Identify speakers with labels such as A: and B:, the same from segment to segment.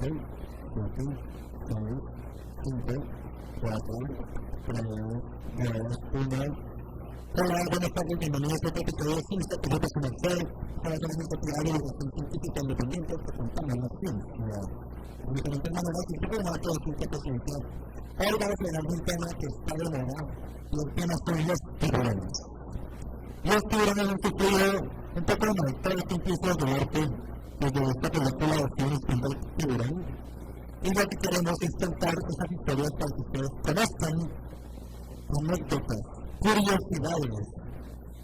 A: 6, 7, 6, 5, 4, 3, 2, 1. Hola, buenas tardes, bienvenidos a este episodio de Ciencia, Pilotos Comercial, para que nos encontrará de educación científica independiente que contamos la ciencia. De diferentes maneras, y siempre más que la ciencia positiva. Ahora vamos a hablar de un tema que está de moda, y el tema son los tiburones. Los tiburones han sufrido un poco de maltrato, incluso de arte, desde esta película de Cien del Tiburón. Y lo que queremos es contar esas historias para que ustedes conozcan anécdotas, curiosidades,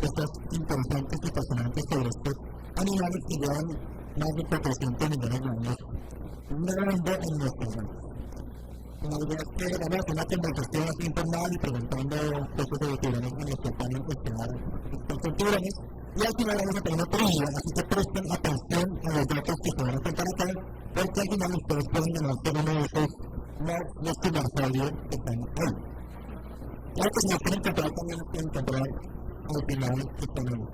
A: cosas interesantes y fascinantes sobre estos animales que llevan más de 400 millones de años nadando en nuestras manos. La idea es que vamos a hacer una conversación así informal y preguntando cosas sobre tiburones a nuestro panel estelar expertos en tiburones, y al final vamos a tener una trivia, así que presten atención a los datos que se van a contar acá, porque al final ustedes pueden ganar por uno de esos los dinosaurios que están hoy. Claro que si lo quieren comprar también lo pueden comprar al final que tenemos.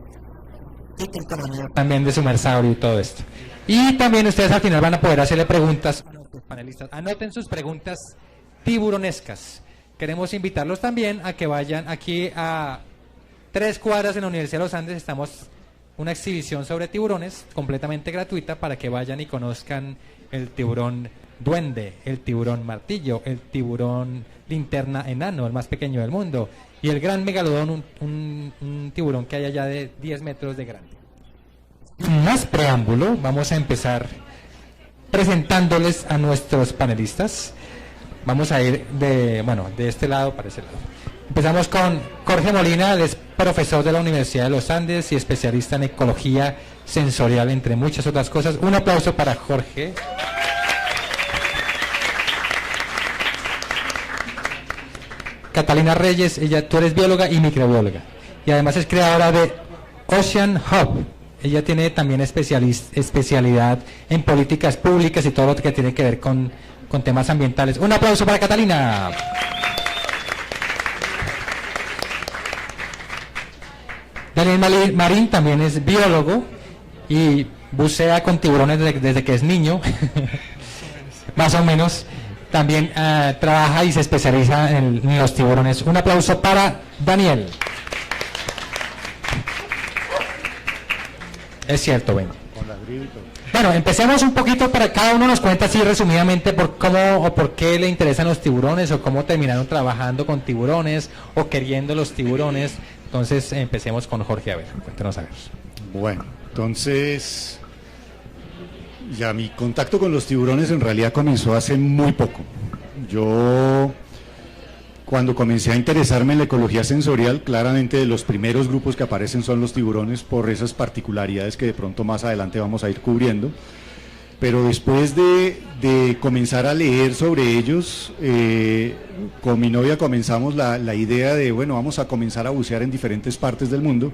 B: También de Sumersaurio y todo esto. Y también ustedes al final van a poder hacerle preguntas a nuestros panelistas. Anoten sus preguntas tiburonescas. Queremos invitarlos también a que vayan aquí a 3 cuadras en la Universidad de los Andes. Estamos una exhibición sobre tiburones completamente gratuita para que vayan y conozcan el tiburón duende, el tiburón martillo, el tiburón linterna enano, el más pequeño del mundo, y el gran megalodón, un tiburón que hay allá de 10 metros de grande. Sin más preámbulo, vamos a empezar presentándoles a nuestros panelistas. Vamos a ir de este lado para ese lado. Empezamos con Jorge Molina, él es profesor de la Universidad de los Andes y especialista en ecología sensorial, entre muchas otras cosas. Un aplauso para Jorge. Catalina Reyes, tú eres bióloga y microbióloga, y además es creadora de Ocean Hub. Ella tiene también especialidad en políticas públicas y todo lo que tiene que ver con temas ambientales. Un aplauso para Catalina. Daniel Marín también es biólogo y bucea con tiburones desde que es niño, más o menos. También trabaja y se especializa en los tiburones. Un aplauso para Daniel. Es cierto, ven. Bueno, empecemos un poquito para cada uno nos cuenta así resumidamente por cómo o por qué le interesan los tiburones o cómo terminaron trabajando con tiburones o queriendo los tiburones. Entonces empecemos con Jorge, a ver, cuéntanos a ver.
C: Bueno, entonces ya mi contacto con los tiburones en realidad comenzó hace muy poco. Yo, cuando comencé a interesarme en la ecología sensorial, claramente de los primeros grupos que aparecen son los tiburones por esas particularidades que de pronto más adelante vamos a ir cubriendo. Pero después de comenzar a leer sobre ellos, con mi novia comenzamos la idea de, bueno, vamos a comenzar a bucear en diferentes partes del mundo.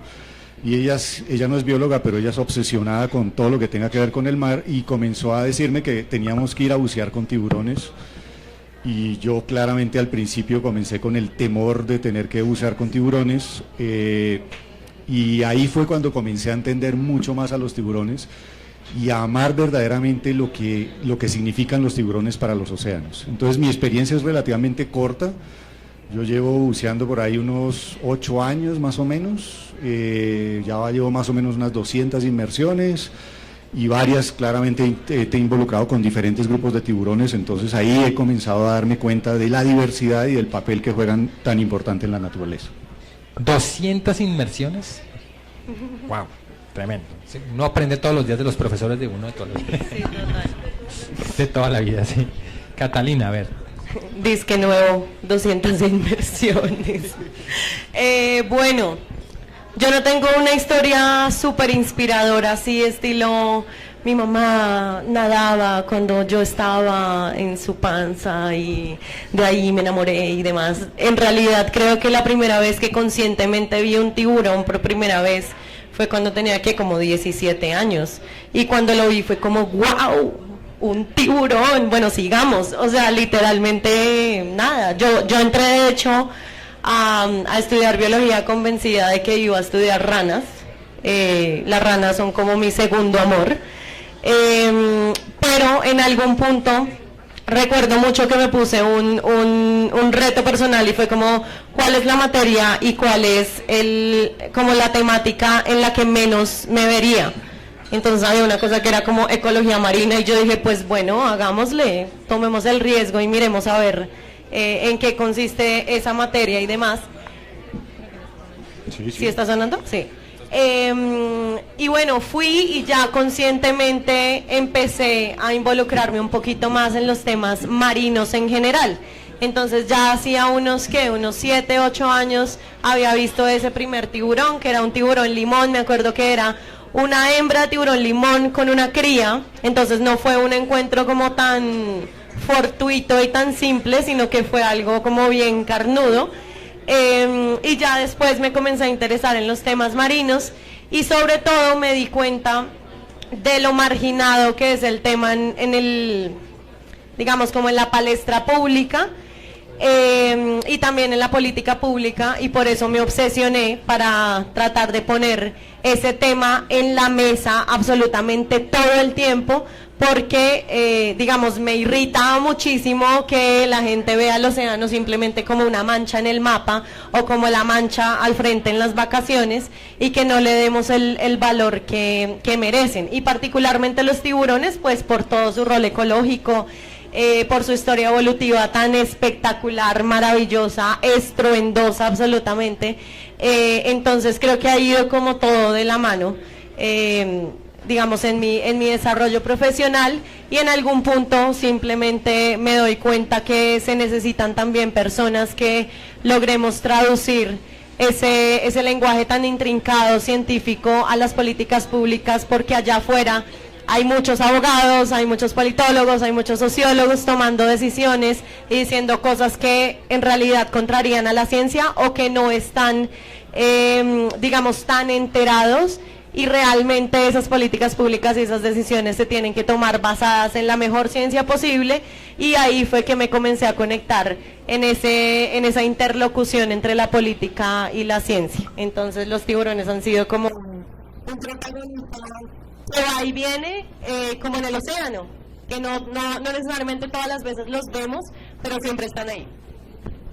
C: Y ella no es bióloga, pero ella es obsesionada con todo lo que tenga que ver con el mar y comenzó a decirme que teníamos que ir a bucear con tiburones. Y yo claramente al principio comencé con el temor de tener que bucear con tiburones, y ahí fue cuando comencé a entender mucho más a los tiburones y a amar verdaderamente lo que significan los tiburones para los océanos. Entonces mi experiencia es relativamente corta. Yo llevo buceando por ahí unos 8 años más o menos, ya llevo más o menos unas 200 inmersiones y varias, claramente he involucrado con diferentes grupos de tiburones, entonces ahí he comenzado a darme cuenta de la diversidad y del papel que juegan tan importante en la naturaleza.
B: ¿200 inmersiones? Wow, tremendo. Sí, uno aprende todos los días de los profesores de uno de todos los días. Sí, total. De toda la vida, sí. Catalina, a ver.
D: Disque nuevo, 200 inversiones. Bueno, yo no tengo una historia súper inspiradora, así estilo, mi mamá nadaba cuando yo estaba en su panza y de ahí me enamoré y demás. En realidad creo que la primera vez que conscientemente vi un tiburón por primera vez fue cuando tenía como 17 años. Y cuando lo vi fue como, wow, un tiburón, bueno, sigamos, o sea, literalmente nada. Yo entré de hecho a estudiar biología convencida de que iba a estudiar ranas. Las ranas son como mi segundo amor, pero pero en algún punto recuerdo mucho que me puse un reto personal y fue como, ¿cuál es la materia y cuál es como la temática en la que menos me vería? Entonces había una cosa que era como ecología marina y yo dije, pues bueno, hagámosle, tomemos el riesgo y miremos a ver en qué consiste esa materia y demás.
C: Sí,
D: ¿Sí está sonando? Sí. Y bueno, fui y ya conscientemente empecé a involucrarme un poquito más en los temas marinos en general. Entonces ya hacía unos 7, 8 años había visto ese primer tiburón, que era un tiburón limón. Me acuerdo que era una hembra de tiburón limón con una cría. Entonces no fue un encuentro como tan fortuito y tan simple, sino que fue algo como bien carnudo. Y ya después me comencé a interesar en los temas marinos y sobre todo me di cuenta de lo marginado que es el tema en el, digamos, como en la palestra pública y también en la política pública, y por eso me obsesioné para tratar de poner ese tema en la mesa absolutamente todo el tiempo, porque, digamos, me irrita muchísimo que la gente vea el océano simplemente como una mancha en el mapa o como la mancha al frente en las vacaciones y que no le demos el valor que merecen. Y particularmente los tiburones, pues por todo su rol ecológico, por su historia evolutiva tan espectacular, maravillosa, estruendosa absolutamente. Entonces creo que ha ido como todo de la mano. Digamos, en mi desarrollo profesional, y en algún punto simplemente me doy cuenta que se necesitan también personas que logremos traducir ese lenguaje tan intrincado, científico, a las políticas públicas, porque allá afuera hay muchos abogados, hay muchos politólogos, hay muchos sociólogos tomando decisiones y diciendo cosas que en realidad contrarían a la ciencia o que no están, digamos, tan enterados. Y realmente esas políticas públicas y esas decisiones se tienen que tomar basadas en la mejor ciencia posible, y ahí fue que me comencé a conectar en esa interlocución entre la política y la ciencia. Entonces los tiburones han sido como un protagonista que va y viene, como en el océano, que no necesariamente todas las veces los vemos, pero siempre están ahí.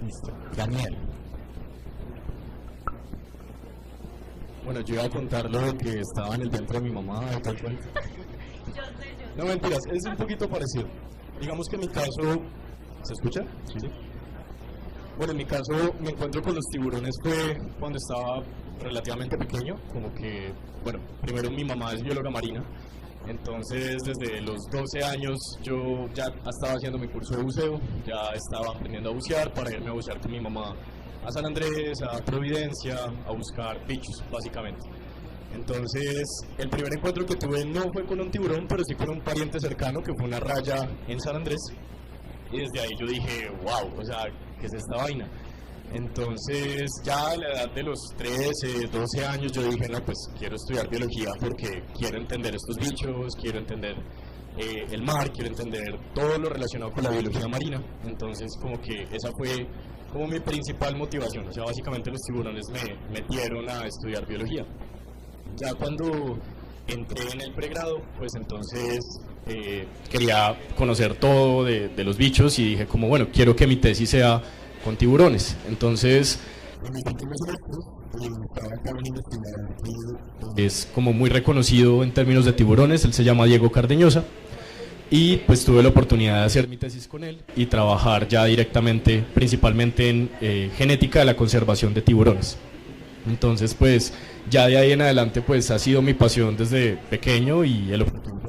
A: Listo. Daniel.
E: Bueno, yo iba a contar lo de que estaba en el vientre de mi mamá y tal cual. No, mentiras, es un poquito parecido. Digamos que en mi caso... ¿Se escucha? Sí. Bueno, en mi caso me encuentro con los tiburones fue cuando estaba relativamente pequeño, como que, bueno, primero mi mamá es bióloga marina, entonces desde los 12 años yo ya estaba haciendo mi curso de buceo, ya estaba aprendiendo a bucear para irme a bucear con mi mamá a San Andrés, a Providencia, a buscar bichos, básicamente. Entonces, el primer encuentro que tuve no fue con un tiburón, pero sí con un pariente cercano, que fue una raya en San Andrés. Y desde ahí yo dije, wow, o sea, ¿qué es esta vaina? Entonces, ya a la edad de los 13, 12 años, yo dije, no, pues quiero estudiar biología porque quiero entender estos bichos, quiero entender el mar, quiero entender todo lo relacionado con la biología marina. Entonces, como que esa fue como mi principal motivación, o sea, básicamente los tiburones me metieron a estudiar biología. Ya cuando entré en el pregrado, pues entonces quería conocer todo de los bichos y dije como, bueno, quiero que mi tesis sea con tiburones. Entonces, es como muy reconocido en términos de tiburones, él se llama Diego Cardeñosa. Y pues tuve la oportunidad de hacer mi tesis con él y trabajar ya directamente, principalmente en genética de la conservación de tiburones. Entonces pues ya de ahí en adelante pues ha sido mi pasión desde pequeño, y el objetivo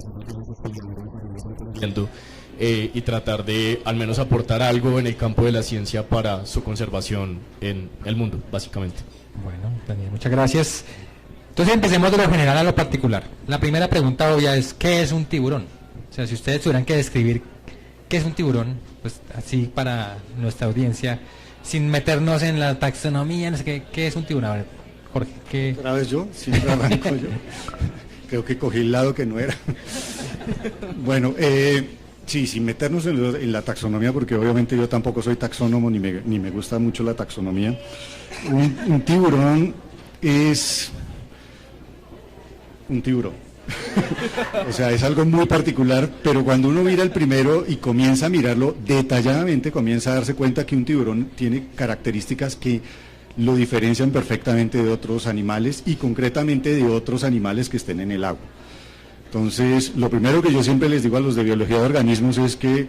E: y tratar de al menos aportar algo en el campo de la ciencia para su conservación en el mundo, básicamente.
B: Bueno, Daniel, muchas gracias. Entonces empecemos de lo general a lo particular. La primera pregunta obvia es, ¿qué es un tiburón? O sea, si ustedes tuvieran que describir qué es un tiburón, pues así para nuestra audiencia, sin meternos en la taxonomía, no sé qué es un tiburón. A ver, Jorge, ¿qué?
C: ¿Otra vez yo? Siempre arranco yo. Creo que cogí el lado que no era. Bueno, sí, sin meternos en la taxonomía, porque obviamente yo tampoco soy taxónomo ni me gusta mucho la taxonomía. Un tiburón es un tiburón. O sea, es algo muy particular, pero cuando uno mira el primero y comienza a mirarlo detalladamente, comienza a darse cuenta que un tiburón tiene características que lo diferencian perfectamente de otros animales y concretamente de otros animales que estén en el agua. Entonces, lo primero que yo siempre les digo a los de biología de organismos es que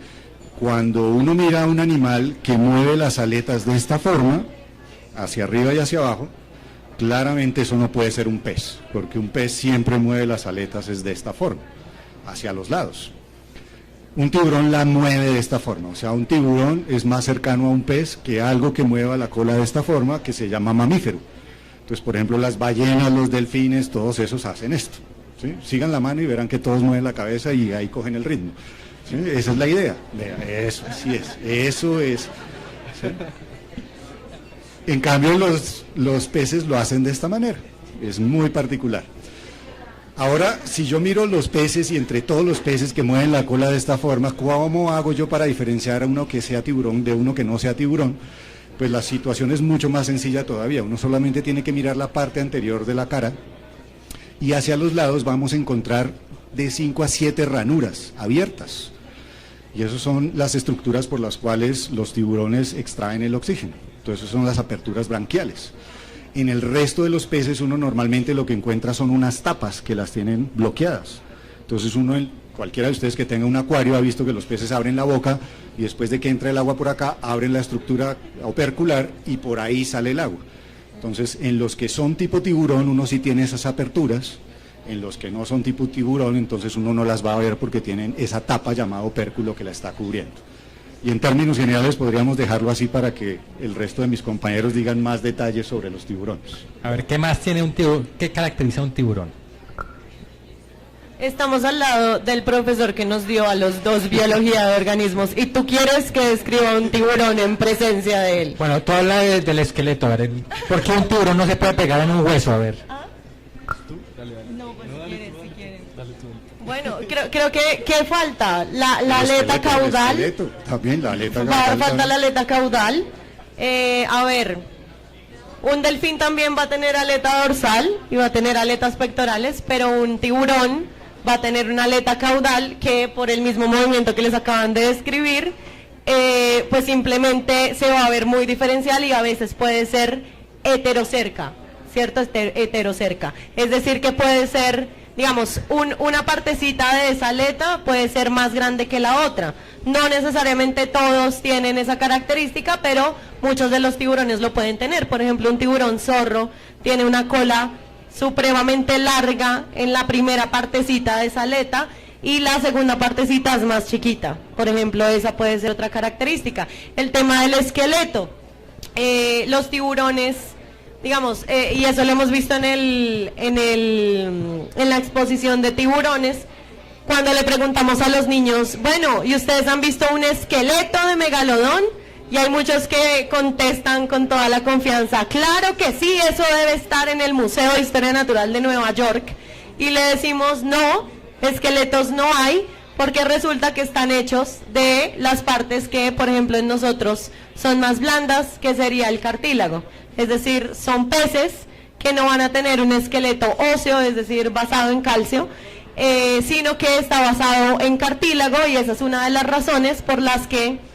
C: cuando uno mira a un animal que mueve las aletas de esta forma, hacia arriba y hacia abajo, claramente eso no puede ser un pez, porque un pez siempre mueve las aletas es de esta forma, hacia los lados. Un tiburón la mueve de esta forma, o sea, un tiburón es más cercano a un pez que algo que mueva la cola de esta forma, que se llama mamífero. Entonces, por ejemplo, las ballenas, los delfines, todos esos hacen esto. ¿Sí? Sigan la mano y verán que todos mueven la cabeza y ahí cogen el ritmo. ¿Sí? Esa es la idea. Eso, así es. Eso es. ¿Sí? En cambio, los peces lo hacen de esta manera. Es muy particular. Ahora, si yo miro los peces y entre todos los peces que mueven la cola de esta forma, ¿cómo hago yo para diferenciar a uno que sea tiburón de uno que no sea tiburón? Pues la situación es mucho más sencilla todavía. Uno solamente tiene que mirar la parte anterior de la cara y hacia los lados vamos a encontrar de 5 a 7 ranuras abiertas. Y esas son las estructuras por las cuales los tiburones extraen el oxígeno. Entonces, esas son las aperturas branquiales. En el resto de los peces uno normalmente lo que encuentra son unas tapas que las tienen bloqueadas. Entonces cualquiera de ustedes que tenga un acuario ha visto que los peces abren la boca y después de que entra el agua por acá, abren la estructura opercular y por ahí sale el agua. Entonces, en los que son tipo tiburón, uno sí tiene esas aperturas. En los que no son tipo tiburón, entonces uno no las va a ver porque tienen esa tapa llamada opérculo que la está cubriendo. Y en términos generales podríamos dejarlo así para que el resto de mis compañeros digan más detalles sobre los tiburones.
B: A ver, ¿qué más tiene un tiburón? ¿Qué caracteriza a un tiburón?
D: Estamos al lado del profesor que nos dio a los dos biología de organismos y tú quieres que describa un tiburón en presencia de él.
B: Bueno, tú habla del esqueleto, a ver, ¿por qué un tiburón no se puede pegar en un hueso? A ver.
D: No, pues si quieres. Bueno, creo que falta la aleta caudal.
C: El esqueleto, también la aleta caudal.
D: Falta la aleta caudal. A ver, un delfín también va a tener aleta dorsal y va a tener aletas pectorales, pero un tiburón va a tener una aleta caudal que por el mismo movimiento que les acaban de describir, pues simplemente se va a ver muy diferencial y a veces puede ser heterocerca, ¿cierto? Heterocerca. Es decir, que puede ser, digamos, una partecita de esa aleta puede ser más grande que la otra. No necesariamente todos tienen esa característica, pero muchos de los tiburones lo pueden tener. Por ejemplo, un tiburón zorro tiene una cola supremamente larga en la primera partecita de esa aleta y la segunda partecita es más chiquita. Por ejemplo, esa puede ser otra característica. El tema del esqueleto. Los tiburones, digamos, y eso lo hemos visto en la exposición de tiburones, cuando le preguntamos a los niños, bueno, ¿y ustedes han visto un esqueleto de megalodón? Y hay muchos que contestan con toda la confianza, claro que sí, eso debe estar en el Museo de Historia Natural de Nueva York. Y le decimos, no, esqueletos no hay, porque resulta que están hechos de las partes que, por ejemplo, en nosotros son más blandas, que sería el cartílago. Es decir, son peces que no van a tener un esqueleto óseo, es decir, basado en calcio, sino que está basado en cartílago, y esa es una de las razones por las que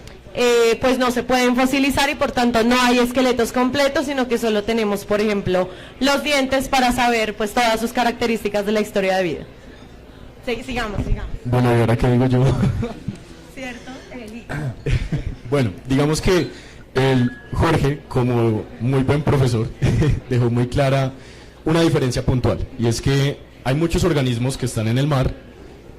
D: pues no se pueden fosilizar y por tanto no hay esqueletos completos, sino que solo tenemos, por ejemplo, los dientes para saber pues todas sus características de la historia de vida. Sigamos.
E: Bueno, ¿y ahora qué digo yo?
D: ¿Cierto?
E: Bueno, digamos que Jorge, como muy buen profesor, dejó muy clara una diferencia puntual, y es que hay muchos organismos que están en el mar,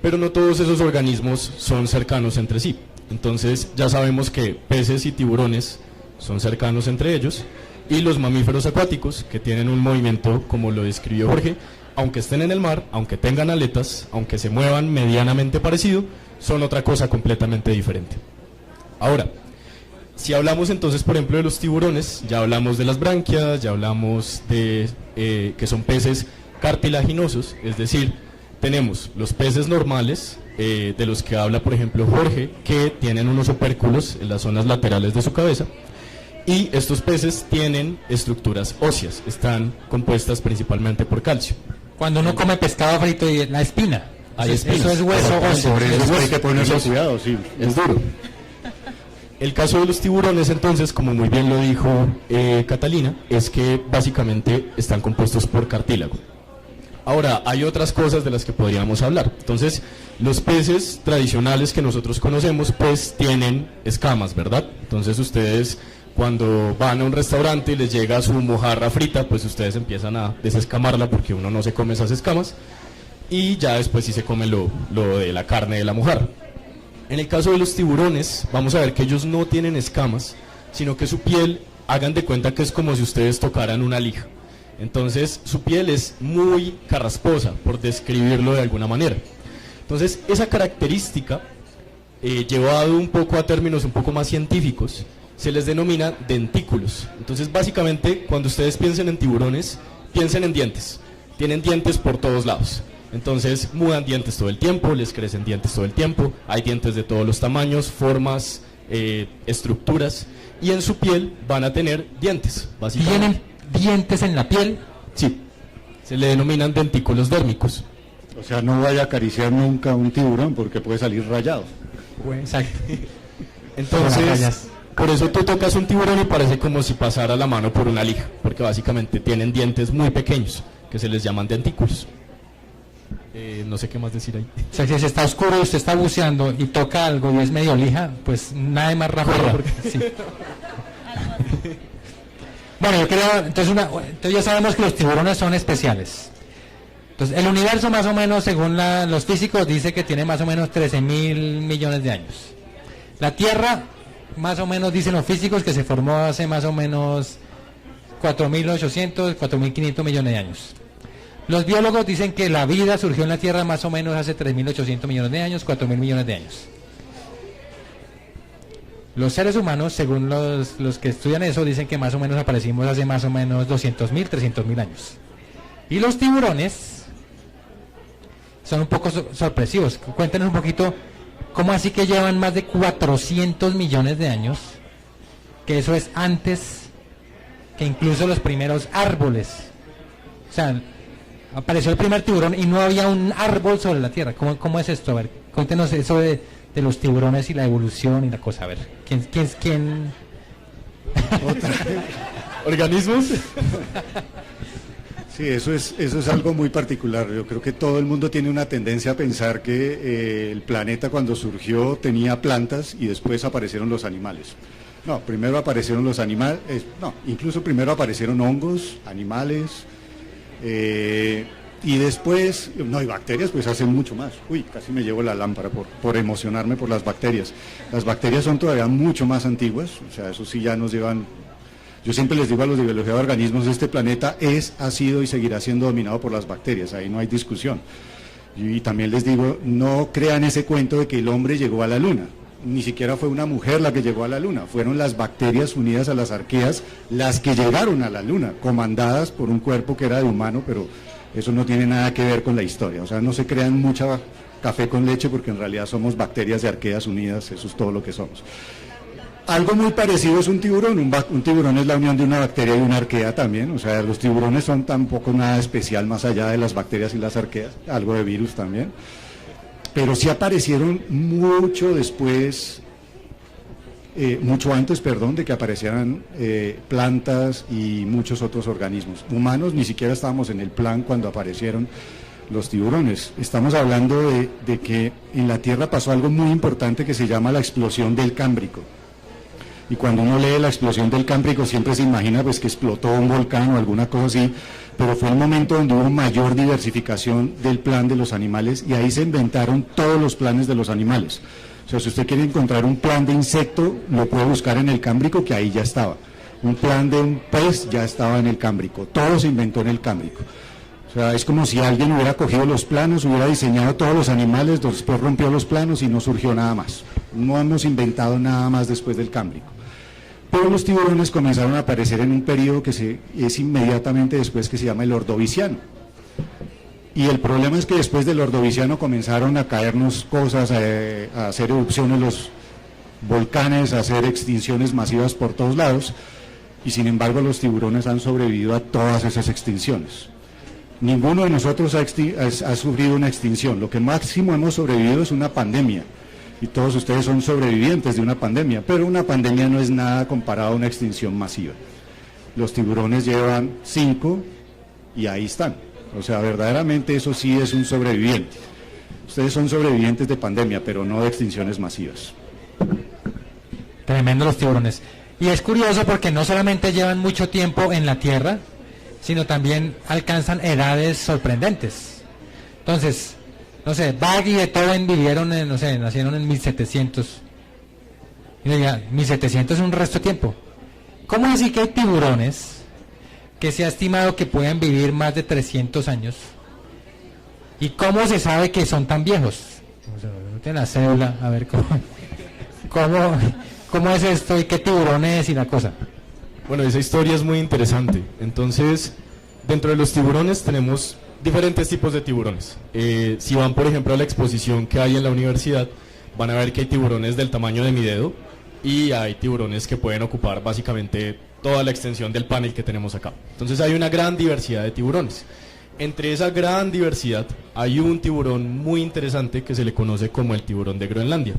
E: pero no todos esos organismos son cercanos entre sí. Entonces ya sabemos que peces y tiburones son cercanos entre ellos, y los mamíferos acuáticos, que tienen un movimiento como lo describió Jorge, aunque estén en el mar, aunque tengan aletas, aunque se muevan medianamente parecido, son otra cosa completamente diferente. Ahora, si hablamos entonces, por ejemplo, de los tiburones, ya hablamos de las branquias, ya hablamos de que son peces cartilaginosos, es decir, tenemos los peces normales, de los que habla, por ejemplo, Jorge, que tienen unos opérculos en las zonas laterales de su cabeza, y estos peces tienen estructuras óseas, están compuestas principalmente por calcio.
B: Cuando uno come pescado frito y la espina.
E: Hay
B: Eso
E: espinas.
B: es hueso óseo.
C: Por eso es que hay que ponerse
E: Eso.
C: cuidado, sí.
E: Es duro. El caso de los tiburones, entonces, como muy bien lo dijo Catalina, es que básicamente están compuestos por cartílago. Ahora, hay otras cosas de las que podríamos hablar. Entonces, los peces tradicionales que nosotros conocemos, pues tienen escamas, ¿verdad? Entonces, ustedes cuando van a un restaurante y les llega su mojarra frita, pues ustedes empiezan a desescamarla porque uno no se come esas escamas y ya después sí se come lo de la carne de la mojarra. En el caso de los tiburones, vamos a ver que ellos no tienen escamas, sino que su piel, hagan de cuenta que es como si ustedes tocaran una lija. Entonces, su piel es muy carrasposa, por describirlo de alguna manera. Entonces, esa característica, llevado un poco a términos un poco más científicos, se les denomina dentículos. Entonces, básicamente, cuando ustedes piensen en tiburones, piensen en dientes. Tienen dientes por todos lados. Entonces, mudan dientes todo el tiempo, les crecen dientes todo el tiempo, hay dientes de todos los tamaños, formas, estructuras, y en su piel van a tener dientes, básicamente.
B: ¿Tienen dientes en la piel?
E: Sí, se le denominan dentículos dérmicos.
C: O sea, no vaya a acariciar nunca un tiburón porque puede salir rayado.
B: Exacto.
E: Entonces, por eso tú tocas un tiburón y parece como si pasara la mano por una lija, porque básicamente tienen dientes muy pequeños, que se les llaman dentículos. No sé qué más decir ahí.
B: O sea, si está oscuro y usted está buceando y toca algo y es medio lija, pues nada más rápido. Sí. Bueno, yo creo, entonces ya sabemos que los tiburones son especiales. Entonces, el universo más o menos, según los físicos, dice que tiene más o menos 13.000 millones de años. La Tierra, más o menos, dicen los físicos, que se formó hace más o menos 4.800, 4.500 millones de años. Los biólogos dicen que la vida surgió en la Tierra más o menos hace 3.800 millones de años, 4.000 millones de años. Los seres humanos, según los que estudian eso, dicen que más o menos aparecimos hace más o menos 200.000, 300.000 años. Y los tiburones son un poco sorpresivos. Cuéntenos un poquito, ¿cómo así que llevan más de 400 millones de años? Que eso es antes que incluso los primeros árboles. O sea, apareció el primer tiburón y no había un árbol sobre la Tierra. ¿Cómo es esto? A ver, cuéntenos eso de los tiburones y la evolución y la cosa. A ver, ¿quién?
E: ¿Organismos?
C: Sí, eso es algo muy particular. Yo creo que todo el mundo tiene una tendencia a pensar que el planeta cuando surgió tenía plantas y después aparecieron los animales. No, primero aparecieron los animales, incluso primero aparecieron hongos, animales, y después, y bacterias pues hacen mucho más. Uy, casi me llevo la lámpara por emocionarme por las bacterias. Las bacterias son todavía mucho más antiguas, o sea, eso sí ya nos llevan. Yo siempre les digo a los de biología de organismos, este planeta ha sido y seguirá siendo dominado por las bacterias, ahí no hay discusión. Y también les digo, no crean ese cuento de que el hombre llegó a la luna. Ni siquiera fue una mujer la que llegó a la luna, fueron las bacterias unidas a las arqueas las que llegaron a la luna, comandadas por un cuerpo que era de humano, pero eso no tiene nada que ver con la historia. O sea, no se crean mucha café con leche porque en realidad somos bacterias de arqueas unidas, eso es todo lo que somos. Algo muy parecido es un tiburón. Un tiburón es la unión de una bacteria y una arquea también. O sea, los tiburones son tampoco nada especial más allá de las bacterias y las arqueas, algo de virus también. Pero sí aparecieron mucho después, mucho antes, de que aparecieran plantas y muchos otros organismos. Humanos ni siquiera estábamos en el plan cuando aparecieron los tiburones. Estamos hablando de que en la Tierra pasó algo muy importante que se llama la explosión del Cámbrico. Y cuando uno lee la explosión del Cámbrico siempre se imagina pues que explotó un volcán o alguna cosa así, pero fue el momento donde hubo mayor diversificación del plan de los animales y ahí se inventaron todos los planes de los animales. O sea, si usted quiere encontrar un plan de insecto, lo puede buscar en el Cámbrico, que ahí ya estaba. Un plan de un pez ya estaba en el Cámbrico, todo se inventó en el Cámbrico. O sea, es como si alguien hubiera cogido los planos, hubiera diseñado todos los animales, después rompió los planos y no surgió nada más. No hemos inventado nada más después del Cámbrico. Pero los tiburones comenzaron a aparecer en un periodo que es inmediatamente después, que se llama el Ordoviciano. Y el problema es que después del Ordoviciano comenzaron a caernos cosas, a hacer erupciones los volcanes, a hacer extinciones masivas por todos lados, y sin embargo los tiburones han sobrevivido a todas esas extinciones. Ninguno de nosotros ha sufrido una extinción. Lo que máximo hemos sobrevivido es una pandemia. Y todos ustedes son sobrevivientes de una pandemia, pero una pandemia no es nada comparado a una extinción masiva. Los tiburones llevan 5 y ahí están. O sea, verdaderamente eso sí es un sobreviviente. Ustedes son sobrevivientes de pandemia, pero no de extinciones masivas.
B: Tremendo los tiburones. Y es curioso porque no solamente llevan mucho tiempo en la tierra, sino también alcanzan edades sorprendentes. Entonces, no sé, Bach y Beethoven vivieron en, no sé, nacieron en 1700. Y diga, 1700 es un resto de tiempo. ¿Cómo así que hay tiburones que se ha estimado que pueden vivir más de 300 años? ¿Y cómo se sabe que son tan viejos? O sea, no tienen la cédula, a ver cómo es esto y qué tiburones y la cosa.
E: Bueno, esa historia es muy interesante. Entonces, dentro de los tiburones tenemos diferentes tipos de tiburones. Si van, por ejemplo, a la exposición que hay en la universidad, van a ver que hay tiburones del tamaño de mi dedo y hay tiburones que pueden ocupar básicamente toda la extensión del panel que tenemos acá. Entonces hay una gran diversidad de tiburones. Entre esa gran diversidad hay un tiburón muy interesante que se le conoce como el tiburón de Groenlandia.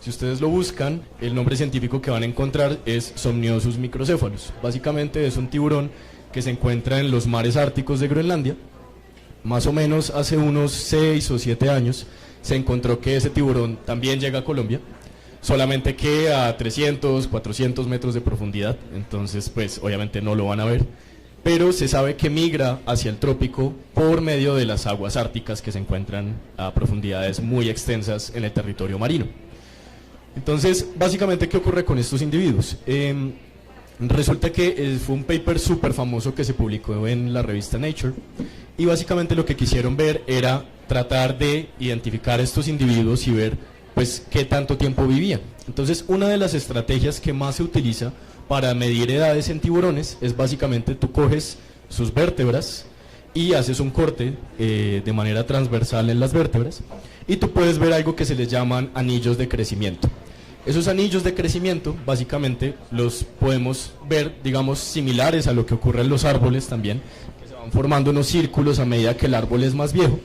E: Si ustedes lo buscan, el nombre científico que van a encontrar es Somniosus microcephalus. Básicamente es un tiburón que se encuentra en los mares árticos de Groenlandia. Más o menos hace unos 6 o 7 años se encontró que ese tiburón también llega a Colombia, solamente que a 300, 400 metros de profundidad, entonces pues obviamente no lo van a ver, pero se sabe que migra hacia el trópico por medio de las aguas árticas que se encuentran a profundidades muy extensas en el territorio marino. Entonces, básicamente, ¿qué ocurre con estos individuos? Resulta que fue un paper súper famoso que se publicó en la revista Nature, y básicamente lo que quisieron ver era tratar de identificar estos individuos y ver pues qué tanto tiempo vivían. Entonces, una de las estrategias que más se utiliza para medir edades en tiburones es básicamente tú coges sus vértebras y haces un corte de manera transversal en las vértebras, y tú puedes ver algo que se les llaman anillos de crecimiento. Esos anillos de crecimiento básicamente los podemos ver, digamos, similares a lo que ocurre en los árboles también, que se van formando unos círculos a medida que el árbol es más viejo,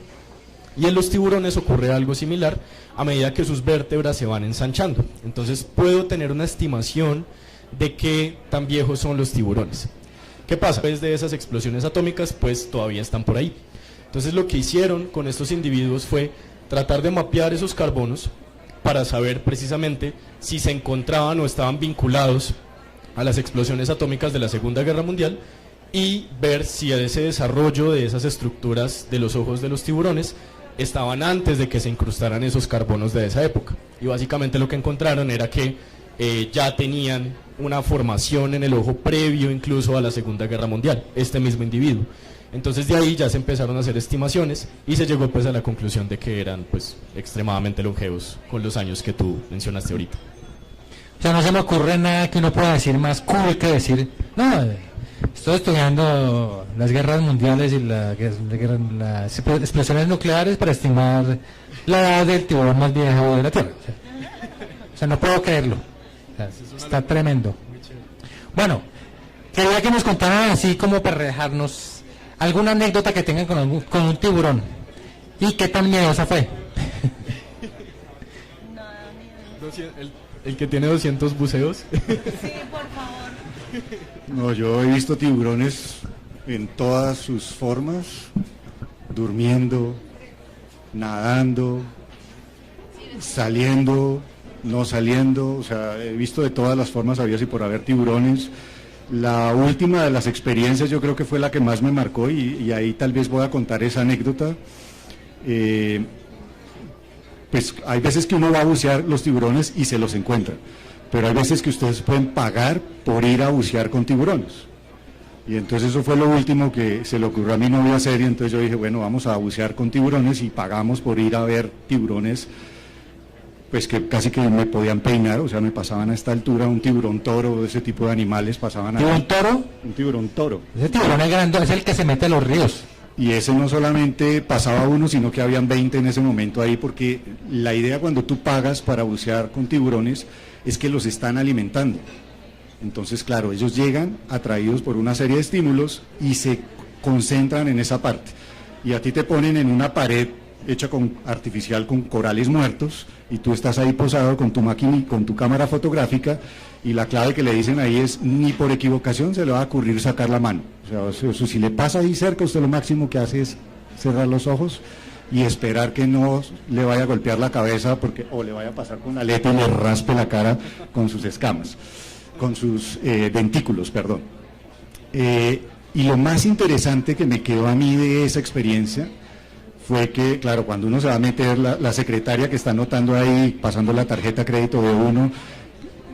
E: y en los tiburones ocurre algo similar a medida que sus vértebras se van ensanchando. Entonces puedo tener una estimación de qué tan viejos son los tiburones. ¿Qué pasa? Después de esas explosiones atómicas, pues todavía están por ahí. Entonces lo que hicieron con estos individuos fue tratar de mapear esos carbonos para saber precisamente si se encontraban o estaban vinculados a las explosiones atómicas de la Segunda Guerra Mundial, y ver si ese desarrollo de esas estructuras de los ojos de los tiburones estaban antes de que se incrustaran esos carbonos de esa época. Y básicamente lo que encontraron era que ya tenían una formación en el ojo previo incluso a la Segunda Guerra Mundial, este mismo individuo. Entonces de ahí ya se empezaron a hacer estimaciones y se llegó pues a la conclusión de que eran pues extremadamente longevos con los años que tú mencionaste ahorita.
B: O sea, no se me ocurre nada que uno pueda decir más cool que decir, no, estoy estudiando las guerras mundiales y las explosiones nucleares para estimar la edad del tiburón más viejo de la Tierra. O sea, no puedo creerlo. O sea, está tremendo. Bueno, quería que nos contaran así como para dejarnos alguna anécdota que tengan con un tiburón. ¿Y qué tan miedosa fue?
E: El que tiene 200 buceos.
D: Sí, por favor.
C: No, yo he visto tiburones en todas sus formas, durmiendo, nadando, saliendo, no saliendo, o sea, he visto de todas las formas habidas y por haber tiburones. La última de las experiencias yo creo que fue la que más me marcó, y ahí tal vez voy a contar esa anécdota. Pues hay veces que uno va a bucear los tiburones y se los encuentra, pero hay veces que ustedes pueden pagar por ir a bucear con tiburones. Y entonces eso fue lo último que se le ocurrió a mi novia hacer, y entonces yo dije, bueno, vamos a bucear con tiburones, y pagamos por ir a ver tiburones, pues que casi que me podían peinar, o sea, me pasaban a esta altura, un tiburón toro, ese tipo de animales pasaban a...
B: ¿Tiburón toro?
C: Un tiburón toro.
B: Ese tiburón es grande, es el que se mete a los ríos.
C: Y ese no solamente pasaba uno, sino que habían 20 en ese momento ahí, porque la idea cuando tú pagas para bucear con tiburones es que los están alimentando. Entonces, claro, ellos llegan atraídos por una serie de estímulos y se concentran en esa parte. y a ti te ponen en una pared hecha con artificial con corales muertos y tú estás ahí posado con tu máquina y con tu cámara fotográfica y la clave que le dicen ahí es ni por equivocación se le va a ocurrir sacar la mano. O sea, eso, si le pasa ahí cerca, usted lo máximo que hace es cerrar los ojos y esperar que no le vaya a golpear la cabeza o le vaya a pasar con una aleta y le raspe la cara con sus escamas, con sus dentículos, perdón. Y lo más interesante que me quedó a mí de esa experiencia fue que, claro, cuando uno se va a meter, la secretaria que está anotando ahí, pasando la tarjeta crédito de uno,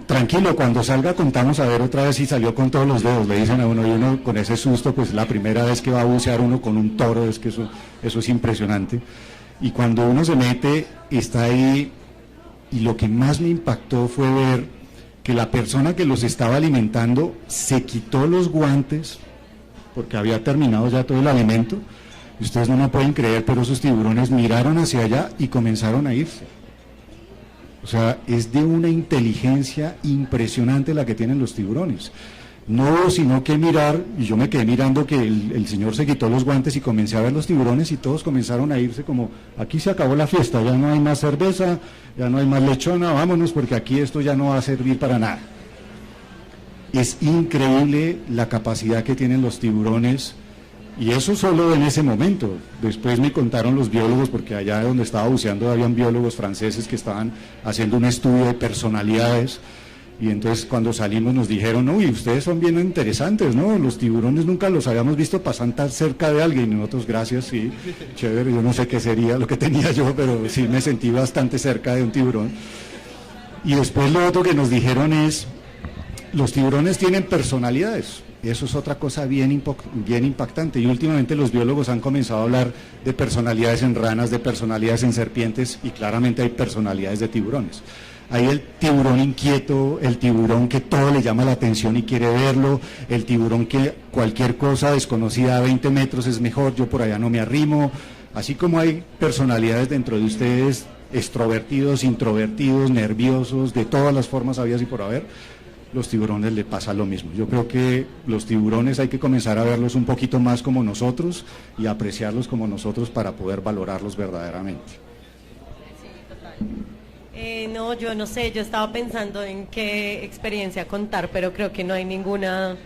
C: tranquilo, cuando salga contamos a ver otra vez si salió con todos los dedos, le dicen a uno, y uno con ese susto, pues la primera vez que va a bucear uno con un toro, es que eso es impresionante. Y cuando uno se mete, está ahí, y lo que más me impactó fue ver que la persona que los estaba alimentando se quitó los guantes, porque había terminado ya todo el alimento. Ustedes no me pueden creer, pero esos tiburones miraron hacia allá y comenzaron a irse. O sea, es de una inteligencia impresionante la que tienen los tiburones. No hubo sino que mirar, y yo me quedé mirando que el señor se quitó los guantes y comencé a ver los tiburones y todos comenzaron a irse como, aquí se acabó la fiesta, ya no hay más cerveza, ya no hay más lechona, vámonos porque aquí esto ya no va a servir para nada. Es increíble la capacidad que tienen los tiburones. Y eso solo en ese momento. Después me contaron los biólogos, porque allá donde estaba buceando habían biólogos franceses que estaban haciendo un estudio de personalidades, y entonces cuando salimos nos dijeron, uy, ustedes son bien interesantes, ¿no? Los tiburones nunca los habíamos visto pasar tan cerca de alguien, y nosotros, gracias, sí, chévere, yo no sé qué sería lo que tenía yo, pero sí me sentí bastante cerca de un tiburón. Y después lo otro que nos dijeron es, los tiburones tienen personalidades. Eso es otra cosa bien impactante, y últimamente los biólogos han comenzado a hablar de personalidades en ranas, de personalidades en serpientes, y claramente hay personalidades de tiburones. Hay el tiburón inquieto, el tiburón que todo le llama la atención y quiere verlo, el tiburón que cualquier cosa desconocida a 20 metros es mejor, yo por allá no me arrimo, así como hay personalidades dentro de ustedes, extrovertidos, introvertidos, nerviosos, de todas las formas habidas y por haber. Los tiburones le pasa lo mismo. Yo creo que los tiburones hay que comenzar a verlos un poquito más como nosotros y apreciarlos como nosotros para poder valorarlos verdaderamente.
D: No, yo no sé, yo estaba pensando en qué experiencia contar, pero creo que no hay ninguna,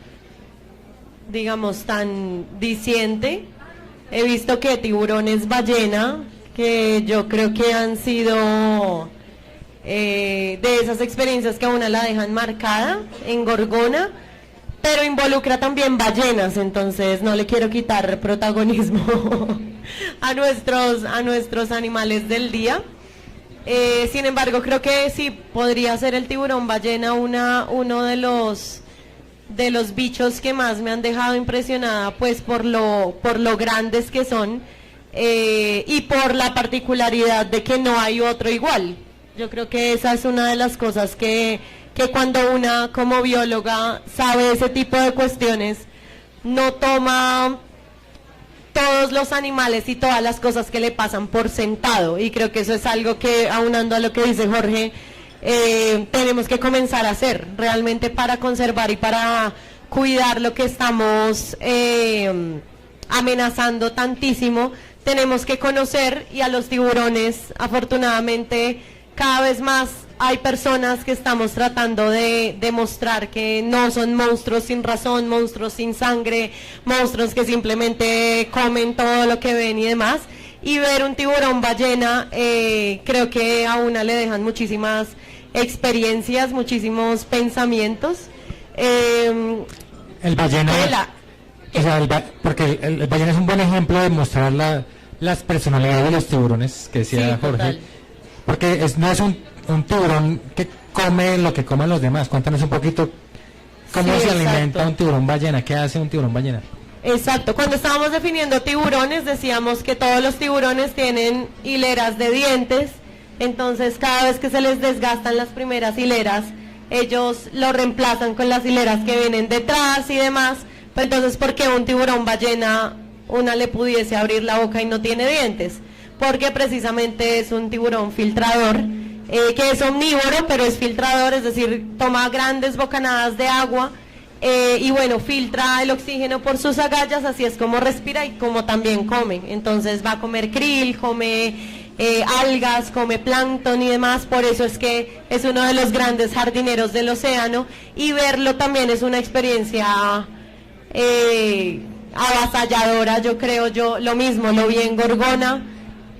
D: digamos, tan diciente. He visto que tiburones ballena, que yo creo que han sido de esas experiencias que a una la dejan marcada en Gorgona, pero involucra también ballenas, entonces no le quiero quitar protagonismo a nuestros animales del día. Sin embargo, creo que sí podría ser el tiburón ballena uno de los bichos que más me han dejado impresionada, pues por lo grandes que son, y por la particularidad de que no hay otro igual. Yo creo que esa es una de las cosas que cuando una como bióloga sabe ese tipo de cuestiones, no toma todos los animales y todas las cosas que le pasan por sentado, y creo que eso es algo que, aunando a lo que dice Jorge, tenemos que comenzar a hacer realmente para conservar y para cuidar lo que estamos amenazando tantísimo. Tenemos que conocer, y a los tiburones, afortunadamente, cada vez más hay personas que estamos tratando de demostrar que no son monstruos sin razón, monstruos sin sangre, monstruos que simplemente comen todo lo que ven y demás. Y ver un tiburón ballena, creo que a una le dejan muchísimas experiencias, muchísimos pensamientos.
B: El ballena, o sea, porque el ballena es un buen ejemplo de mostrar las personalidades de los tiburones, que decía
D: Sí,
B: Jorge.
D: total.
B: Porque no es un tiburón que come lo que comen los demás. Cuéntanos un poquito cómo
D: Sí,
B: se
D: exacto.
B: alimenta un tiburón ballena, qué hace un tiburón ballena.
D: Exacto, cuando estábamos definiendo tiburones decíamos que todos los tiburones tienen hileras de dientes, entonces cada vez que se les desgastan las primeras hileras, ellos lo reemplazan con las hileras que vienen detrás y demás. Pero entonces, ¿por qué un tiburón ballena una le pudiese abrir la boca y no tiene dientes? Porque precisamente es un tiburón filtrador, que es omnívoro, pero es filtrador, es decir, toma grandes bocanadas de agua y bueno, filtra el oxígeno por sus agallas, así es como respira y como también come. Entonces va a comer krill, come algas, come plancton y demás, por eso es que es uno de los grandes jardineros del océano, y verlo también es una experiencia avasalladora. Yo lo mismo, lo vi en Gorgona,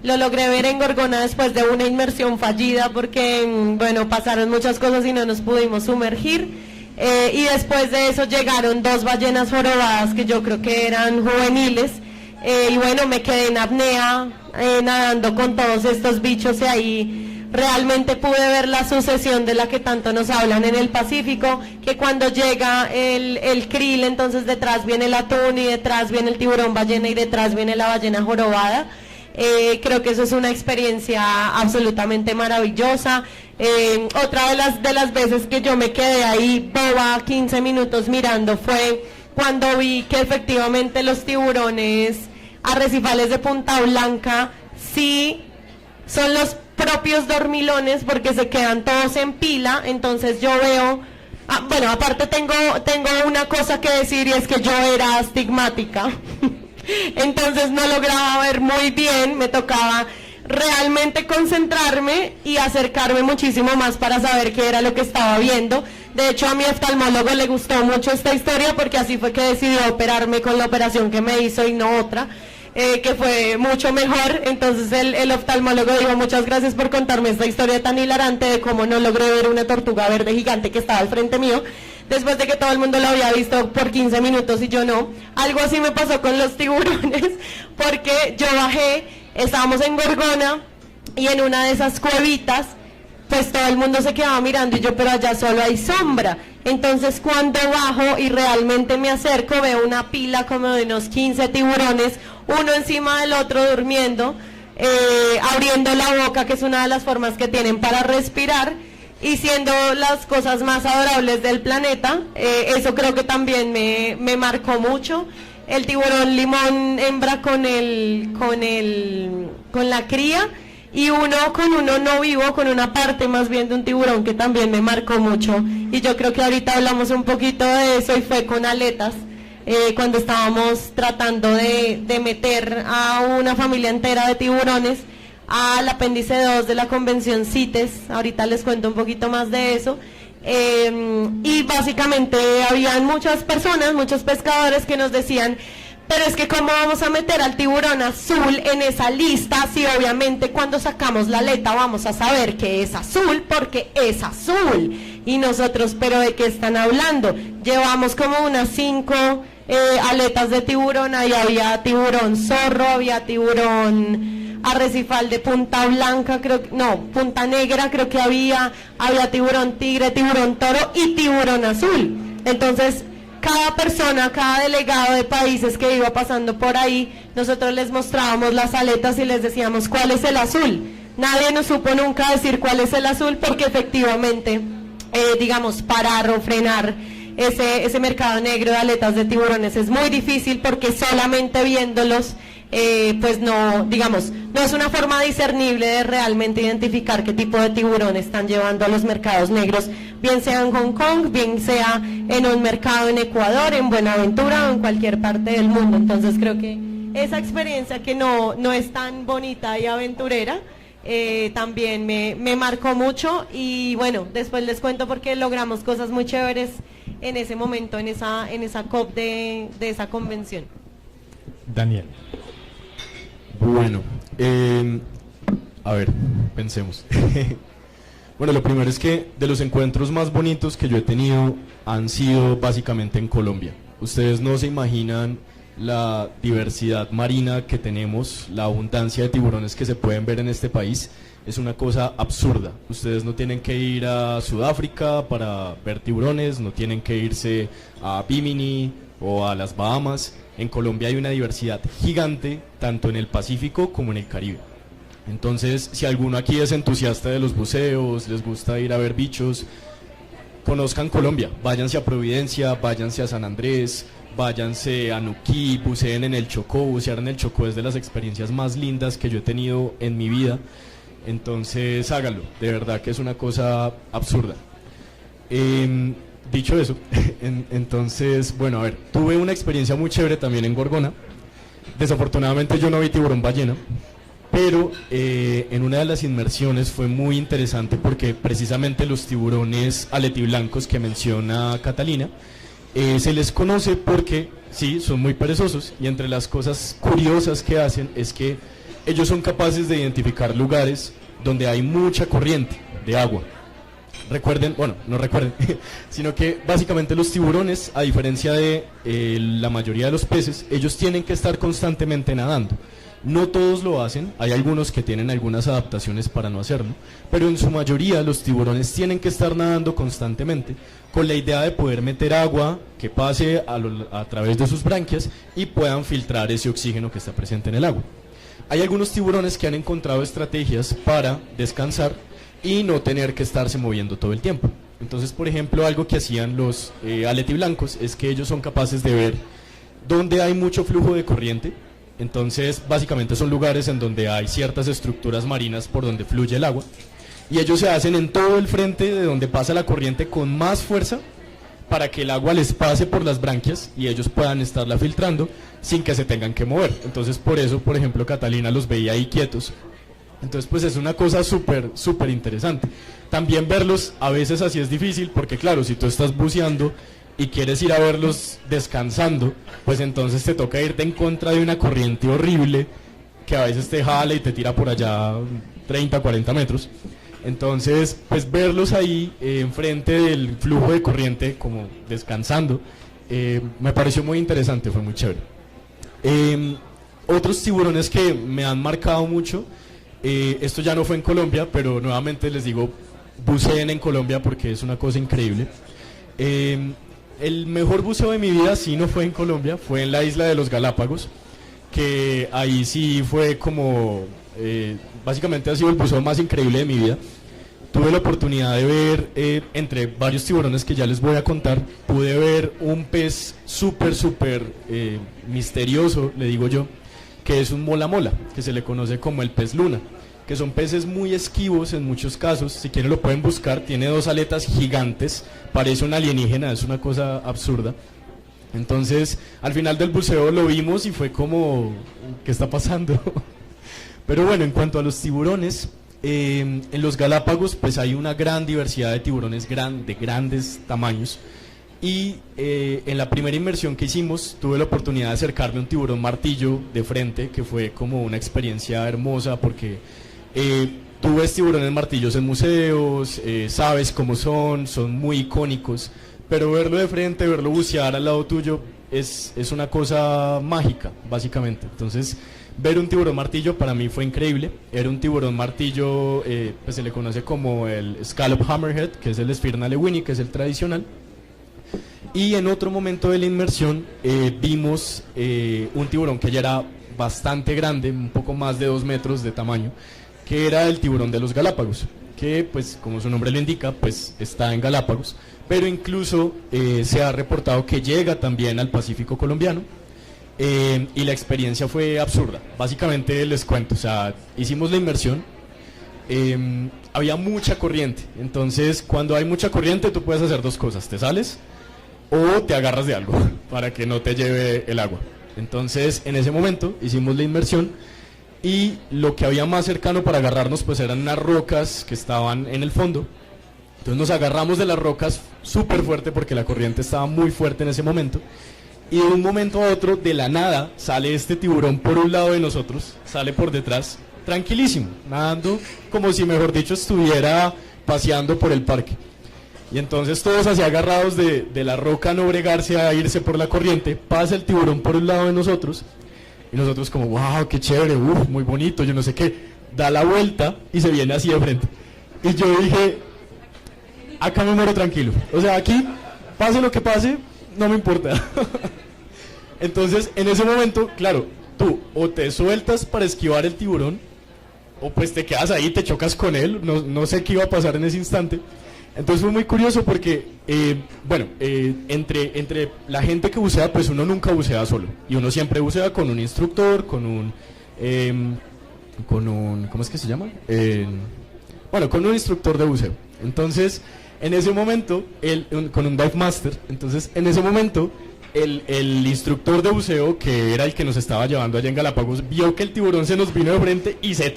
D: lo logré ver en Gorgona después de una inmersión fallida porque, bueno, pasaron muchas cosas y no nos pudimos sumergir. Y después de eso llegaron 2 ballenas jorobadas que yo creo que eran juveniles, y bueno, me quedé en apnea nadando con todos estos bichos, y ahí realmente pude ver la sucesión de la que tanto nos hablan en el Pacífico, que cuando llega el krill, entonces detrás viene el atún y detrás viene el tiburón ballena y detrás viene la ballena jorobada. Creo que eso es una experiencia absolutamente maravillosa. Otra de las veces que yo me quedé ahí boba 15 minutos mirando fue cuando vi que efectivamente los tiburones arrecifales de Punta Blanca sí son los propios dormilones, porque se quedan todos en pila. Entonces yo veo, bueno, aparte tengo una cosa que decir, y es que yo era astigmática. Entonces no lograba ver muy bien, me tocaba realmente concentrarme y acercarme muchísimo más para saber qué era lo que estaba viendo. De hecho, a mi oftalmólogo le gustó mucho esta historia, porque así fue que decidió operarme con la operación que me hizo y no otra, que fue mucho mejor. Entonces el oftalmólogo dijo: muchas gracias por contarme esta historia tan hilarante de cómo no logré ver una tortuga verde gigante que estaba al frente mío, después de que todo el mundo lo había visto por 15 minutos y yo no. Algo así me pasó con los tiburones, porque yo bajé, estábamos en Gorgona, y en una de esas cuevitas, pues todo el mundo se quedaba mirando, y yo, pero allá solo hay sombra. Entonces cuando bajo y realmente me acerco, veo una pila como de unos 15 tiburones, uno encima del otro durmiendo, abriendo la boca, que es una de las formas que tienen para respirar, y siendo las cosas más adorables del planeta. Eso creo que también me marcó mucho. El tiburón limón hembra con la cría, y uno con uno no vivo, con una parte más bien de un tiburón que también me marcó mucho, y yo creo que ahorita hablamos un poquito de eso, y fue con aletas, cuando estábamos tratando de meter a una familia entera de tiburones al apéndice 2 de la convención CITES. Ahorita les cuento un poquito más de eso. Y básicamente habían muchas personas, muchos pescadores que nos decían: pero es que ¿cómo vamos a meter al tiburón azul en esa lista si obviamente cuando sacamos la aleta vamos a saber que es azul porque es azul? Y nosotros, ¿pero de qué están hablando? Llevamos como unas 5 aletas de tiburón. Ahí había tiburón zorro, había tiburón arrecifal de Punta Blanca, Punta Negra creo que había tiburón tigre, tiburón toro y tiburón azul. Entonces cada persona, cada delegado de países que iba pasando por ahí, nosotros les mostrábamos las aletas y les decíamos cuál es el azul. Nadie nos supo nunca decir cuál es el azul, porque efectivamente, digamos, parar o frenar ese mercado negro de aletas de tiburones es muy difícil, porque solamente viéndolos, pues no, digamos, no es una forma discernible de realmente identificar qué tipo de tiburón están llevando a los mercados negros, bien sea en Hong Kong, bien sea en un mercado en Ecuador, en Buenaventura o en cualquier parte del mundo. Entonces creo que esa experiencia, que no es tan bonita y aventurera, también me marcó mucho. Y bueno, después les cuento porque logramos cosas muy chéveres en ese momento, en esa COP de esa convención.
B: Daniel.
E: Bueno, a ver, pensemos. Bueno, lo primero es que de los encuentros más bonitos que yo he tenido han sido básicamente en Colombia. Ustedes no se imaginan la diversidad marina que tenemos, la abundancia de tiburones que se pueden ver en este país. Es una cosa absurda. Ustedes no tienen que ir a Sudáfrica para ver tiburones, no tienen que irse a Bimini o a las Bahamas. En Colombia hay una diversidad gigante, tanto en el Pacífico como en el Caribe. Entonces, si alguno aquí es entusiasta de los buceos, les gusta ir a ver bichos, conozcan Colombia, váyanse a Providencia, váyanse a San Andrés, váyanse a Nuquí, buceen en el Chocó. Bucear en el Chocó es de las experiencias más lindas que yo he tenido en mi vida. Entonces háganlo, de verdad que es una cosa absurda. dicho eso, entonces, bueno, a ver, tuve una experiencia muy chévere también en Gorgona. Desafortunadamente yo no vi tiburón ballena, pero en una de las inmersiones fue muy interesante porque precisamente los tiburones aletiblancos que menciona Catalina, se les conoce porque, sí, son muy perezosos, y entre las cosas curiosas que hacen es que ellos son capaces de identificar lugares donde hay mucha corriente de agua. Recuerden, bueno, no recuerden, sino que básicamente los tiburones, a diferencia de la mayoría de los peces, ellos tienen que estar constantemente nadando. No todos lo hacen, hay algunos que tienen algunas adaptaciones para no hacerlo, pero en su mayoría los tiburones tienen que estar nadando constantemente con la idea de poder meter agua que pase a través de sus branquias y puedan filtrar ese oxígeno que está presente en el agua. Hay algunos tiburones que han encontrado estrategias para descansar y no tener que estarse moviendo todo el tiempo. Entonces, por ejemplo, algo que hacían los aletiblancos es que ellos son capaces de ver dónde hay mucho flujo de corriente. Entonces, básicamente son lugares en donde hay ciertas estructuras marinas por donde fluye el agua, y ellos se hacen en todo el frente de donde pasa la corriente con más fuerza para que el agua les pase por las branquias y ellos puedan estarla filtrando sin que se tengan que mover. Entonces, por eso, por ejemplo, Catalina los veía ahí quietos. Entonces, pues es una cosa súper, súper interesante. También verlos a veces así es difícil porque, claro, si tú estás buceando y quieres ir a verlos descansando, pues entonces te toca irte en contra de una corriente horrible que a veces te jala y te tira por allá 30, 40 metros. Entonces, pues verlos ahí enfrente del flujo de corriente, como descansando, me pareció muy interesante, fue muy chévere. Otros tiburones que me han marcado mucho, esto ya no fue en Colombia, pero nuevamente les digo, buceen en Colombia porque es una cosa increíble. El mejor buceo de mi vida sí no fue en Colombia, fue en la isla de los Galápagos, que ahí sí fue como, básicamente ha sido el buceo más increíble de mi vida. Tuve la oportunidad de ver, entre varios tiburones que ya les voy a contar, pude ver un pez súper, súper misterioso, le digo yo, que es un mola mola, que se le conoce como el pez luna, que son peces muy esquivos en muchos casos. Si quieren lo pueden buscar, tiene 2 aletas gigantes, parece un alienígena, es una cosa absurda. Entonces, al final del buceo lo vimos y fue como, ¿qué está pasando? Pero bueno, en cuanto a los tiburones, en los Galápagos pues hay una gran diversidad de tiburones de grandes tamaños. Y en la primera inmersión que hicimos tuve la oportunidad de acercarme a un tiburón martillo de frente, que fue como una experiencia hermosa porque tú ves tiburones martillos en museos, sabes cómo son muy icónicos, pero verlo de frente, verlo bucear al lado tuyo es una cosa mágica, básicamente. Entonces, ver un tiburón martillo para mí fue increíble. Era un tiburón martillo, pues se le conoce como el Scallop Hammerhead, que es el Sphyrna lewini, que es el tradicional. Y en otro momento de la inmersión vimos un tiburón que ya era bastante grande, un poco más de 2 metros de tamaño, que era el tiburón de los Galápagos, que pues como su nombre lo indica, pues está en Galápagos, pero incluso se ha reportado que llega también al Pacífico colombiano, y la experiencia fue absurda. Básicamente les cuento, o sea, hicimos la inmersión, había mucha corriente, entonces cuando hay mucha corriente tú puedes hacer 2 cosas, te sales o te agarras de algo para que no te lleve el agua. Entonces en ese momento hicimos la inmersión y lo que había más cercano para agarrarnos pues eran unas rocas que estaban en el fondo. Entonces nos agarramos de las rocas súper fuerte porque la corriente estaba muy fuerte en ese momento, y de un momento a otro, de la nada, sale este tiburón por un lado de nosotros, sale por detrás, tranquilísimo, nadando como si, mejor dicho, estuviera paseando por el parque. Y entonces todos así agarrados de la roca, no bregarse a irse por la corriente, pasa el tiburón por un lado de nosotros, y nosotros como, wow, qué chévere, muy bonito, yo no sé qué, da la vuelta y se viene así de frente. Y yo dije, acá me muero tranquilo, o sea, aquí, pase lo que pase, no me importa. Entonces, en ese momento, claro, tú o te sueltas para esquivar el tiburón, o pues te quedas ahí, te chocas con él, no sé qué iba a pasar en ese instante. Entonces fue muy curioso porque, entre la gente que bucea, pues uno nunca bucea solo, y uno siempre bucea con un instructor, con un ¿cómo es que se llama? Con un instructor de buceo. Entonces, En ese momento, con un dive master, entonces en ese momento el instructor de buceo, que era el que nos estaba llevando allá en Galápagos, vio que el tiburón se nos vino de frente y se le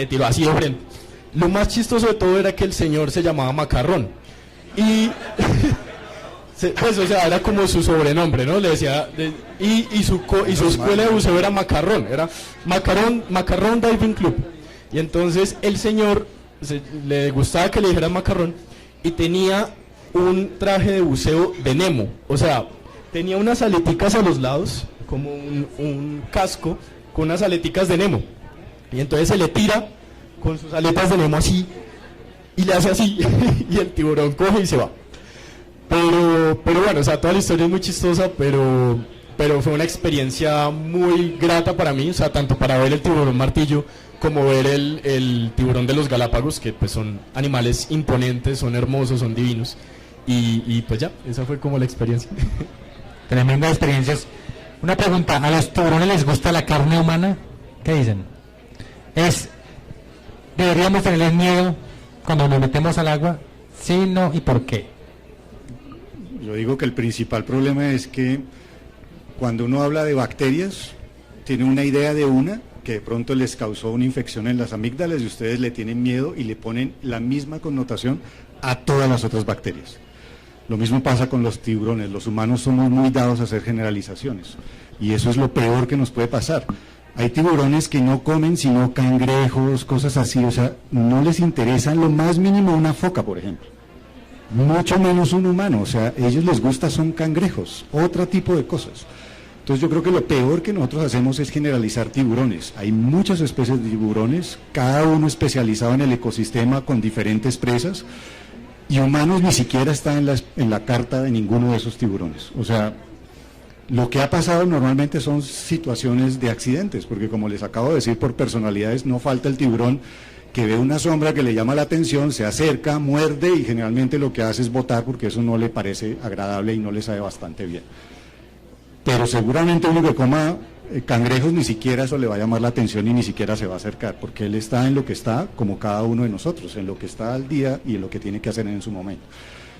E: tiró así de frente. Lo más chistoso de todo era que el señor se llamaba Macarrón y pues o sea, era como su sobrenombre, ¿no? Le decía y su escuela de buceo era Macarrón Diving Club. Y entonces el señor le gustaba que le dijeran Macarrón y tenía un traje de buceo de Nemo, o sea, tenía unas aleticas a los lados, como un casco con unas aleticas de Nemo. Y entonces se le tira con sus aletas de Nemo así, y le hace así, y el tiburón coge y se va. Pero bueno, o sea, toda la historia es muy chistosa, pero fue una experiencia muy grata para mí, o sea, tanto para ver el tiburón martillo, como ver el tiburón de los Galápagos, que pues son animales imponentes, son hermosos, son divinos. Y pues ya, esa fue como la experiencia.
B: Tremendas experiencias. Una pregunta, ¿a los tiburones les gusta la carne humana? ¿Qué dicen? ¿Deberíamos tenerles miedo cuando nos metemos al agua? ¿Sí, no y por qué?
C: Yo digo que el principal problema es que cuando uno habla de bacterias, tiene una idea de una que de pronto les causó una infección en las amígdalas y ustedes le tienen miedo y le ponen la misma connotación a todas las otras bacterias. Lo mismo pasa con los tiburones. Los humanos somos muy dados a hacer generalizaciones y eso es lo peor que nos puede pasar. Hay tiburones que no comen sino cangrejos, cosas así, o sea, no les interesa en lo más mínimo una foca, por ejemplo. Mucho menos un humano, o sea, a ellos les gusta son cangrejos, otro tipo de cosas. Entonces yo creo que lo peor que nosotros hacemos es generalizar tiburones. Hay muchas especies de tiburones, cada uno especializado en el ecosistema con diferentes presas, y humanos ni siquiera están en la carta de ninguno de esos tiburones. O sea, lo que ha pasado normalmente son situaciones de accidentes, porque como les acabo de decir por personalidades, no falta el tiburón que ve una sombra que le llama la atención, se acerca, muerde y generalmente lo que hace es botar porque eso no le parece agradable y no le sabe bastante bien. Pero seguramente uno que coma cangrejos ni siquiera eso le va a llamar la atención y ni siquiera se va a acercar, porque él está en lo que está, como cada uno de nosotros, en lo que está al día y en lo que tiene que hacer en su momento.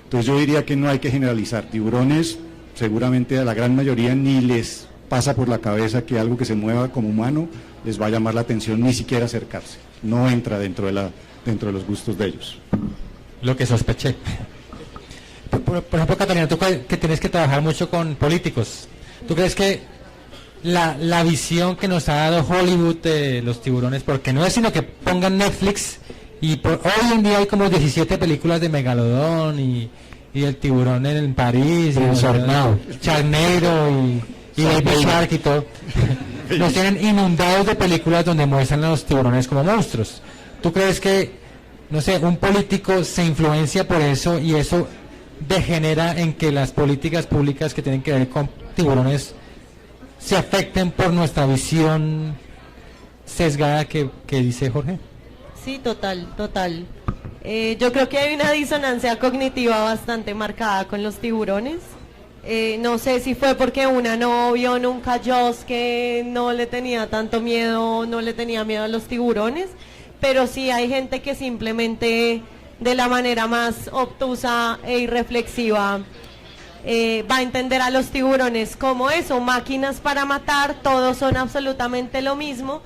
C: Entonces yo diría que no hay que generalizar. Tiburones, seguramente a la gran mayoría ni les pasa por la cabeza que algo que se mueva como humano les va a llamar la atención, ni siquiera acercarse. No entra dentro de los gustos de ellos.
B: Lo que sospeché. Por ejemplo, Catalina, tú que tienes que trabajar mucho con políticos, ¿tú crees que la visión que nos ha dado Hollywood de los tiburones, porque no es sino que pongan Netflix y hoy en día hay como 17 películas de Megalodón y el tiburón en París, y Charnero y Baby Shark y todo, nos tienen inundados de películas donde muestran a los tiburones como monstruos. ¿Tú crees que, no sé, un político se influencia por eso y eso degenera en que las políticas públicas que tienen que ver con tiburones se afecten por nuestra visión sesgada que dice Jorge?
D: Sí, total. Yo creo que hay una disonancia cognitiva bastante marcada con los tiburones. No sé si fue porque una no vio nunca Jaws, que no le tenía tanto miedo, no le tenía miedo a los tiburones, pero sí hay gente que simplemente de la manera más obtusa e irreflexiva va a entender a los tiburones como eso, máquinas para matar, todos son absolutamente lo mismo,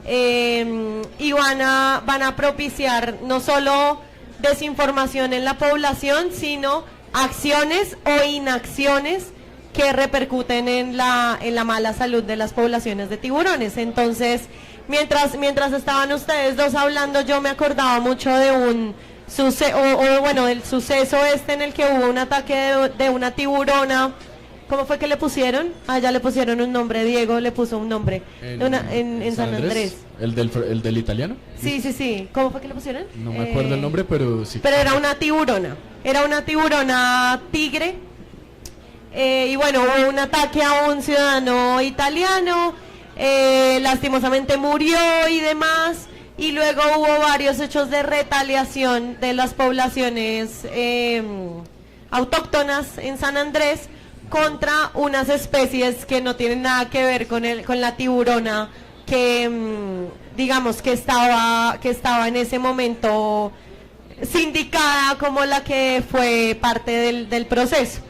D: y van a propiciar no solo desinformación en la población, sino acciones o inacciones que repercuten en la mala salud de las poblaciones de tiburones. Entonces, mientras estaban ustedes dos hablando, yo me acordaba mucho de un del suceso en el que hubo un ataque de una tiburona. ¿Cómo fue que le pusieron? Ya le pusieron un nombre, Diego le puso un nombre. En San Andrés.
E: ¿El del italiano?
D: Sí. ¿Cómo fue que le pusieron?
E: No me acuerdo el nombre, pero sí.
D: Pero era una tiburona tigre. Y bueno, hubo un ataque a un ciudadano italiano, lastimosamente murió y demás. Y luego hubo varios hechos de retaliación de las poblaciones autóctonas en San Andrés contra unas especies que no tienen nada que ver con la tiburona que digamos que estaba en ese momento sindicada como la que fue parte del proceso.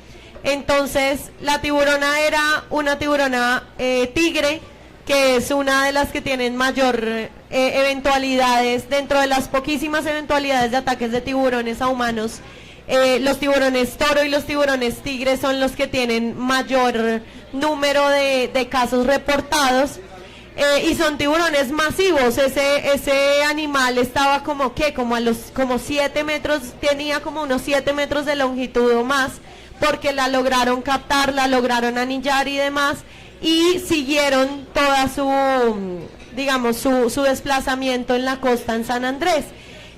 D: Entonces, la tiburona era una tiburona tigre, que es una de las que tienen mayor eventualidades, dentro de las poquísimas eventualidades de ataques de tiburones a humanos. Los tiburones toro y los tiburones tigre son los que tienen mayor número de casos reportados. Y son tiburones masivos. Ese animal estaba como 7 metros, tenía como unos 7 metros de longitud o más, porque la lograron captar, la lograron anillar y demás, y siguieron toda su desplazamiento en la costa en San Andrés.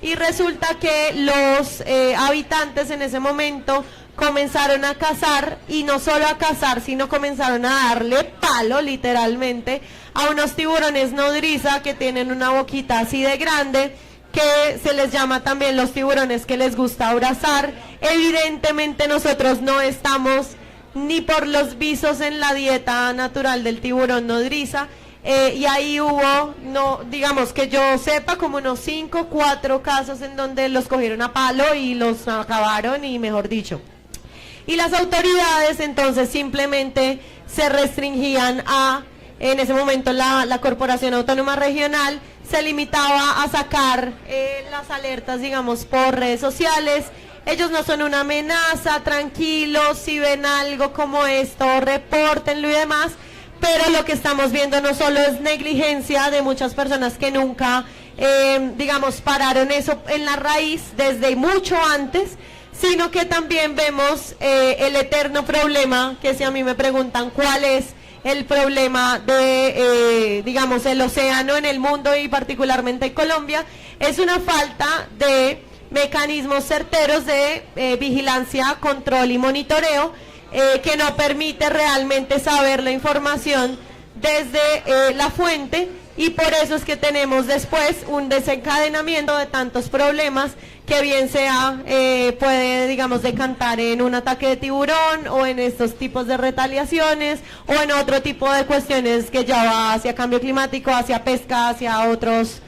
D: Y resulta que los habitantes en ese momento comenzaron a cazar, y no solo a cazar, sino comenzaron a darle palo, literalmente, a unos tiburones nodriza que tienen una boquita así de grande, que se les llama también los tiburones que les gusta abrazar. Evidentemente nosotros no estamos ni por los visos en la dieta natural del tiburón nodriza, y ahí hubo, no, digamos que yo sepa, como unos 4 casos en donde los cogieron a palo y los acabaron, y mejor dicho. Y las autoridades entonces simplemente se restringían a, en ese momento la Corporación Autónoma Regional se limitaba a sacar las alertas, digamos, por redes sociales. Ellos no son una amenaza, tranquilos, si ven algo como esto, repórtenlo y demás. Pero lo que estamos viendo no solo es negligencia de muchas personas que nunca, digamos, pararon eso en la raíz desde mucho antes, sino que también vemos el eterno problema, que si a mí me preguntan cuál es el problema de, digamos, el océano en el mundo y particularmente en Colombia, es una falta de mecanismos certeros de vigilancia, control y monitoreo, que no permite realmente saber la información desde la fuente, y por eso es que tenemos después un desencadenamiento de tantos problemas que bien sea puede, digamos, decantar en un ataque de tiburón, o en estos tipos de retaliaciones, o en otro tipo de cuestiones que ya va hacia cambio climático, hacia pesca, hacia otros,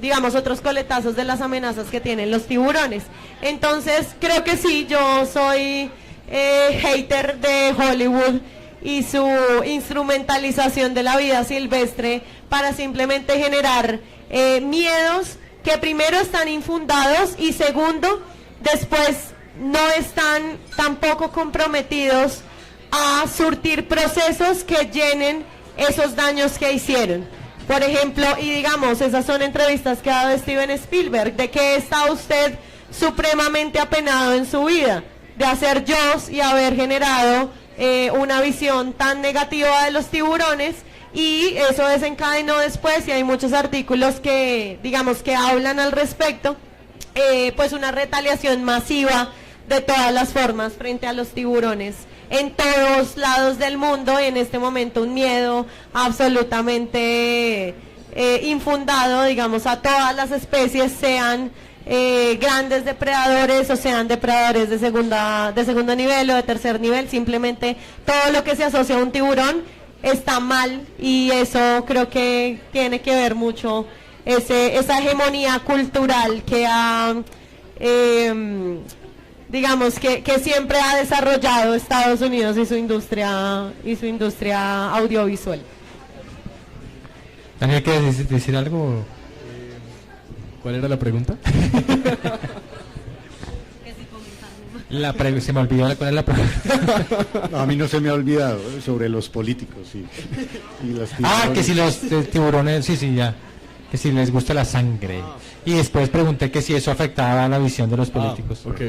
D: digamos, otros coletazos de las amenazas que tienen los tiburones. Entonces, creo que sí, yo soy hater de Hollywood y su instrumentalización de la vida silvestre para simplemente generar miedos que primero están infundados, y segundo, después no están tampoco comprometidos a surtir procesos que llenen esos daños que hicieron. Por ejemplo, y digamos, esas son entrevistas que ha dado Steven Spielberg, de que está usted supremamente apenado en su vida, de hacer Jaws y haber generado una visión tan negativa de los tiburones, y eso desencadenó después, y hay muchos artículos que, digamos, que hablan al respecto, pues una retaliación masiva de todas las formas frente a los tiburones en todos lados del mundo. En este momento un miedo absolutamente infundado, digamos, a todas las especies, sean grandes depredadores o sean depredadores de segundo nivel o de tercer nivel. Simplemente todo lo que se asocia a un tiburón está mal, y eso creo que tiene que ver mucho esa hegemonía cultural que ha, digamos, que siempre ha desarrollado Estados Unidos y su industria audiovisual.
B: ¿Daniel, quieres decir algo?
E: ¿Cuál era la pregunta?
B: Se me olvidó cuál es la pregunta.
C: No, a mí no se me ha olvidado sobre los políticos y los tiburones.
B: Que si los tiburones, sí, ya. Que si les gusta la sangre. Y después pregunté que si eso afectaba a la visión de los políticos.
E: Ok.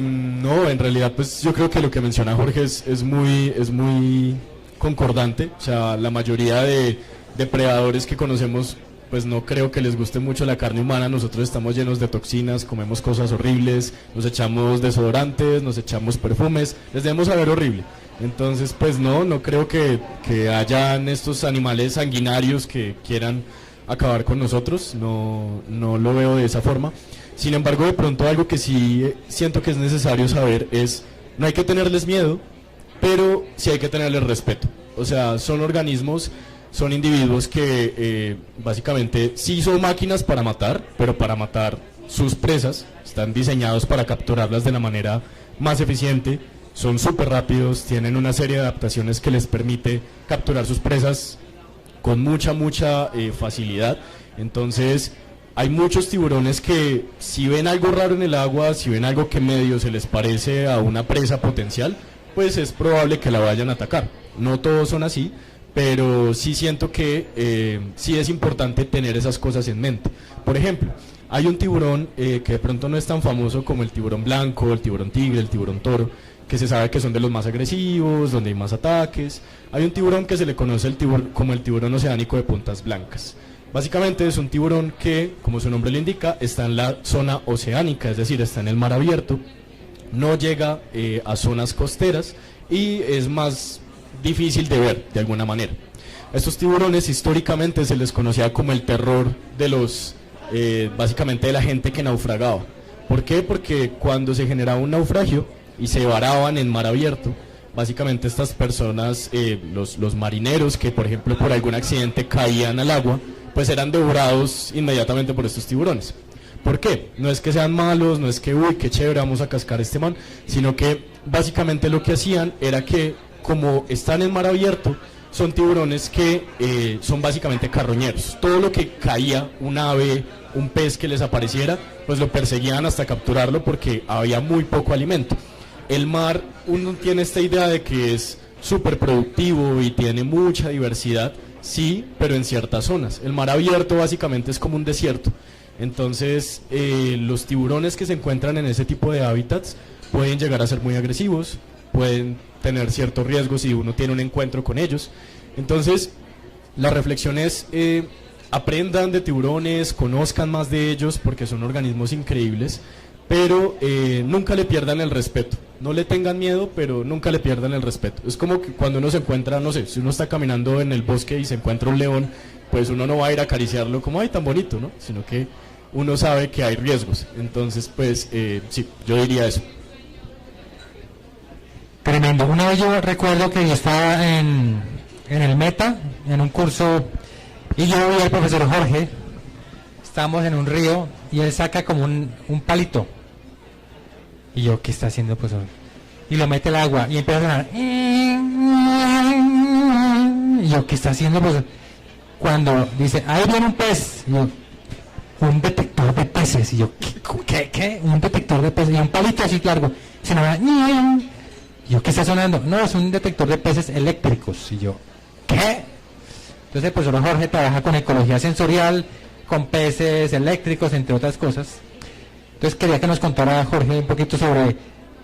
E: No, en realidad, pues yo creo que lo que menciona Jorge es muy concordante. O sea, la mayoría de depredadores que conocemos, pues no creo que les guste mucho la carne humana. Nosotros estamos llenos de toxinas, comemos cosas horribles, nos echamos desodorantes, nos echamos perfumes, les debemos saber horrible. Entonces, pues no creo que hayan estos animales sanguinarios que quieran acabar con nosotros, no lo veo de esa forma. Sin embargo, de pronto algo que sí siento que es necesario saber es, no hay que tenerles miedo, pero sí hay que tenerles respeto. O sea, son organismos son individuos que básicamente sí son máquinas para matar, pero para matar sus presas, están diseñados para capturarlas de la manera más eficiente, son súper rápidos, tienen una serie de adaptaciones que les permite capturar sus presas con mucha facilidad. Entonces hay muchos tiburones que si ven algo raro en el agua, si ven algo que medio se les parece a una presa potencial, pues es probable que la vayan a atacar. No todos son así, pero sí siento que sí es importante tener esas cosas en mente. Por ejemplo, hay un tiburón que de pronto no es tan famoso como el tiburón blanco, el tiburón tigre, el tiburón toro, que se sabe que son de los más agresivos, donde hay más ataques. Hay un tiburón que se le conoce como el tiburón oceánico de puntas blancas. Básicamente es un tiburón que, como su nombre le indica, está en la zona oceánica, es decir, está en el mar abierto, no llega a zonas costeras y es más difícil de ver de alguna manera. A estos tiburones históricamente se les conocía como el terror de los, básicamente de la gente que naufragaba. ¿Por qué? Porque cuando se generaba un naufragio y se varaban en mar abierto, básicamente estas personas, los marineros que por ejemplo por algún accidente caían al agua, pues eran devorados inmediatamente por estos tiburones. ¿Por qué? No es que sean malos, no es que, uy, qué chévere, vamos a cascar a este man, sino que básicamente lo que hacían era que, como están en mar abierto, son tiburones que son básicamente carroñeros. Todo lo que caía, un ave, un pez que les apareciera, pues lo perseguían hasta capturarlo porque había muy poco alimento. El mar, uno tiene esta idea de que es súper productivo y tiene mucha diversidad, sí, pero en ciertas zonas. El mar abierto básicamente es como un desierto. Entonces, los tiburones que se encuentran en ese tipo de hábitats pueden llegar a ser muy agresivos, pueden tener ciertos riesgos si uno tiene un encuentro con ellos. Entonces, la reflexión es, aprendan de tiburones, conozcan más de ellos porque son organismos increíbles, pero nunca le pierdan el respeto. No le tengan miedo, pero nunca le pierdan el respeto. Es como que cuando uno se encuentra, no sé, si uno está caminando en el bosque y se encuentra un león, pues uno no va a ir a acariciarlo como, ay, tan bonito, ¿no? Sino que uno sabe que hay riesgos. Entonces, pues, sí, yo diría eso.
B: Tremendo. Una vez yo recuerdo que yo estaba en el Meta, en un curso, y yo vi al profesor Jorge, estábamos en un río, y él saca como un palito. Y yo, ¿qué está haciendo, profesor? Y lo mete al agua, y empieza a sonar. Y yo, ¿qué está haciendo, profesor? Cuando dice, ahí viene un pez, y yo, un detector de peces, y yo, ¿qué? Un detector de peces, y un palito así largo, se me va, y yo, ¿qué está sonando? No, es un detector de peces eléctricos, y yo, ¿qué? Entonces el profesor Jorge trabaja con ecología sensorial, con peces eléctricos, entre otras cosas. Entonces quería que nos contara Jorge un poquito sobre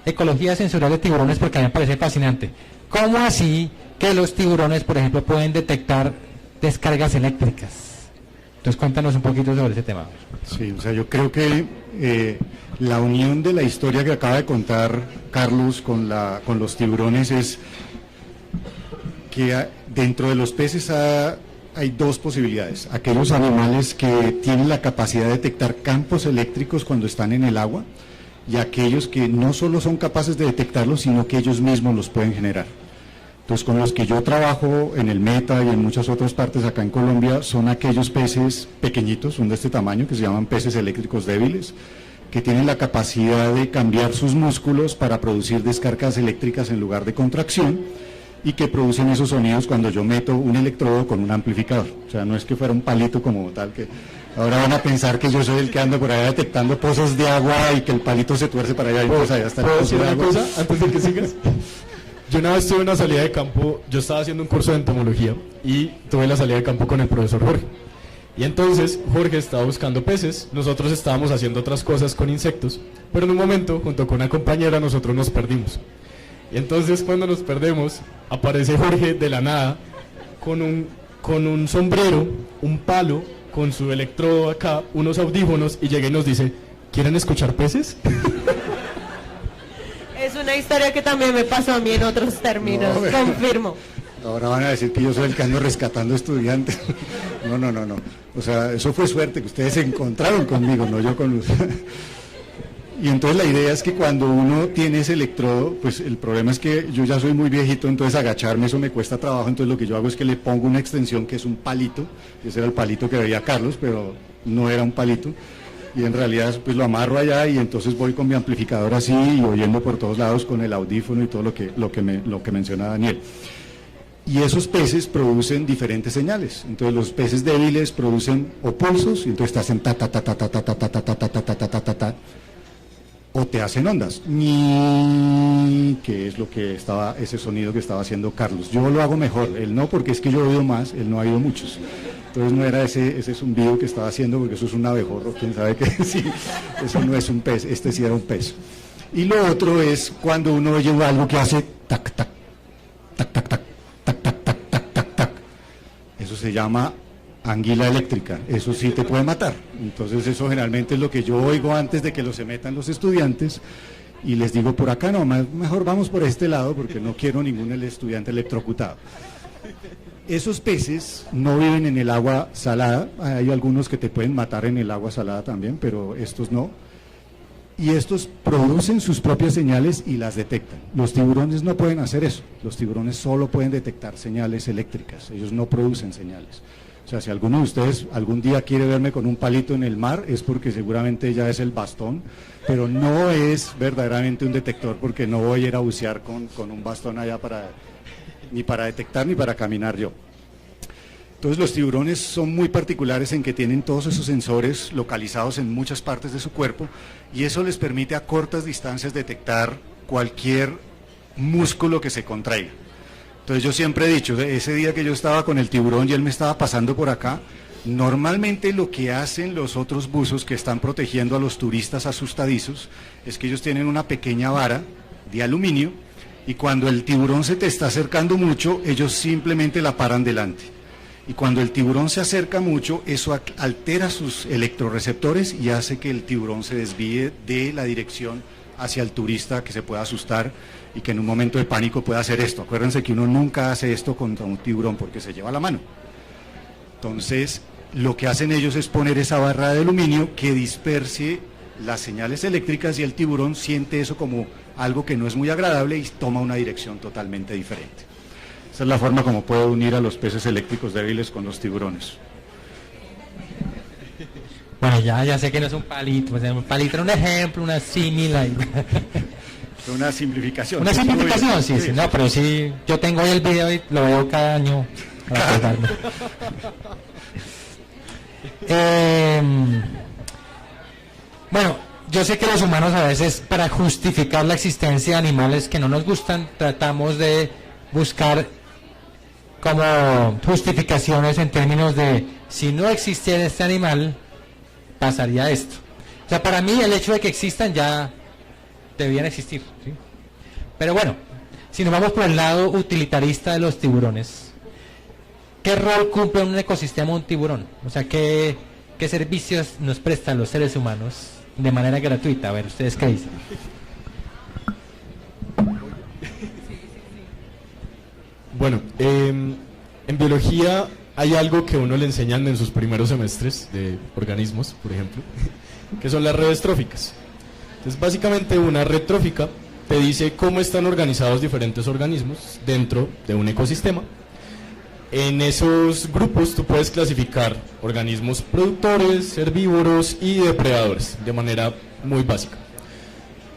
B: ecología sensorial de tiburones, porque a mí me parece fascinante. ¿Cómo así que los tiburones, por ejemplo, pueden detectar descargas eléctricas? Entonces cuéntanos un poquito sobre ese tema.
C: Sí, o sea, yo creo que la unión de la historia que acaba de contar Carlos con los tiburones es que dentro de los peces hay dos posibilidades. Aquellos animales que tienen la capacidad de detectar campos eléctricos cuando están en el agua, y aquellos que no solo son capaces de detectarlos, sino que ellos mismos los pueden generar. Entonces, con los que yo trabajo en el Meta y en muchas otras partes acá en Colombia, son aquellos peces pequeñitos, son de este tamaño, que se llaman peces eléctricos débiles, que tienen la capacidad de cambiar sus músculos para producir descargas eléctricas en lugar de contracción, y que producen esos sonidos cuando yo meto un electrodo con un amplificador. O sea, no es que fuera un palito como tal, que ahora van a pensar que yo soy el que ando por allá detectando pozos de agua y que el palito se tuerce para allá y pues allá está el
E: ¿Puedo
C: pozo
E: decir
C: de
E: una
C: agua.
E: cosa antes de que sigas? Yo una vez tuve una salida de campo, yo estaba haciendo un curso de entomología y tuve la salida de campo con el profesor Jorge. Y entonces Jorge estaba buscando peces, nosotros estábamos haciendo otras cosas con insectos, pero en un momento, junto con una compañera, nosotros nos perdimos. Y entonces cuando nos perdemos, aparece Jorge de la nada con un sombrero, un palo, con su electrodo acá, unos audífonos, y llega y nos dice, ¿quieren escuchar peces?
D: Es una historia que también me pasó a mí en otros términos,
C: No,
D: confirmo.
C: Ahora van a decir que yo soy el que ando rescatando estudiantes. No. O sea, eso fue suerte que ustedes se encontraron conmigo, no yo con los... Y entonces la idea es que cuando uno tiene ese electrodo, pues el problema es que yo ya soy muy viejito, entonces agacharme eso me cuesta trabajo, entonces lo que yo hago es que le pongo una extensión que es un palito, ese era el palito que veía Carlos, pero no era un palito, y en realidad pues lo amarro allá y entonces voy con mi amplificador así y oyendo por todos lados con el audífono y todo lo que menciona Daniel. Y esos peces producen diferentes señales. Entonces los peces débiles producen o pulsos, y entonces te hacen ta ta ta ta ta ta ta ta ta ta ta ta ta ta ta ta, o te hacen ondas, ni, que es lo que estaba, ese sonido que estaba haciendo Carlos. Yo lo hago mejor, él no, porque es que yo he oído más, él no ha oído muchos. Entonces no era ese zumbido que estaba haciendo, porque eso es un abejorro, quién sabe qué, sí, eso no es un pez, este sí era un pez. Y lo otro es cuando uno oye algo que hace tac tac tac tac tac tac tac tac tac tac tac. Eso se llama anguila eléctrica, eso sí te puede matar. Entonces eso generalmente es lo que yo oigo antes de que se metan los estudiantes y les digo por acá no, mejor vamos por este lado porque no quiero ningún estudiante electrocutado. Esos peces no viven en el agua salada, hay algunos que te pueden matar en el agua salada también, pero estos no. Y estos producen sus propias señales y las detectan. Los tiburones no pueden hacer eso, los tiburones solo pueden detectar señales eléctricas, ellos no producen señales. O sea, si alguno de ustedes algún día quiere verme con un palito en el mar, es porque seguramente ya es el bastón, pero no es verdaderamente un detector, porque no voy a ir a bucear con un bastón allá ni para detectar ni para caminar yo. Entonces los tiburones son muy particulares en que tienen todos esos sensores localizados en muchas partes de su cuerpo, y eso les permite a cortas distancias detectar cualquier músculo que se contraiga. Entonces yo siempre he dicho, ese día que yo estaba con el tiburón y él me estaba pasando por acá, normalmente lo que hacen los otros buzos que están protegiendo a los turistas asustadizos es que ellos tienen una pequeña vara de aluminio y cuando el tiburón se te está acercando mucho, ellos simplemente la paran delante. Y cuando el tiburón se acerca mucho, eso altera sus electroreceptores y hace que el tiburón se desvíe de la dirección hacia el turista que se pueda asustar y que en un momento de pánico pueda hacer esto. Acuérdense que uno nunca hace esto contra un tiburón porque se lleva la mano. Entonces, lo que hacen ellos es poner esa barra de aluminio que disperse las señales eléctricas y el tiburón siente eso como algo que no es muy agradable y toma una dirección totalmente diferente. Esa es la forma como puedo unir a los peces eléctricos débiles con los tiburones.
B: Bueno, ya sé que no es un palito, pues un palito era un ejemplo, una símil ahí.
C: Una simplificación.
B: Una simplificación, sí, no, pero sí, yo tengo hoy el video y lo veo cada año para acordarme. Bueno, yo sé que los humanos a veces, para justificar la existencia de animales que no nos gustan, tratamos de buscar como justificaciones en términos de si no existiera este animal, pasaría esto. O sea, para mí el hecho de que existan ya debían existir, ¿sí? Pero bueno, si nos vamos por el lado utilitarista de los tiburones, ¿qué rol cumple en un ecosistema un tiburón? O sea, ¿qué servicios nos prestan los seres humanos de manera gratuita? A ver, ¿ustedes qué dicen?
E: Bueno, en biología hay algo que uno le enseñan en sus primeros semestres de organismos, por ejemplo, que son las redes tróficas. Entonces, básicamente una red trófica te dice cómo están organizados diferentes organismos dentro de un ecosistema. En esos grupos tú puedes clasificar organismos productores, herbívoros y depredadores de manera muy básica.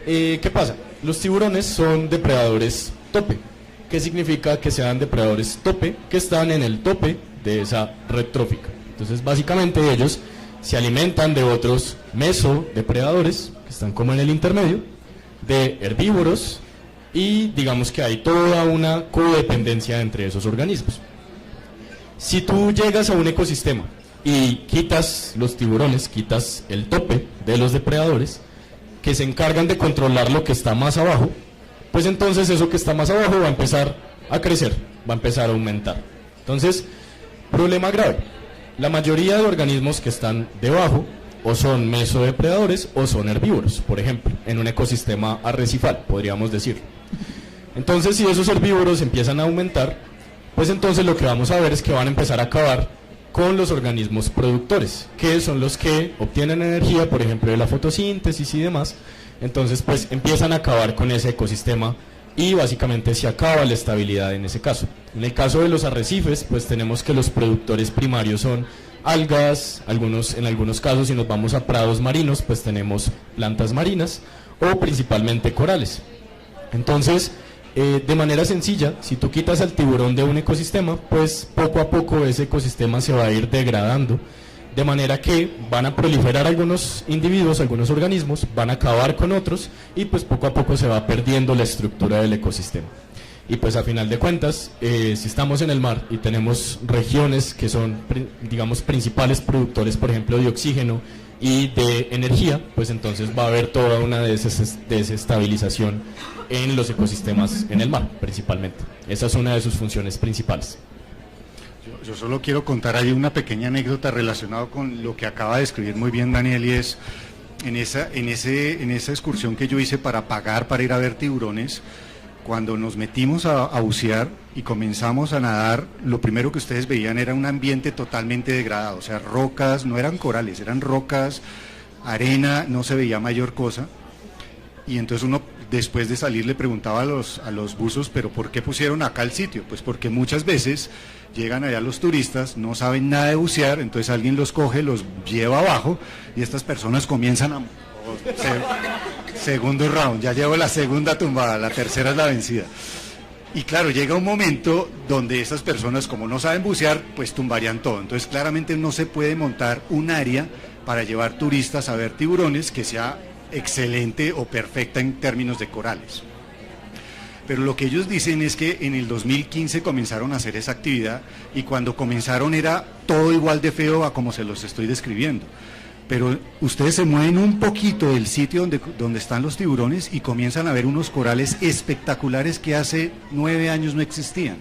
E: ¿Qué pasa? Los tiburones son depredadores tope. ¿Qué significa que sean depredadores tope? Que están en el tope de esa red trófica. Entonces, básicamente ellos se alimentan de otros mesodepredadores, que están como en el intermedio, de herbívoros, y digamos que hay toda una codependencia entre esos organismos. Si tú llegas a un ecosistema y quitas los tiburones, quitas el tope de los depredadores, que se encargan de controlar lo que está más abajo, pues entonces eso que está más abajo va a empezar a crecer, va a empezar a aumentar. Entonces, problema grave. La mayoría de organismos que están debajo o son mesodepredadores o son herbívoros, por ejemplo, en un ecosistema arrecifal, podríamos decir. Entonces, si esos herbívoros empiezan a aumentar, pues entonces lo que vamos a ver es que van a empezar a acabar con los organismos productores, que son los que obtienen energía, por ejemplo, de la fotosíntesis y demás. Entonces, pues empiezan a acabar con ese ecosistema y básicamente se acaba la estabilidad en ese caso. En el caso de los arrecifes, pues tenemos que los productores primarios son algas, en algunos casos, si nos vamos a prados marinos, pues tenemos plantas marinas o principalmente corales. Entonces, de manera sencilla, si tú quitas al tiburón de un ecosistema, pues poco a poco ese ecosistema se va a ir degradando, de manera que van a proliferar algunos individuos, algunos organismos, van a acabar con otros y pues poco a poco se va perdiendo la estructura del ecosistema. Y pues a final de cuentas, si estamos en el mar y tenemos regiones que son, digamos, principales productores, por ejemplo, de oxígeno y de energía, pues entonces va a haber toda una desestabilización en los ecosistemas en el mar, principalmente. Esa es una de sus funciones principales.
C: Yo solo quiero contar ahí una pequeña anécdota relacionada con lo que acaba de escribir muy bien Daniel, y es en esa excursión que yo hice para pagar para ir a ver tiburones. Cuando nos metimos a bucear y comenzamos a nadar, lo primero que ustedes veían era un ambiente totalmente degradado, o sea, rocas, no eran corales, eran rocas, arena, no se veía mayor cosa. Y entonces uno, después de salir, le preguntaba a los buzos, pero ¿por qué pusieron acá el sitio? Pues porque muchas veces llegan allá los turistas, no saben nada de bucear, entonces alguien los coge, los lleva abajo y estas personas comienzan a... Segundo round, ya llevo la segunda tumbada, la tercera es la vencida. Y claro, llega un momento donde esas personas, como no saben bucear, pues tumbarían todo. Entonces claramente no se puede montar un área para llevar turistas a ver tiburones que sea excelente o perfecta en términos de corales. Pero lo que ellos dicen es que en el 2015 comenzaron a hacer esa actividad y cuando comenzaron era todo igual de feo a como se los estoy describiendo. Pero ustedes se mueven un poquito del sitio donde están los tiburones y comienzan a ver unos corales espectaculares que hace 9 años no existían.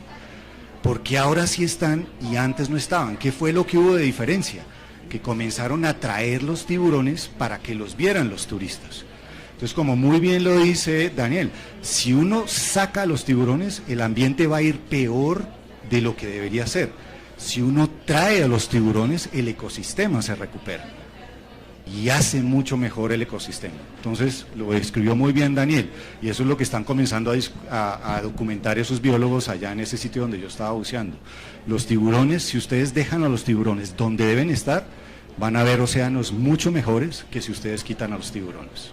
C: ¿Por qué ahora sí están y antes no estaban? ¿Qué fue lo que hubo de diferencia? Que comenzaron a traer los tiburones para que los vieran los turistas. Entonces, como muy bien lo dice Daniel, si uno saca a los tiburones, el ambiente va a ir peor de lo que debería ser. Si uno trae a los tiburones, el ecosistema se recupera y hace mucho mejor el ecosistema. Entonces, lo escribió muy bien Daniel, y eso es lo que están comenzando a documentar esos biólogos allá en ese sitio donde yo estaba buceando. Los tiburones, si ustedes dejan a los tiburones donde deben estar, van a ver océanos mucho mejores que si ustedes quitan a los tiburones.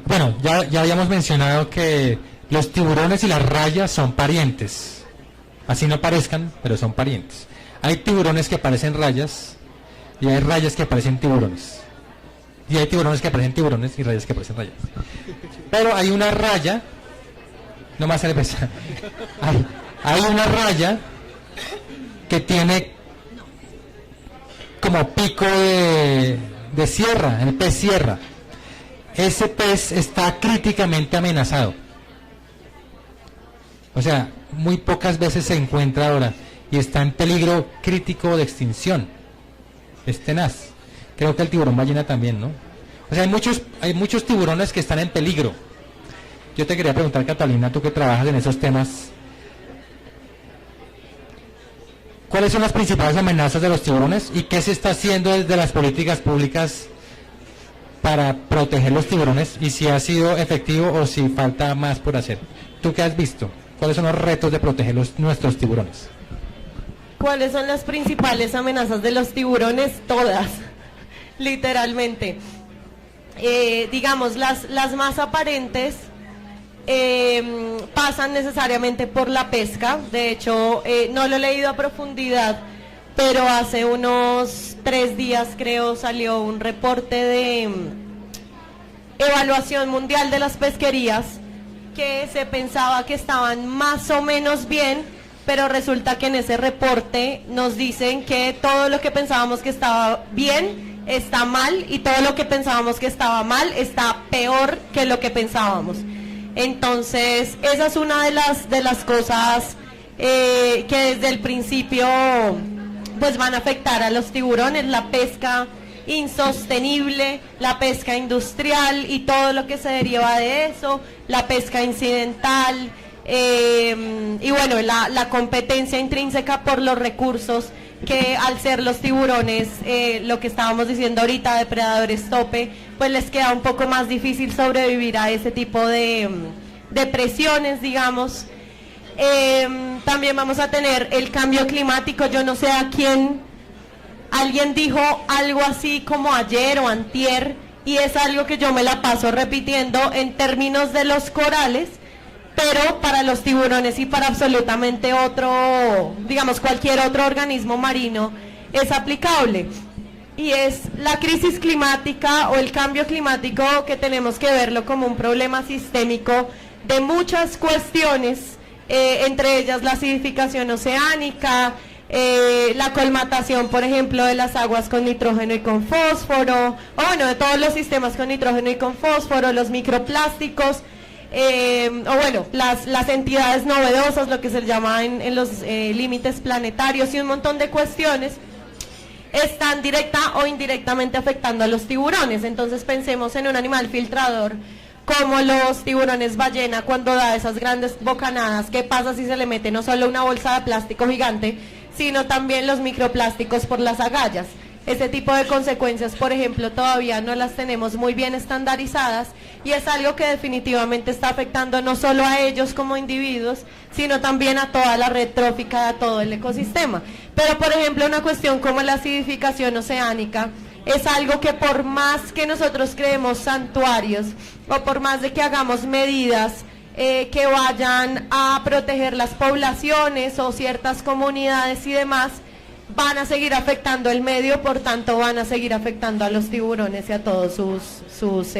B: Bueno, ya habíamos mencionado que los tiburones y las rayas son parientes. Así no parezcan, pero son parientes. Hay tiburones que parecen rayas y hay rayas que parecen tiburones. Y hay tiburones que parecen tiburones y rayas que parecen rayas. Pero hay una raya, no más cerveza. Hay una raya que tiene como pico de sierra, el pez sierra. Ese pez está críticamente amenazado. O sea, muy pocas veces se encuentra ahora y está en peligro crítico de extinción. Es tenaz. Creo que el tiburón ballena también, ¿no? O sea, hay muchos tiburones que están en peligro. Yo te quería preguntar, Catalina, tú que trabajas en esos temas, ¿cuáles son las principales amenazas de los tiburones y qué se está haciendo desde las políticas públicas para proteger los tiburones y si ha sido efectivo o si falta más por hacer? ¿Tú qué has visto? ¿Cuáles son los retos de proteger nuestros tiburones?
D: ¿Cuáles son las principales amenazas de los tiburones? Todas, literalmente. Digamos, las más aparentes pasan necesariamente por la pesca. De hecho, no lo he leído a profundidad, pero hace unos 3 días creo salió un reporte de evaluación mundial de las pesquerías que se pensaba que estaban más o menos bien, pero resulta que en ese reporte nos dicen que todo lo que pensábamos que estaba bien está mal y todo lo que pensábamos que estaba mal está peor que lo que pensábamos. Entonces, esa es una de las cosas que desde el principio pues van a afectar a los tiburones, la pesca insostenible, la pesca industrial y todo lo que se deriva de eso, la pesca incidental, y bueno, la competencia intrínseca por los recursos que al ser los tiburones, lo que estábamos diciendo ahorita, depredadores tope, pues les queda un poco más difícil sobrevivir a ese tipo de presiones, digamos. También vamos a tener el cambio climático. Yo no sé a quién, alguien dijo algo así como ayer o antier, y es algo que yo me la paso repitiendo en términos de los corales, pero para los tiburones y para absolutamente otro, digamos cualquier otro organismo marino es aplicable. Y es la crisis climática o el cambio climático, que tenemos que verlo como un problema sistémico de muchas cuestiones, entre ellas la acidificación oceánica, la colmatación, por ejemplo, de las aguas con nitrógeno y con fósforo, o bueno, de todos los sistemas con nitrógeno y con fósforo, los microplásticos, o bueno, las entidades novedosas, lo que se llama en los límites planetarios, y un montón de cuestiones están directa o indirectamente afectando a los tiburones. Entonces pensemos en un animal filtrador como los tiburones ballena, cuando da esas grandes bocanadas. ¿Qué pasa si se le mete no solo una bolsa de plástico gigante, sino también los microplásticos por las agallas? Ese tipo de consecuencias, por ejemplo, todavía no las tenemos muy bien estandarizadas, y es algo que definitivamente está afectando no solo a ellos como individuos, sino también a toda la red trófica, a todo el ecosistema. Pero, por ejemplo, una cuestión como la acidificación oceánica es algo que, por más que nosotros creemos santuarios, o por más de que hagamos medidas que vayan a proteger las poblaciones o ciertas comunidades y demás, van a seguir afectando el medio, por tanto van a seguir afectando a los tiburones y a todos sus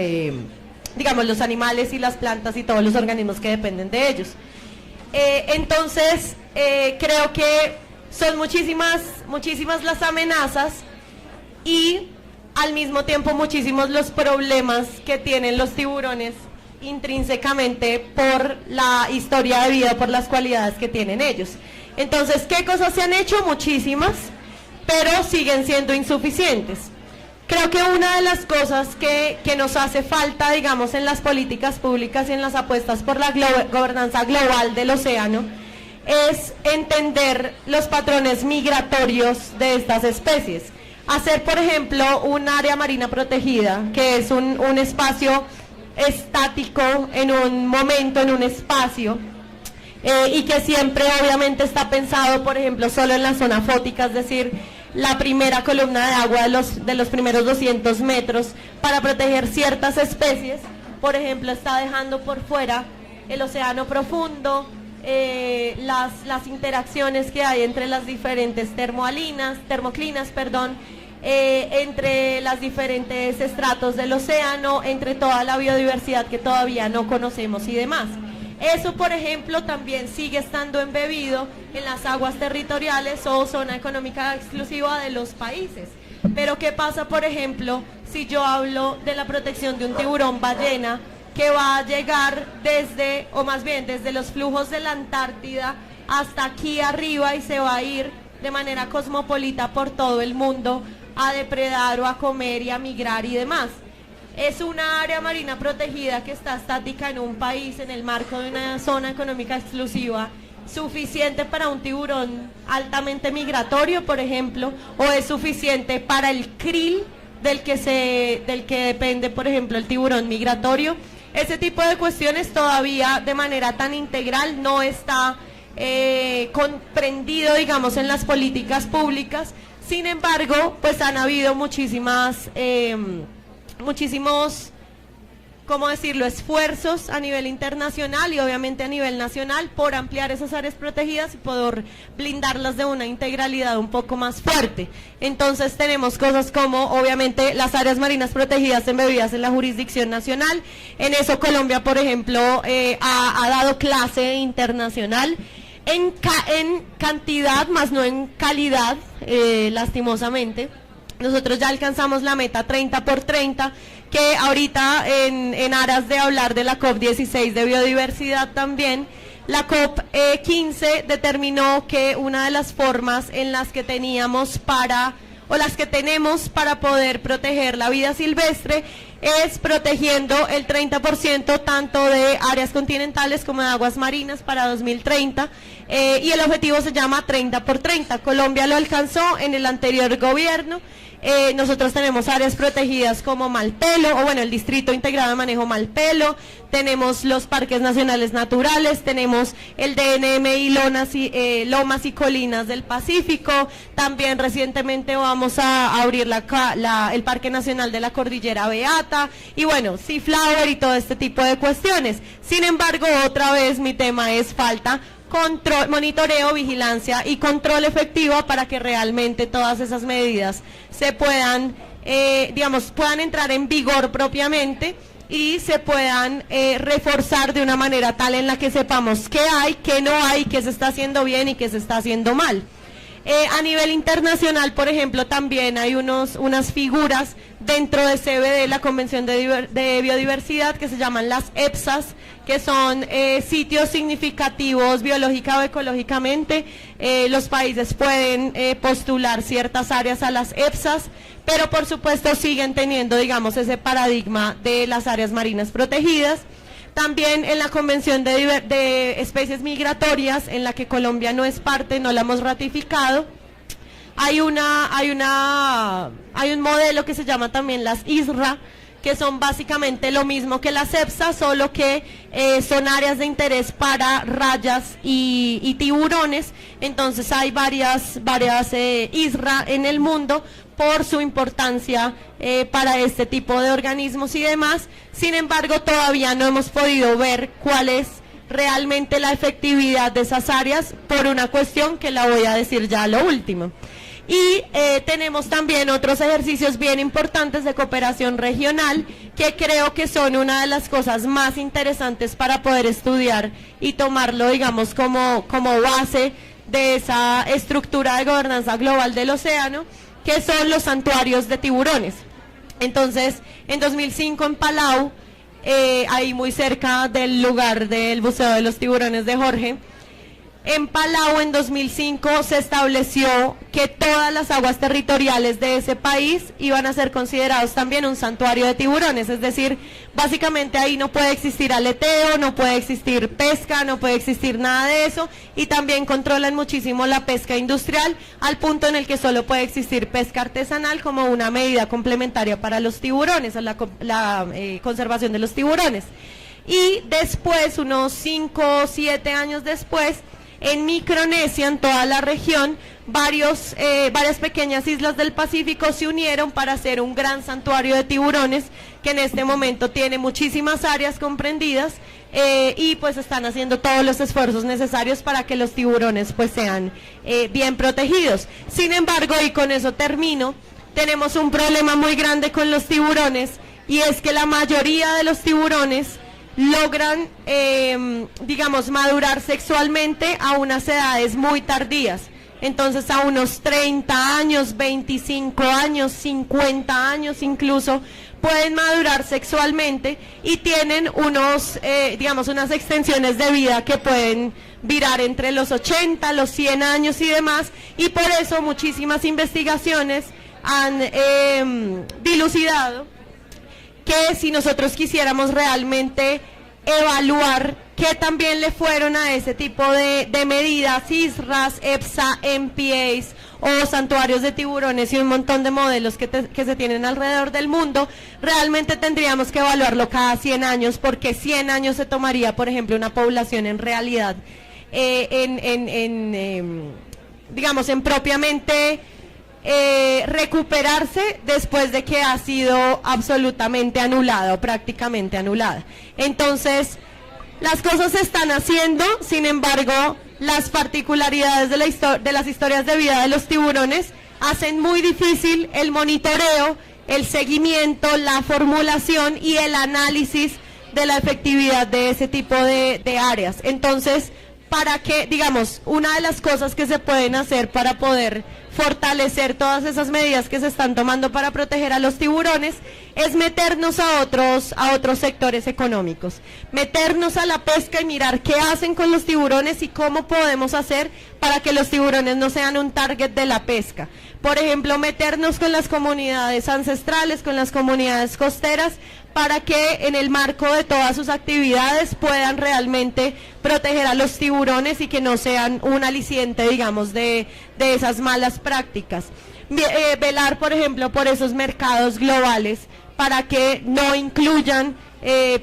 D: digamos, los animales y las plantas y todos los organismos que dependen de ellos. Entonces, creo que son muchísimas las amenazas, y al mismo tiempo muchísimos los problemas que tienen los tiburones intrínsecamente por la historia de vida, por las cualidades que tienen ellos. Entonces, ¿qué cosas se han hecho? Muchísimas, pero siguen siendo insuficientes. Creo que una de las cosas que nos hace falta, digamos, en las políticas públicas y en las apuestas por la gobernanza global del océano, es entender los patrones migratorios de estas especies. Hacer, por ejemplo, un área marina protegida, que es un espacio estático en un momento, en un espacio, y que siempre obviamente está pensado, por ejemplo, solo en la zona fótica, es decir, la primera columna de agua de los primeros 200 metros, para proteger ciertas especies. Por ejemplo, está dejando por fuera el océano profundo, las interacciones que hay entre las diferentes termoclinas, entre las diferentes estratos del océano, entre toda la biodiversidad que todavía no conocemos y demás. Eso, por ejemplo, también sigue estando embebido en las aguas territoriales o zona económica exclusiva de los países. Pero ¿qué pasa, por ejemplo, si yo hablo de la protección de un tiburón ballena que va a llegar desde, o más bien desde los flujos de la Antártida hasta aquí arriba, y se va a ir de manera cosmopolita por todo el mundo a depredar o a comer y a migrar y demás? Es una área marina protegida que está estática en un país, en el marco de una zona económica exclusiva, suficiente para un tiburón altamente migratorio, por ejemplo, o es suficiente para el krill del que depende, por ejemplo, el tiburón migratorio. Ese tipo de cuestiones todavía de manera tan integral no está comprendido, digamos, en las políticas públicas. Sin embargo, pues han habido muchísimos, ¿cómo decirlo?, esfuerzos a nivel internacional y obviamente a nivel nacional por ampliar esas áreas protegidas y poder blindarlas de una integralidad un poco más fuerte. Entonces tenemos cosas como, obviamente, las áreas marinas protegidas embebidas en la jurisdicción nacional. En eso Colombia, por ejemplo, ha dado clase internacional en cantidad, más no en calidad, lastimosamente. Nosotros ya alcanzamos la meta 30 por 30, que ahorita en aras de hablar de la COP16 de biodiversidad también, la COP15 determinó que una de las formas en las que teníamos para o las que tenemos para poder proteger la vida silvestre es protegiendo el 30% tanto de áreas continentales como de aguas marinas para 2030 y el objetivo se llama 30 por 30. Colombia lo alcanzó en el anterior gobierno. Nosotros tenemos áreas protegidas como Malpelo, o bueno, el Distrito Integrado de Manejo Malpelo, tenemos los parques nacionales naturales, tenemos el DNMI Lomas y Colinas del Pacífico, también recientemente vamos a abrir el Parque Nacional de la Cordillera Beata, y bueno, Sea Flower y todo este tipo de cuestiones. Sin embargo, otra vez mi tema es falta control, monitoreo, vigilancia y control efectivo para que realmente todas esas medidas se puedan, puedan entrar en vigor propiamente y se puedan reforzar de una manera tal en la que sepamos qué hay, qué no hay, qué se está haciendo bien y qué se está haciendo mal. A nivel internacional, por ejemplo, también hay unas figuras dentro de CBD, la Convención de Biodiversidad, que se llaman las EPSAS, que son sitios significativos biológica o ecológicamente. Los países pueden postular ciertas áreas a las EPSAS, pero por supuesto siguen teniendo, digamos, ese paradigma de las áreas marinas protegidas. También en la Convención de Especies Migratorias, en la que Colombia no es parte, no la hemos ratificado, hay un modelo que se llama también las ISRA, que son básicamente lo mismo que las EPSA, solo que son áreas de interés para rayas y tiburones. Entonces hay varias ISRA en el mundo por su importancia para este tipo de organismos y demás. Sin embargo, todavía no hemos podido ver cuál es realmente la efectividad de esas áreas por una cuestión que la voy a decir ya a lo último. Y tenemos también otros ejercicios bien importantes de cooperación regional que creo que son una de las cosas más interesantes para poder estudiar y tomarlo, digamos, como base de esa estructura de gobernanza global del océano, que son los santuarios de tiburones. Entonces, en 2005 en Palau, ahí muy cerca del lugar del buceo de los tiburones de Jorge, en Palau en 2005 se estableció que todas las aguas territoriales de ese país iban a ser considerados también un santuario de tiburones, es decir, básicamente ahí no puede existir aleteo, no puede existir pesca, no puede existir nada de eso, y también controlan muchísimo la pesca industrial al punto en el que solo puede existir pesca artesanal como una medida complementaria para los tiburones, o la conservación de los tiburones. Y después, unos 5 o 7 años después, en Micronesia, en toda la región, varias pequeñas islas del Pacífico se unieron para hacer un gran santuario de tiburones que en este momento tiene muchísimas áreas comprendidas y pues están haciendo todos los esfuerzos necesarios para que los tiburones pues sean bien protegidos. Sin embargo, y con eso termino, tenemos un problema muy grande con los tiburones, y es que la mayoría de los tiburones logran, madurar sexualmente a unas edades muy tardías. Entonces a unos 30 años, 25 años, 50 años incluso, pueden madurar sexualmente y tienen unas extensiones de vida que pueden virar entre los 80, los 100 años y demás, y por eso muchísimas investigaciones han dilucidado que si nosotros quisiéramos realmente evaluar qué también le fueron a ese tipo de medidas, ISRAS, EPSA, MPAs o santuarios de tiburones y un montón de modelos que se tienen alrededor del mundo, realmente tendríamos que evaluarlo cada 100 años, porque 100 años se tomaría, por ejemplo, una población en realidad, en propiamente recuperarse después de que ha sido absolutamente anulada o prácticamente anulada. Entonces, las cosas se están haciendo, sin embargo, las particularidades de las historias de vida de los tiburones hacen muy difícil el monitoreo, el seguimiento, la formulación y el análisis de la efectividad de ese tipo de áreas. Entonces, para que, una de las cosas que se pueden hacer para poder fortalecer todas esas medidas que se están tomando para proteger a los tiburones es meternos a otros sectores económicos, meternos a la pesca y mirar qué hacen con los tiburones y cómo podemos hacer para que los tiburones no sean un target de la pesca, por ejemplo, meternos con las comunidades ancestrales, con las comunidades costeras, para que en el marco de todas sus actividades puedan realmente proteger a los tiburones y que no sean un aliciente, digamos, de esas malas prácticas. Velar, por ejemplo, por esos mercados globales para que no incluyan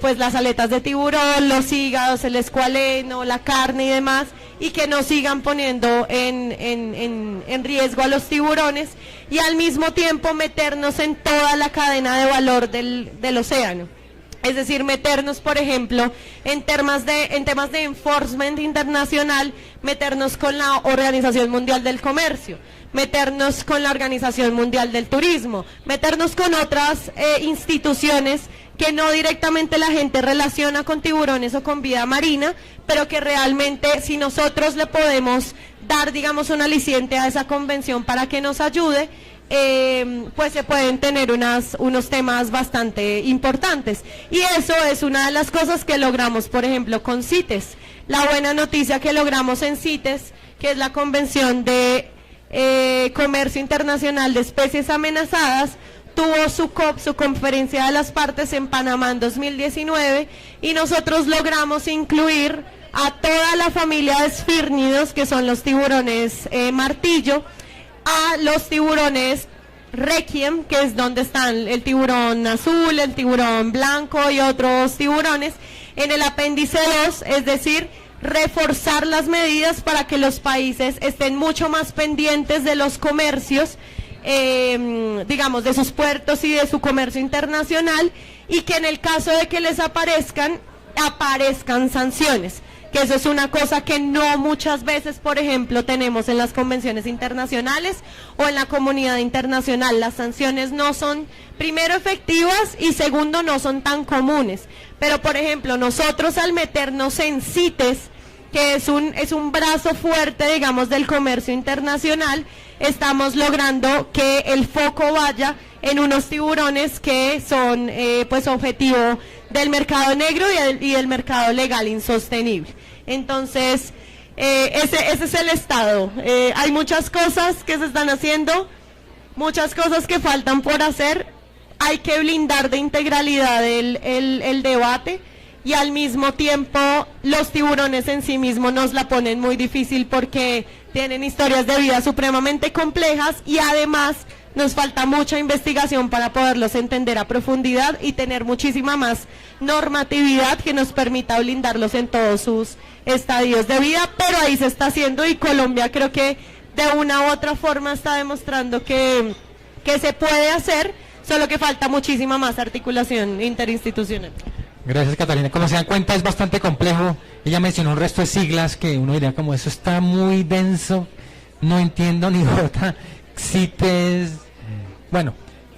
D: pues las aletas de tiburón, los hígados, el escualeno, la carne y demás, y que no sigan poniendo en riesgo a los tiburones, y al mismo tiempo meternos en toda la cadena de valor del océano. Es decir, meternos, por ejemplo, en temas de enforcement internacional, meternos con la Organización Mundial del Comercio, meternos con la Organización Mundial del Turismo, meternos con otras instituciones que no directamente la gente relaciona con tiburones o con vida marina, pero que realmente si nosotros le podemos dar, digamos, un aliciente a esa convención para que nos ayude, pues se pueden tener unos temas bastante importantes. Y eso es una de las cosas que logramos, por ejemplo, con CITES. La buena noticia que logramos en CITES, que es la Convención de Comercio Internacional de Especies Amenazadas, tuvo su COP, su Conferencia de las Partes, en Panamá en 2019, y nosotros logramos incluir a toda la familia de esfírnidos, que son los tiburones martillo, a los tiburones requiem, que es donde están el tiburón azul, el tiburón blanco y otros tiburones, en el apéndice 2, es decir, reforzar las medidas para que los países estén mucho más pendientes de los comercios, digamos, de sus puertos y de su comercio internacional, y que en el caso de que les aparezcan sanciones, que eso es una cosa que no muchas veces, por ejemplo, tenemos en las convenciones internacionales o en la comunidad internacional. Las sanciones no son, primero, efectivas, y segundo, no son tan comunes. Pero, por ejemplo, nosotros al meternos en CITES, que es un brazo fuerte, digamos, del comercio internacional, estamos logrando que el foco vaya en unos tiburones que son pues objetivo del mercado negro y del mercado legal insostenible. Entonces, ese es el estado. Hay muchas cosas que se están haciendo, muchas cosas que faltan por hacer. Hay que blindar de integralidad el debate, y al mismo tiempo los tiburones en sí mismos nos la ponen muy difícil porque tienen historias de vida supremamente complejas, y además nos falta mucha investigación para poderlos entender a profundidad y tener muchísima más normatividad que nos permita blindarlos en todos sus estadios de vida. Pero ahí se está haciendo, y Colombia creo que de una u otra forma está demostrando que se puede hacer, solo que falta muchísima más articulación interinstitucional.
B: Gracias, Catalina. Como se dan cuenta, es bastante complejo. Ella mencionó un resto de siglas que uno diría como eso está muy denso, no entiendo ni jota, CITES. Bueno,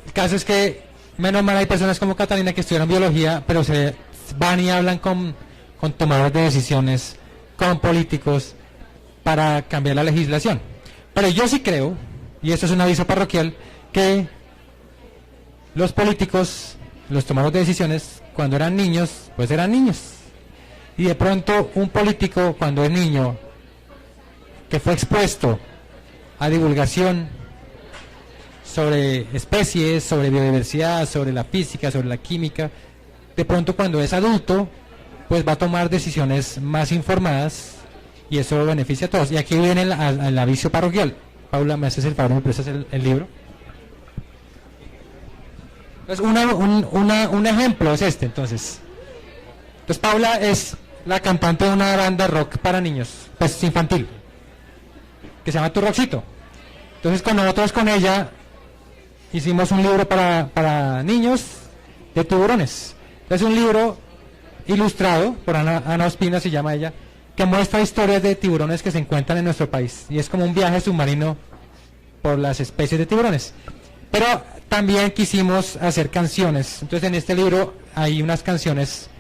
B: el caso es que menos mal hay personas como Catalina que estudiaron biología, pero se van y hablan con tomadores de decisiones, con políticos, para cambiar la legislación. Pero yo sí creo, y esto es un aviso parroquial, que los políticos, los tomadores de decisiones, cuando eran niños, pues eran niños. Y de pronto un político, cuando es niño, que fue expuesto a divulgación sobre especies, sobre biodiversidad, sobre la física, sobre la química, de pronto cuando es adulto, pues va a tomar decisiones más informadas, y eso beneficia a todos. Y aquí viene el aviso parroquial. Paula, ¿me haces el favor, me prestas el libro? Entonces, un ejemplo es este. Entonces, Paula es la cantante de una banda rock para niños, pues infantil, que se llama Tu Rockcito. Entonces, nosotros con ella hicimos un libro para niños de tiburones. Es un libro ilustrado por Ana Ospina, se llama ella, que muestra historias de tiburones que se encuentran en nuestro país. Y es como un viaje submarino por las especies de tiburones. Pero también quisimos hacer canciones. Entonces en este libro hay unas canciones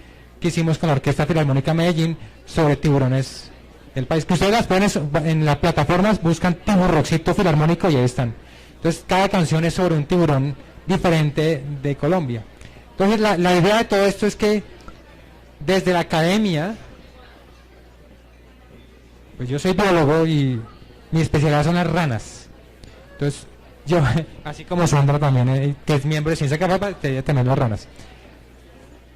B: que hicimos con la Orquesta Filarmónica Medellín sobre tiburones del país, que ustedes las pueden en las plataformas, buscan Tiburroncito Filarmónico y ahí están. Entonces cada canción es sobre un tiburón diferente de Colombia. Entonces la idea de todo esto es que desde la academia, pues yo soy biólogo y mi especialidad son las ranas. Entonces yo, así como Sandra también, que es miembro de Ciencia Capaz, debería tener las ranas.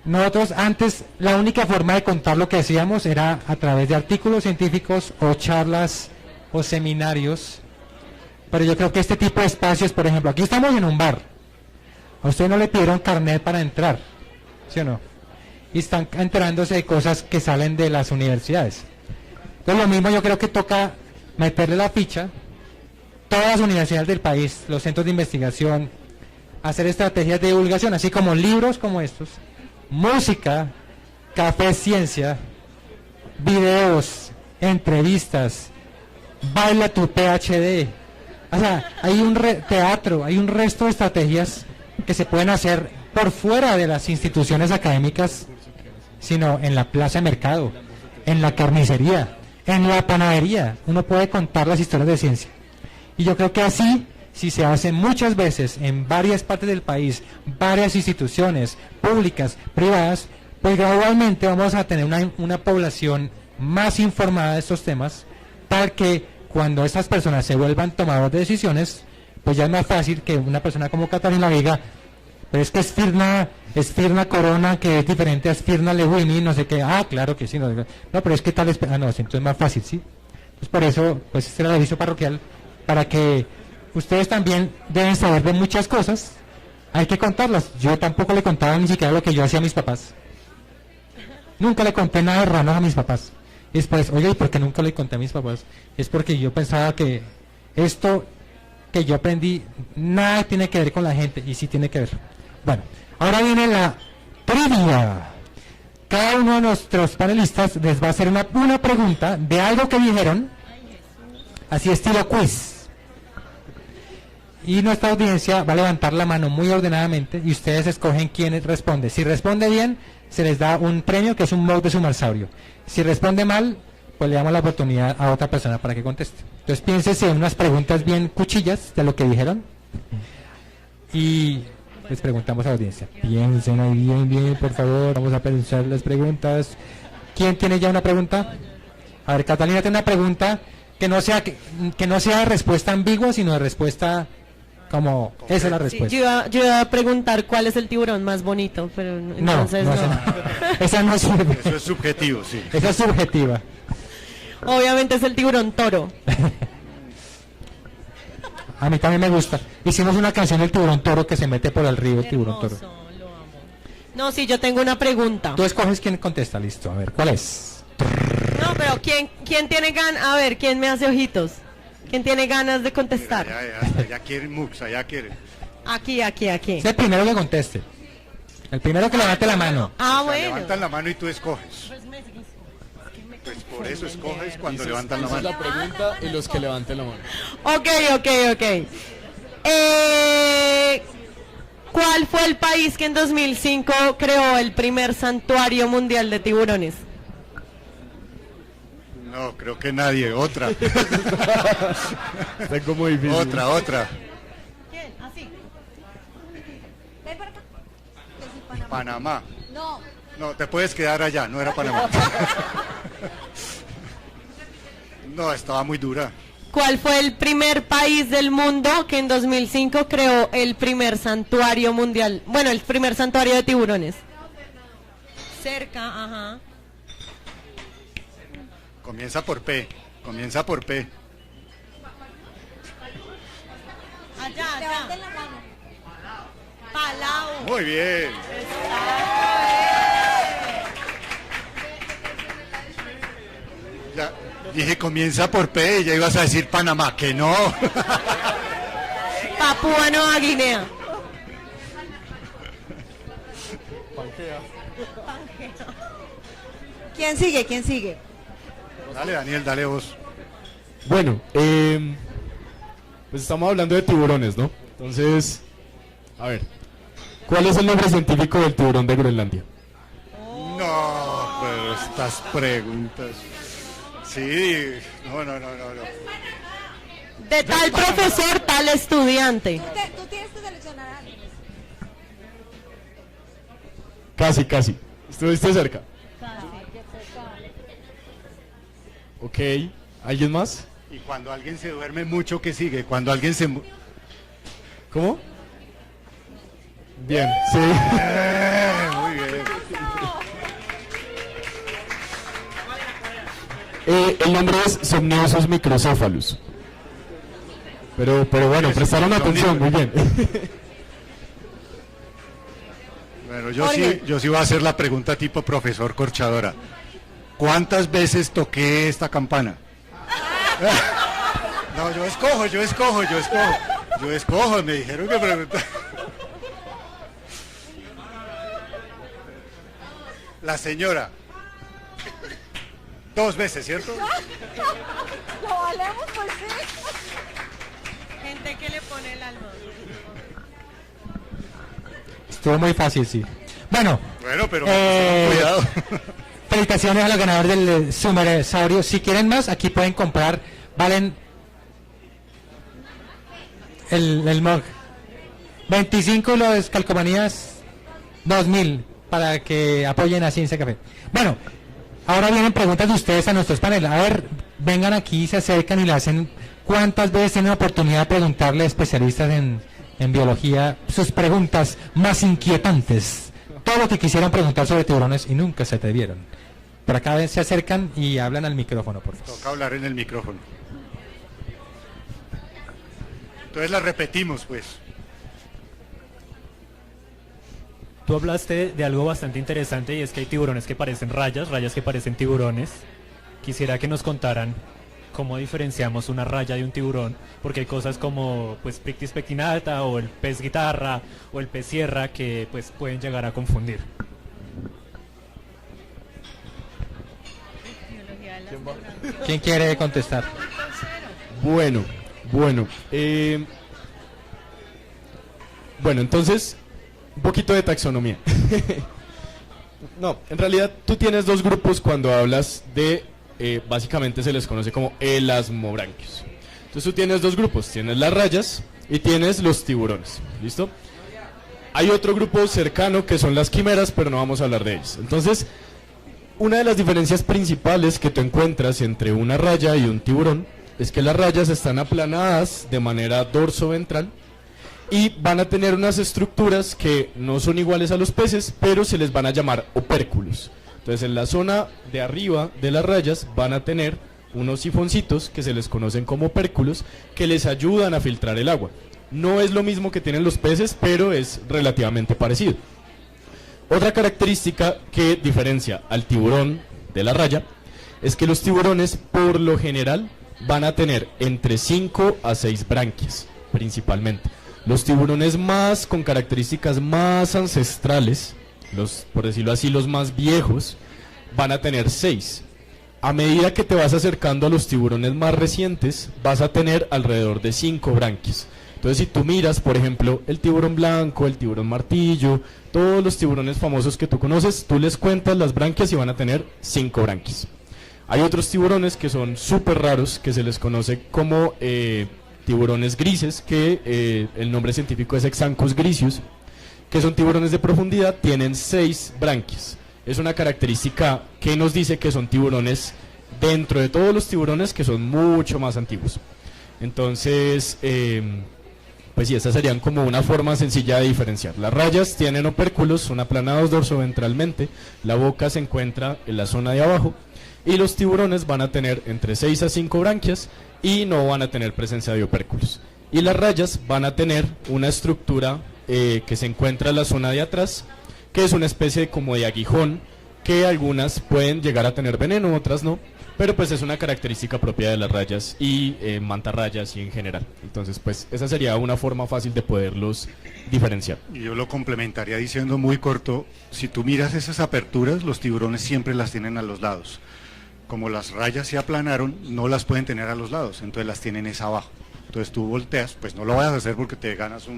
B: Nosotros antes, la única forma de contar lo que hacíamos era a través de artículos científicos o charlas o seminarios, pero yo creo que este tipo de espacios, por ejemplo, aquí estamos en un bar, a usted no le pidieron carnet para entrar, ¿sí o no? Y están enterándose de cosas que salen de las universidades. Entonces lo mismo yo creo que toca meterle la ficha, todas las universidades del país, los centros de investigación, hacer estrategias de divulgación, así como libros como estos, música, café ciencia, videos, entrevistas, baila tu PhD. O sea, hay un teatro, hay un resto de estrategias que se pueden hacer por fuera de las instituciones académicas, sino en la plaza de mercado, en la carnicería, en la panadería. Uno puede contar las historias de ciencia. Y yo creo que así, si se hace muchas veces en varias partes del país, varias instituciones públicas, privadas, pues gradualmente vamos a tener una población más informada de estos temas, tal que cuando estas personas se vuelvan tomadoras de decisiones, pues ya es más fácil que una persona como Catalina diga, pero es que es Firna Corona, que es diferente a Firna Lewini, no sé qué, claro que sí, no, pero es que tal es, no, entonces es más fácil, ¿sí? Pues por eso, pues este era el aviso parroquial, para que ustedes también deben saber de muchas cosas, hay que contarlas. Yo tampoco le contaba ni siquiera lo que yo hacía a mis papás. Nunca le conté nada de ranas a mis papás. Y después, oye, ¿y por qué nunca le conté a mis papás? Es porque yo pensaba que esto que yo aprendí, nada tiene que ver con la gente, y sí tiene que ver. Bueno, ahora viene la trivia. Cada uno de nuestros panelistas les va a hacer una pregunta de algo que dijeron, así estilo quiz. Y nuestra audiencia va a levantar la mano muy ordenadamente y ustedes escogen quién responde. Si responde bien, se les da un premio que es un mug de sumarsaurio. Si responde mal, pues le damos la oportunidad a otra persona para que conteste. Entonces piénsense en unas preguntas bien cuchillas de lo que dijeron y les preguntamos a la audiencia. Piensen ahí bien, por favor. Vamos a pensar las preguntas. ¿Quién tiene ya una pregunta? A ver, Catalina tiene una pregunta que no sea de respuesta ambigua, sino de respuesta como esa es la respuesta.
D: Sí, yo iba a preguntar cuál es el tiburón más bonito, pero entonces no.
B: Esa no sirve.
C: Eso es subjetivo, sí.
B: Esa es subjetiva.
D: Obviamente es el tiburón toro.
B: A mí también me gusta. Hicimos una canción del tiburón toro que se mete por el río, el tiburón toro.
D: Lo amo. No, sí, yo tengo una pregunta.
B: Tú escoges quién contesta, listo. A ver, ¿cuál es?
D: No, pero ¿quién tiene ganas? A ver, ¿quién me hace ojitos? ¿Quién tiene ganas de contestar?
C: Ya quieren MUX, allá quieren.
D: Aquí.
B: Es el primero que conteste. El primero que levante la mano.
D: Bueno.
C: Levantan la mano y tú escoges. Pues por eso escoges cuando levantan la
E: Esa es
C: mano.
E: la pregunta y los que levanten la mano.
D: Ok. ¿Cuál fue el país que en 2005 creó el primer santuario mundial de tiburones?
C: No, creo que nadie. Otra.
E: Tengo muy difícil.
C: Otra.
D: ¿Quién? Así.
F: Ven para acá.
C: Panamá.
F: No.
C: No, te puedes quedar allá, no era Panamá. No, estaba muy dura.
D: ¿Cuál fue el primer país del mundo que en 2005 creó el primer santuario mundial? Bueno, el primer santuario de tiburones. Cerca, ajá.
C: Comienza por P.
D: Allá.
F: Levanten la mano.
D: Palau.
C: Muy bien. Ya dije comienza por P y ya ibas a decir Panamá, que no.
D: Papúa Nueva Guinea.
F: ¿Quién sigue?
C: Dale, Daniel, dale vos.
E: Bueno, pues estamos hablando de tiburones, ¿no? Entonces, a ver, ¿cuál es el nombre científico del tiburón de Groenlandia?
C: No, pero estas preguntas. Sí, no.
D: De tal profesor, tal estudiante.
F: Tú tienes que seleccionar a alguien.
E: Casi. Estuviste cerca. Ok, ¿alguien más?
C: Y cuando alguien se duerme mucho, ¿qué sigue? Cuando alguien se...
E: ¿Cómo? Bien, sí.
C: Muy bien.
E: El nombre es Somniosus microcephalus. Pero bueno, prestaron atención, muy bien.
C: Bueno, yo
F: Jorge.
C: sí voy a hacer la pregunta tipo profesor corchadora. ¿Cuántas veces toqué esta campana? No, yo escojo, me dijeron que preguntar. La señora. 2 veces, ¿cierto?
F: Lo valemos, pues sí.
D: Gente que le pone el alma.
B: Estuvo muy fácil, sí. Bueno,
C: Bueno, pero
B: cuidado.
C: cuidado.
B: Felicitaciones a los ganadores del Sumeresaurio. Si quieren más, aquí pueden comprar. Valen el mug. 25 los calcomanías, 2000 para que apoyen a Ciencia Café. Bueno, ahora vienen preguntas de ustedes a nuestros paneles. A ver, vengan aquí, se acercan y le hacen. ¿Cuántas veces tienen la oportunidad de preguntarle a especialistas en biología sus preguntas más inquietantes? Todo lo que quisieran preguntar sobre tiburones y nunca se atrevieron. Por acá se acercan y hablan al micrófono, por favor.
C: Toca hablar en el micrófono. Entonces la repetimos, pues.
G: Tú hablaste de algo bastante interesante y es que hay tiburones que parecen rayas, rayas que parecen tiburones. Quisiera que nos contaran cómo diferenciamos una raya de un tiburón, porque hay cosas como pues Pictis pectinata o el pez guitarra o el pez sierra que pues pueden llegar a confundir.
B: ¿Quién quiere contestar?
E: Bueno. Bueno, entonces, un poquito de taxonomía. No, en realidad tú tienes 2 grupos cuando hablas de, básicamente se les conoce como elasmobranquios. Entonces tú tienes 2 grupos, tienes las rayas y tienes los tiburones, ¿listo? Hay otro grupo cercano que son las quimeras, pero no vamos a hablar de ellos. Entonces, una de las diferencias principales que tú encuentras entre una raya y un tiburón es que las rayas están aplanadas de manera dorso-ventral y van a tener unas estructuras que no son iguales a los peces, pero se les van a llamar opérculos. Entonces en la zona de arriba de las rayas van a tener unos sifoncitos que se les conocen como opérculos que les ayudan a filtrar el agua. No es lo mismo que tienen los peces, pero es relativamente parecido. Otra característica que diferencia al tiburón de la raya es que los tiburones por lo general van a tener entre 5 a 6 branquias, principalmente. Los tiburones más con características más ancestrales, por decirlo así, los más viejos, van a tener 6. A medida que te vas acercando a los tiburones más recientes, vas a tener alrededor de 5 branquias. Entonces, si tú miras, por ejemplo, el tiburón blanco, el tiburón martillo, todos los tiburones famosos que tú conoces, tú les cuentas las branquias y van a tener 5 branquias. Hay otros tiburones que son súper raros, que se les conoce como tiburones grises, que el nombre científico es Exanthus grisius, que son tiburones de profundidad, tienen 6 branquias. Es una característica que nos dice que son tiburones dentro de todos los tiburones que son mucho más antiguos. Entonces, pues sí, estas serían como una forma sencilla de diferenciar. Las rayas tienen opérculos, son aplanados dorsoventralmente, la boca se encuentra en la zona de abajo, y los tiburones van a tener entre 6 a 5 branquias y no van a tener presencia de opérculos. Y las rayas van a tener una estructura que se encuentra en la zona de atrás, que es una especie como de aguijón, que algunas pueden llegar a tener veneno, otras no, pero pues es una característica propia de las rayas y mantarrayas y en general. Entonces pues esa sería una forma fácil de poderlos diferenciar.
C: Y yo lo complementaría diciendo muy corto, si tú miras esas aperturas, los tiburones siempre las tienen a los lados. Como las rayas se aplanaron, no las pueden tener a los lados, entonces las tienen es abajo. Entonces tú volteas, pues no lo vayas a hacer porque te ganas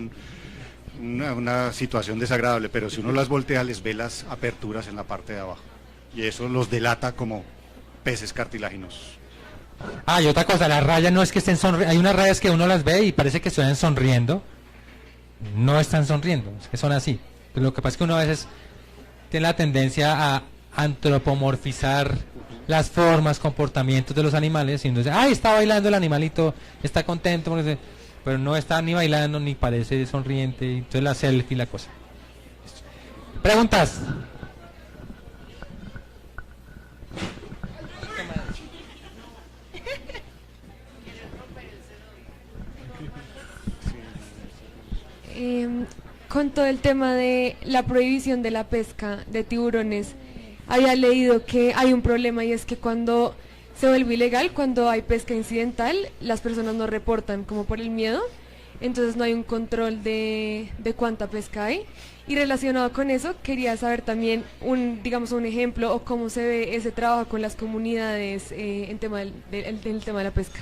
C: una situación desagradable, pero si uno las voltea, les ve las aperturas en la parte de abajo. Y eso los delata como peces cartilaginosos.
B: Ah, y otra cosa, las rayas no es que estén sonriendo. Hay unas rayas que uno las ve y parece que están sonriendo. No están sonriendo, es que son así. Pero lo que pasa es que uno a veces tiene la tendencia a antropomorfizar las formas, comportamientos de los animales y uno dice, ay, está bailando el animalito, está contento. pero no está ni bailando ni parece sonriente, entonces la selfie, la cosa. Preguntas.
H: Con todo el tema de la prohibición de la pesca de tiburones, había leído que hay un problema y es que cuando se vuelve ilegal, cuando hay pesca incidental, las personas no reportan como por el miedo, entonces no hay un control de cuánta pesca hay. Y relacionado con eso, quería saber también digamos un ejemplo o cómo se ve ese trabajo con las comunidades en tema del tema de la pesca.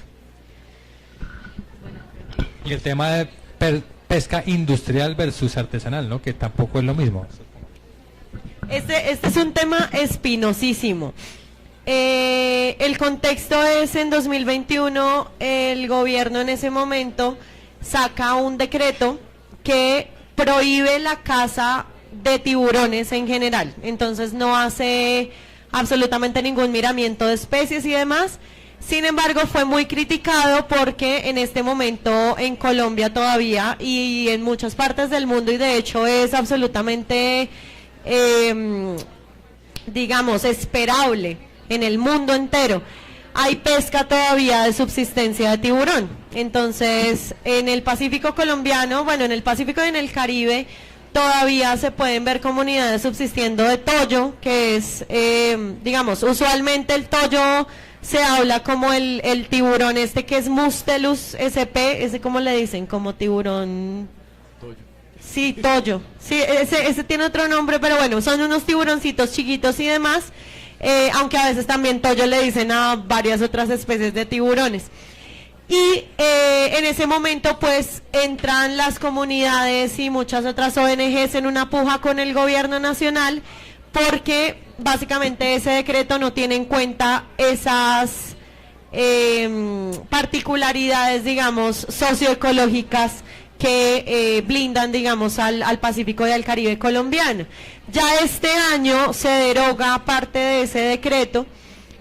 B: Y el tema de pesca industrial versus artesanal, ¿no? Que tampoco es lo mismo.
D: Este es un tema espinosísimo. El contexto es en 2021, el gobierno en ese momento saca un decreto que prohíbe la caza de tiburones en general. Entonces no hace absolutamente ningún miramiento de especies y demás. Sin embargo, fue muy criticado porque en este momento en Colombia todavía y en muchas partes del mundo, y de hecho es absolutamente, digamos, esperable en el mundo entero, hay pesca todavía de subsistencia de tiburón. Entonces, en el Pacífico colombiano, bueno, en el Pacífico y en el Caribe, todavía se pueden ver comunidades subsistiendo de toyo, que es, digamos, usualmente el toyo se habla como el tiburón este que es Mustelus sp, ese como le dicen, como tiburón... Sí, toyo. Sí, ese tiene otro nombre, pero bueno, son unos tiburoncitos chiquitos y demás, aunque a veces también toyo le dicen a varias otras especies de tiburones. Y en ese momento pues entran las comunidades y muchas otras ONGs en una puja con el gobierno nacional, porque básicamente ese decreto no tiene en cuenta esas particularidades, digamos, socioecológicas que blindan, digamos, al Pacífico y al Caribe colombiano. Ya este año se deroga parte de ese decreto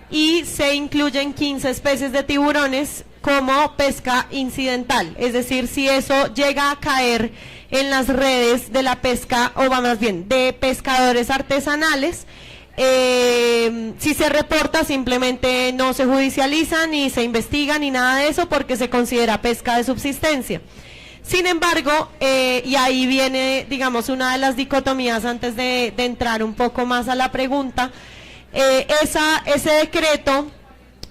D: y se incluyen 15 especies de tiburones como pesca incidental, es decir, si eso llega a caer en las redes de la pesca, o más bien, de pescadores artesanales, si se reporta, simplemente no se judicializa, ni se investiga, ni nada de eso, porque se considera pesca de subsistencia. Sin embargo, y ahí viene, digamos, una de las dicotomías antes de entrar un poco más a la pregunta, ese decreto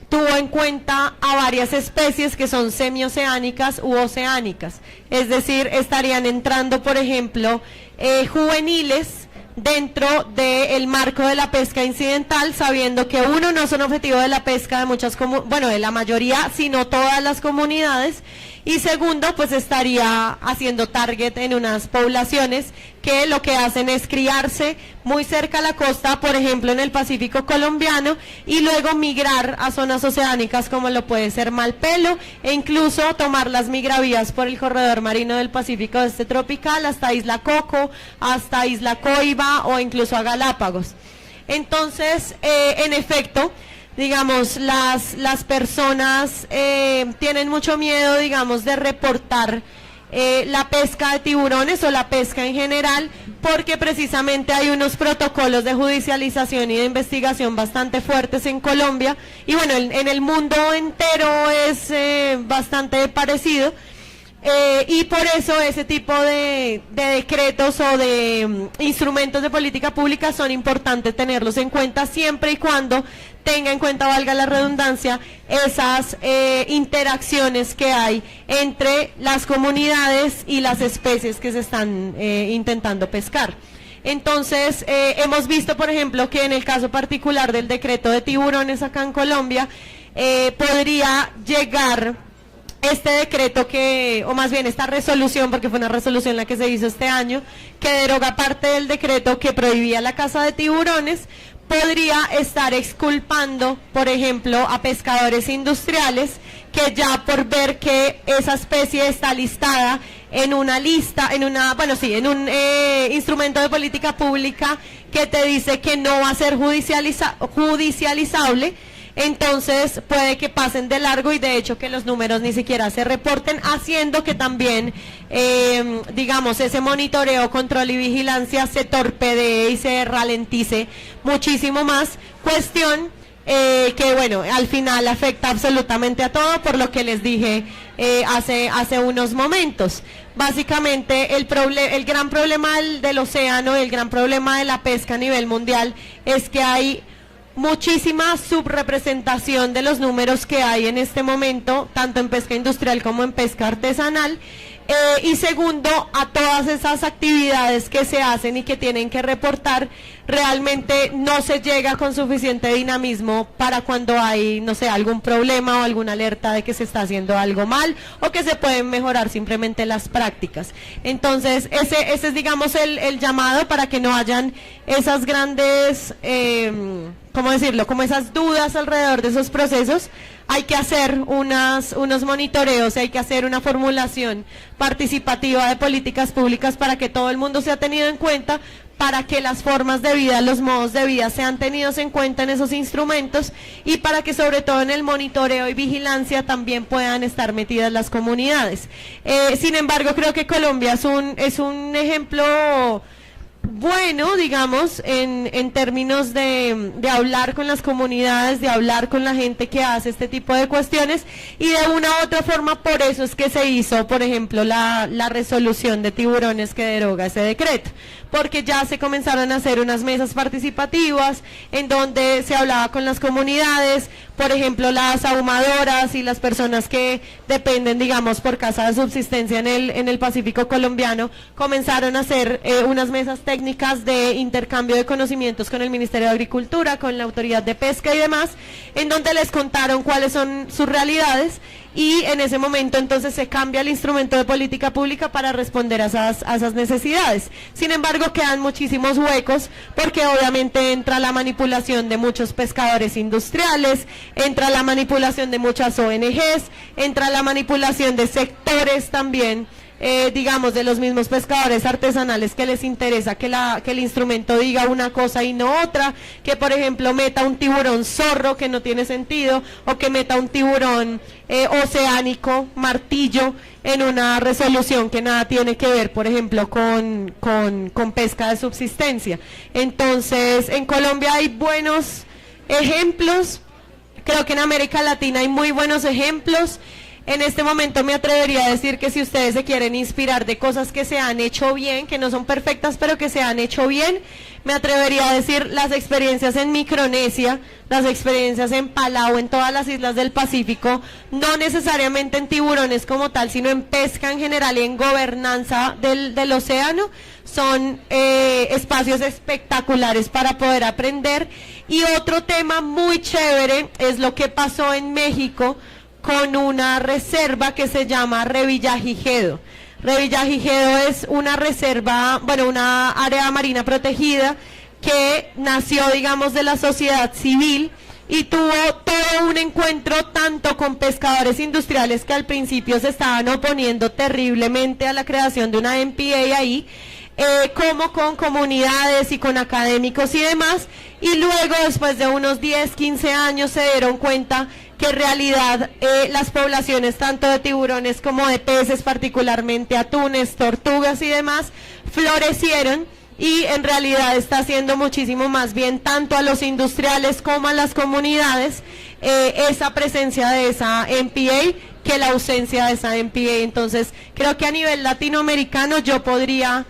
D: tuvo en cuenta a varias especies que son semioceánicas u oceánicas, es decir, estarían entrando, por ejemplo, juveniles dentro del marco de la pesca incidental, sabiendo que uno, no son objetivo de la pesca de muchas de la mayoría, sino todas las comunidades, y segundo, pues estaría haciendo target en unas poblaciones que lo que hacen es criarse muy cerca a la costa, por ejemplo en el Pacífico colombiano, y luego migrar a zonas oceánicas como lo puede ser Malpelo, e incluso tomar las migravías por el corredor marino del Pacífico este tropical hasta Isla Coco, hasta Isla Coiba o incluso a Galápagos. Entonces, en efecto, digamos, las personas tienen mucho miedo, digamos, de reportar la pesca de tiburones o la pesca en general, porque precisamente hay unos protocolos de judicialización y de investigación bastante fuertes en Colombia, y bueno, en el mundo entero es bastante parecido. Y por eso ese tipo de decretos o de instrumentos de política pública son importantes tenerlos en cuenta siempre y cuando tenga en cuenta, valga la redundancia, esas interacciones que hay entre las comunidades y las especies que se están intentando pescar. Entonces, hemos visto, por ejemplo, que en el caso particular del decreto de tiburones acá en Colombia, podría llegar este decreto o más bien esta resolución, porque fue una resolución la que se hizo este año, que deroga parte del decreto que prohibía la caza de tiburones, podría estar exculpando, por ejemplo, a pescadores industriales que ya por ver que esa especie está listada en una lista, en un instrumento de política pública que te dice que no va a ser judicializable, entonces puede que pasen de largo y de hecho que los números ni siquiera se reporten, haciendo que también, digamos, ese monitoreo, control y vigilancia se torpedee y se ralentice muchísimo más, cuestión que bueno, al final afecta absolutamente a todo, por lo que les dije hace unos momentos. Básicamente el gran problema del océano, el gran problema de la pesca a nivel mundial es que hay muchísima subrepresentación de los números que hay en este momento, tanto en pesca industrial como en pesca artesanal. Y segundo, a todas esas actividades que se hacen y que tienen que reportar, realmente no se llega con suficiente dinamismo para cuando hay, no sé, algún problema o alguna alerta de que se está haciendo algo mal o que se pueden mejorar simplemente las prácticas. Entonces, ese es, digamos, el llamado para que no hayan esas grandes, ¿cómo decirlo?, como esas dudas alrededor de esos procesos. Hay que hacer unos monitoreos, hay que hacer una formulación participativa de políticas públicas para que todo el mundo sea tenido en cuenta, para que las formas de vida, los modos de vida sean tenidos en cuenta en esos instrumentos y para que sobre todo en el monitoreo y vigilancia también puedan estar metidas las comunidades. Sin embargo, creo que Colombia es un ejemplo bueno, digamos, en términos de hablar con las comunidades, de hablar con la gente que hace este tipo de cuestiones, y de una u otra forma por eso es que se hizo, por ejemplo, la resolución de tiburones que deroga ese decreto, porque ya se comenzaron a hacer unas mesas participativas en donde se hablaba con las comunidades, por ejemplo, las ahumadoras y las personas que dependen, digamos, por casa de subsistencia en el Pacífico colombiano, comenzaron a hacer unas mesas técnicas de intercambio de conocimientos con el Ministerio de Agricultura, con la Autoridad de Pesca y demás, en donde les contaron cuáles son sus realidades, y en ese momento entonces se cambia el instrumento de política pública para responder a esas necesidades. Sin embargo, quedan muchísimos huecos porque obviamente entra la manipulación de muchos pescadores industriales, entra la manipulación de muchas ONGs, entra la manipulación de sectores también, digamos, de los mismos pescadores artesanales que les interesa que el instrumento diga una cosa y no otra, que por ejemplo meta un tiburón zorro que no tiene sentido, o que meta un tiburón oceánico, martillo, en una resolución que nada tiene que ver, por ejemplo, con pesca de subsistencia. Entonces, en Colombia hay buenos ejemplos, creo que en América Latina hay muy buenos ejemplos. En este momento me atrevería a decir que si ustedes se quieren inspirar de cosas que se han hecho bien, que no son perfectas, pero que se han hecho bien, me atrevería a decir las experiencias en Micronesia, las experiencias en Palau, en todas las islas del Pacífico, no necesariamente en tiburones como tal, sino en pesca en general y en gobernanza del océano, son espacios espectaculares para poder aprender. Y otro tema muy chévere es lo que pasó en México con una reserva que se llama Revillagigedo. Revillagigedo es una reserva, bueno, una área marina protegida que nació, digamos, de la sociedad civil y tuvo todo un encuentro tanto con pescadores industriales que al principio se estaban oponiendo terriblemente a la creación de una MPA ahí, como con comunidades y con académicos y demás, y luego después de unos 10, 15 años se dieron cuenta que en realidad las poblaciones tanto de tiburones como de peces, particularmente atunes, tortugas y demás, florecieron, y en realidad está haciendo muchísimo más bien tanto a los industriales como a las comunidades esa presencia de esa MPA que la ausencia de esa MPA. Entonces creo que a nivel latinoamericano yo podría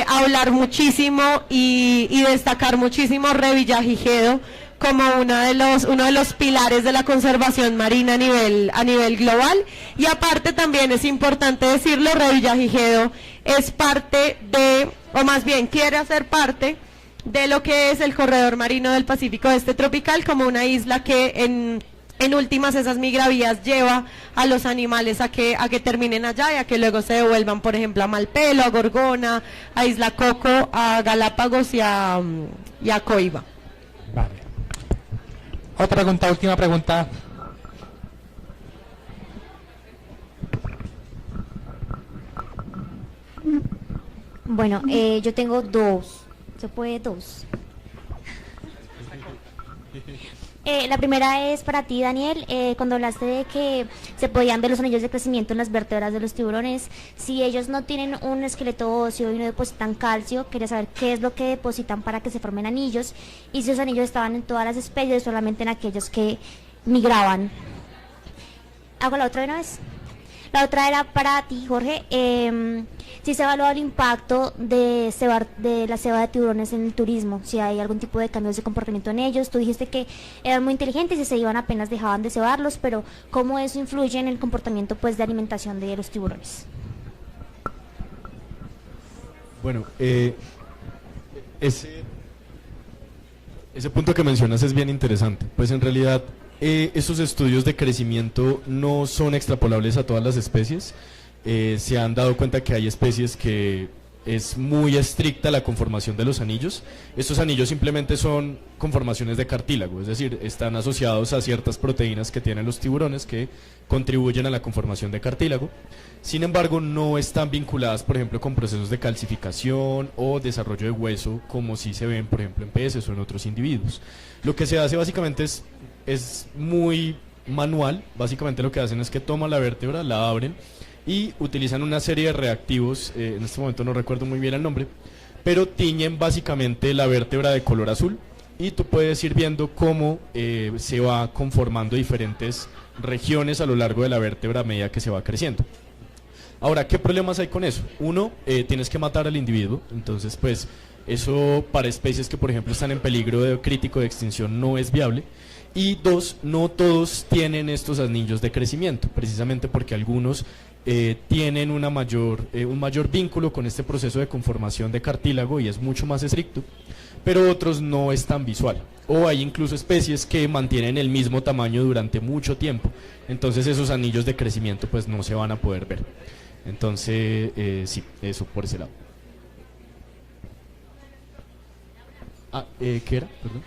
D: hablar muchísimo y destacar muchísimo Revillagigedo como uno de los pilares de la conservación marina a nivel global. Y aparte también es importante decirlo, Revillagigedo es parte de, o más bien quiere hacer parte de lo que es el corredor marino del Pacífico Este tropical, como una isla que en últimas esas migravías lleva a los animales a que terminen allá y a que luego se devuelvan, por ejemplo, a Malpelo, a Gorgona, a Isla Coco, a Galápagos y a Coiba.
B: Vale. Otra pregunta, última pregunta.
I: Bueno, yo tengo dos. ¿Se puede dos? La primera es para ti, Daniel. Cuando hablaste de que se podían ver los anillos de crecimiento en las vértebras de los tiburones, si ellos no tienen un esqueleto óseo y no depositan calcio, quería saber qué es lo que depositan para que se formen anillos y si esos anillos estaban en todas las especies o solamente en aquellos que migraban. ¿Hago la otra de una vez? La otra era para ti, Jorge. Si se ha evaluado el impacto de la ceba de tiburones en el turismo, si hay algún tipo de cambios de comportamiento en ellos. Tú dijiste que eran muy inteligentes y se iban apenas dejaban de cebarlos, pero ¿cómo eso influye en el comportamiento pues de alimentación de los tiburones?
E: Bueno, ese punto que mencionas es bien interesante. Pues en realidad esos estudios de crecimiento no son extrapolables a todas las especies. Se han dado cuenta que hay especies que es muy estricta la conformación de los anillos. Estos anillos simplemente son conformaciones de cartílago, es decir, están asociados a ciertas proteínas que tienen los tiburones que contribuyen a la conformación de cartílago. Sin embargo, no están vinculadas, por ejemplo, con procesos de calcificación o desarrollo de hueso, como sí se ven, por ejemplo, en peces o en otros individuos. Lo que se hace básicamente es muy manual. Básicamente lo que hacen es que toman la vértebra, la abren y utilizan una serie de reactivos, en este momento no recuerdo muy bien el nombre, pero tiñen básicamente la vértebra de color azul y tú puedes ir viendo cómo se va conformando diferentes regiones a lo largo de la vértebra a medida que se va creciendo. Ahora, ¿qué problemas hay con eso? Uno, tienes que matar al individuo, entonces pues eso para especies que por ejemplo están en peligro crítico de extinción no es viable. Y dos, no todos tienen estos anillos de crecimiento, precisamente porque algunos tienen un mayor vínculo con este proceso de conformación de cartílago y es mucho más estricto, pero otros no es tan visual. O hay incluso especies que mantienen el mismo tamaño durante mucho tiempo, entonces esos anillos de crecimiento pues no se van a poder ver. Entonces, sí, eso por ese lado. ¿Qué era? Perdón.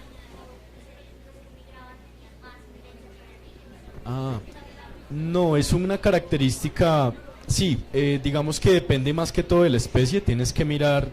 E: No, es una característica, sí, digamos que depende más que todo de la especie, tienes que mirar,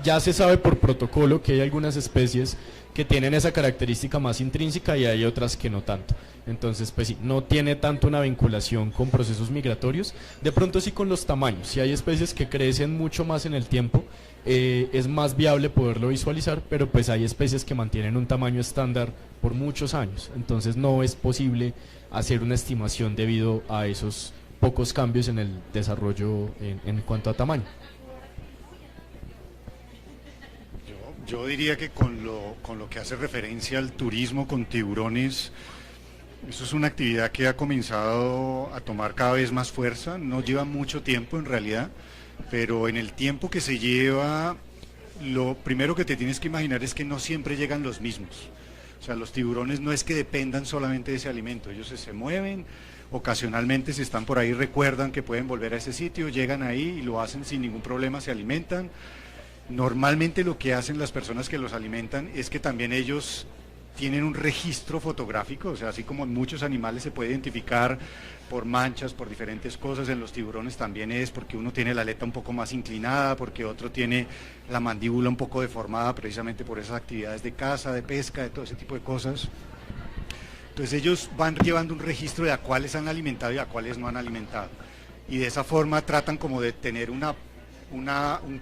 E: ya se sabe por protocolo que hay algunas especies que tienen esa característica más intrínseca y hay otras que no tanto. Entonces, pues sí, no tiene tanto una vinculación con procesos migratorios, de pronto sí con los tamaños, si hay especies que crecen mucho más en el tiempo, es más viable poderlo visualizar, pero pues hay especies que mantienen un tamaño estándar por muchos años, entonces no es posible hacer una estimación debido a esos pocos cambios en el desarrollo en cuanto a tamaño.
C: Yo diría que con lo que hace referencia al turismo con tiburones, eso es una actividad que ha comenzado a tomar cada vez más fuerza, no lleva mucho tiempo en realidad, pero en el tiempo que se lleva, lo primero que te tienes que imaginar es que no siempre llegan los mismos. O sea, los tiburones no es que dependan solamente de ese alimento, ellos se mueven, ocasionalmente si están por ahí recuerdan que pueden volver a ese sitio, llegan ahí y lo hacen sin ningún problema, se alimentan. Normalmente lo que hacen las personas que los alimentan es que también ellos tienen un registro fotográfico, o sea, así como en muchos animales se puede identificar por manchas, por diferentes cosas, en los tiburones también es porque uno tiene la aleta un poco más inclinada, porque otro tiene la mandíbula un poco deformada precisamente por esas actividades de caza, de pesca, de todo ese tipo de cosas. Entonces ellos van llevando un registro de a cuáles han alimentado y a cuáles no han alimentado. Y de esa forma tratan como de tener un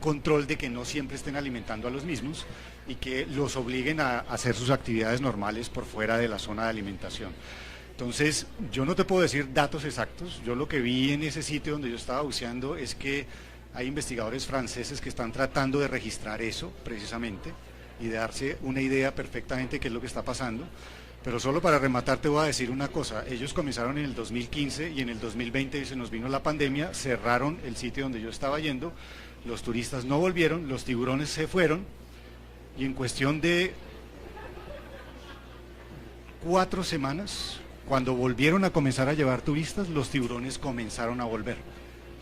C: control de que no siempre estén alimentando a los mismos y que los obliguen a hacer sus actividades normales por fuera de la zona de alimentación. Entonces, yo no te puedo decir datos exactos, yo lo que vi en ese sitio donde yo estaba buceando es que hay investigadores franceses que están tratando de registrar eso precisamente y de darse una idea perfectamente de qué es lo que está pasando. Pero solo para rematar te voy a decir una cosa, ellos comenzaron en el 2015 y en el 2020 se nos vino la pandemia, cerraron el sitio donde yo estaba yendo, los turistas no volvieron, los tiburones se fueron y en cuestión de 4 semanas, cuando volvieron a comenzar a llevar turistas, los tiburones comenzaron a volver.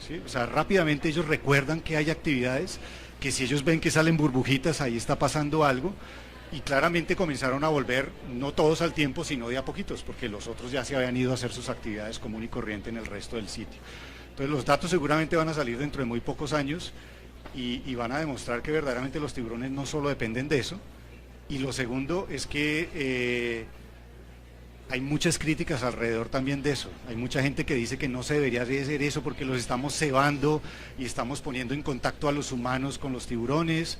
C: ¿Sí? O sea, rápidamente ellos recuerdan que hay actividades, que si ellos ven que salen burbujitas, ahí está pasando algo. Y claramente comenzaron a volver, no todos al tiempo, sino de a poquitos, porque los otros ya se habían ido a hacer sus actividades común y corriente en el resto del sitio. Entonces los datos seguramente van a salir dentro de muy pocos años y van a demostrar que verdaderamente los tiburones no solo dependen de eso. Y lo segundo es que hay muchas críticas alrededor también de eso. Hay mucha gente que dice que no se debería hacer eso porque los estamos cebando y estamos poniendo en contacto a los humanos con los tiburones.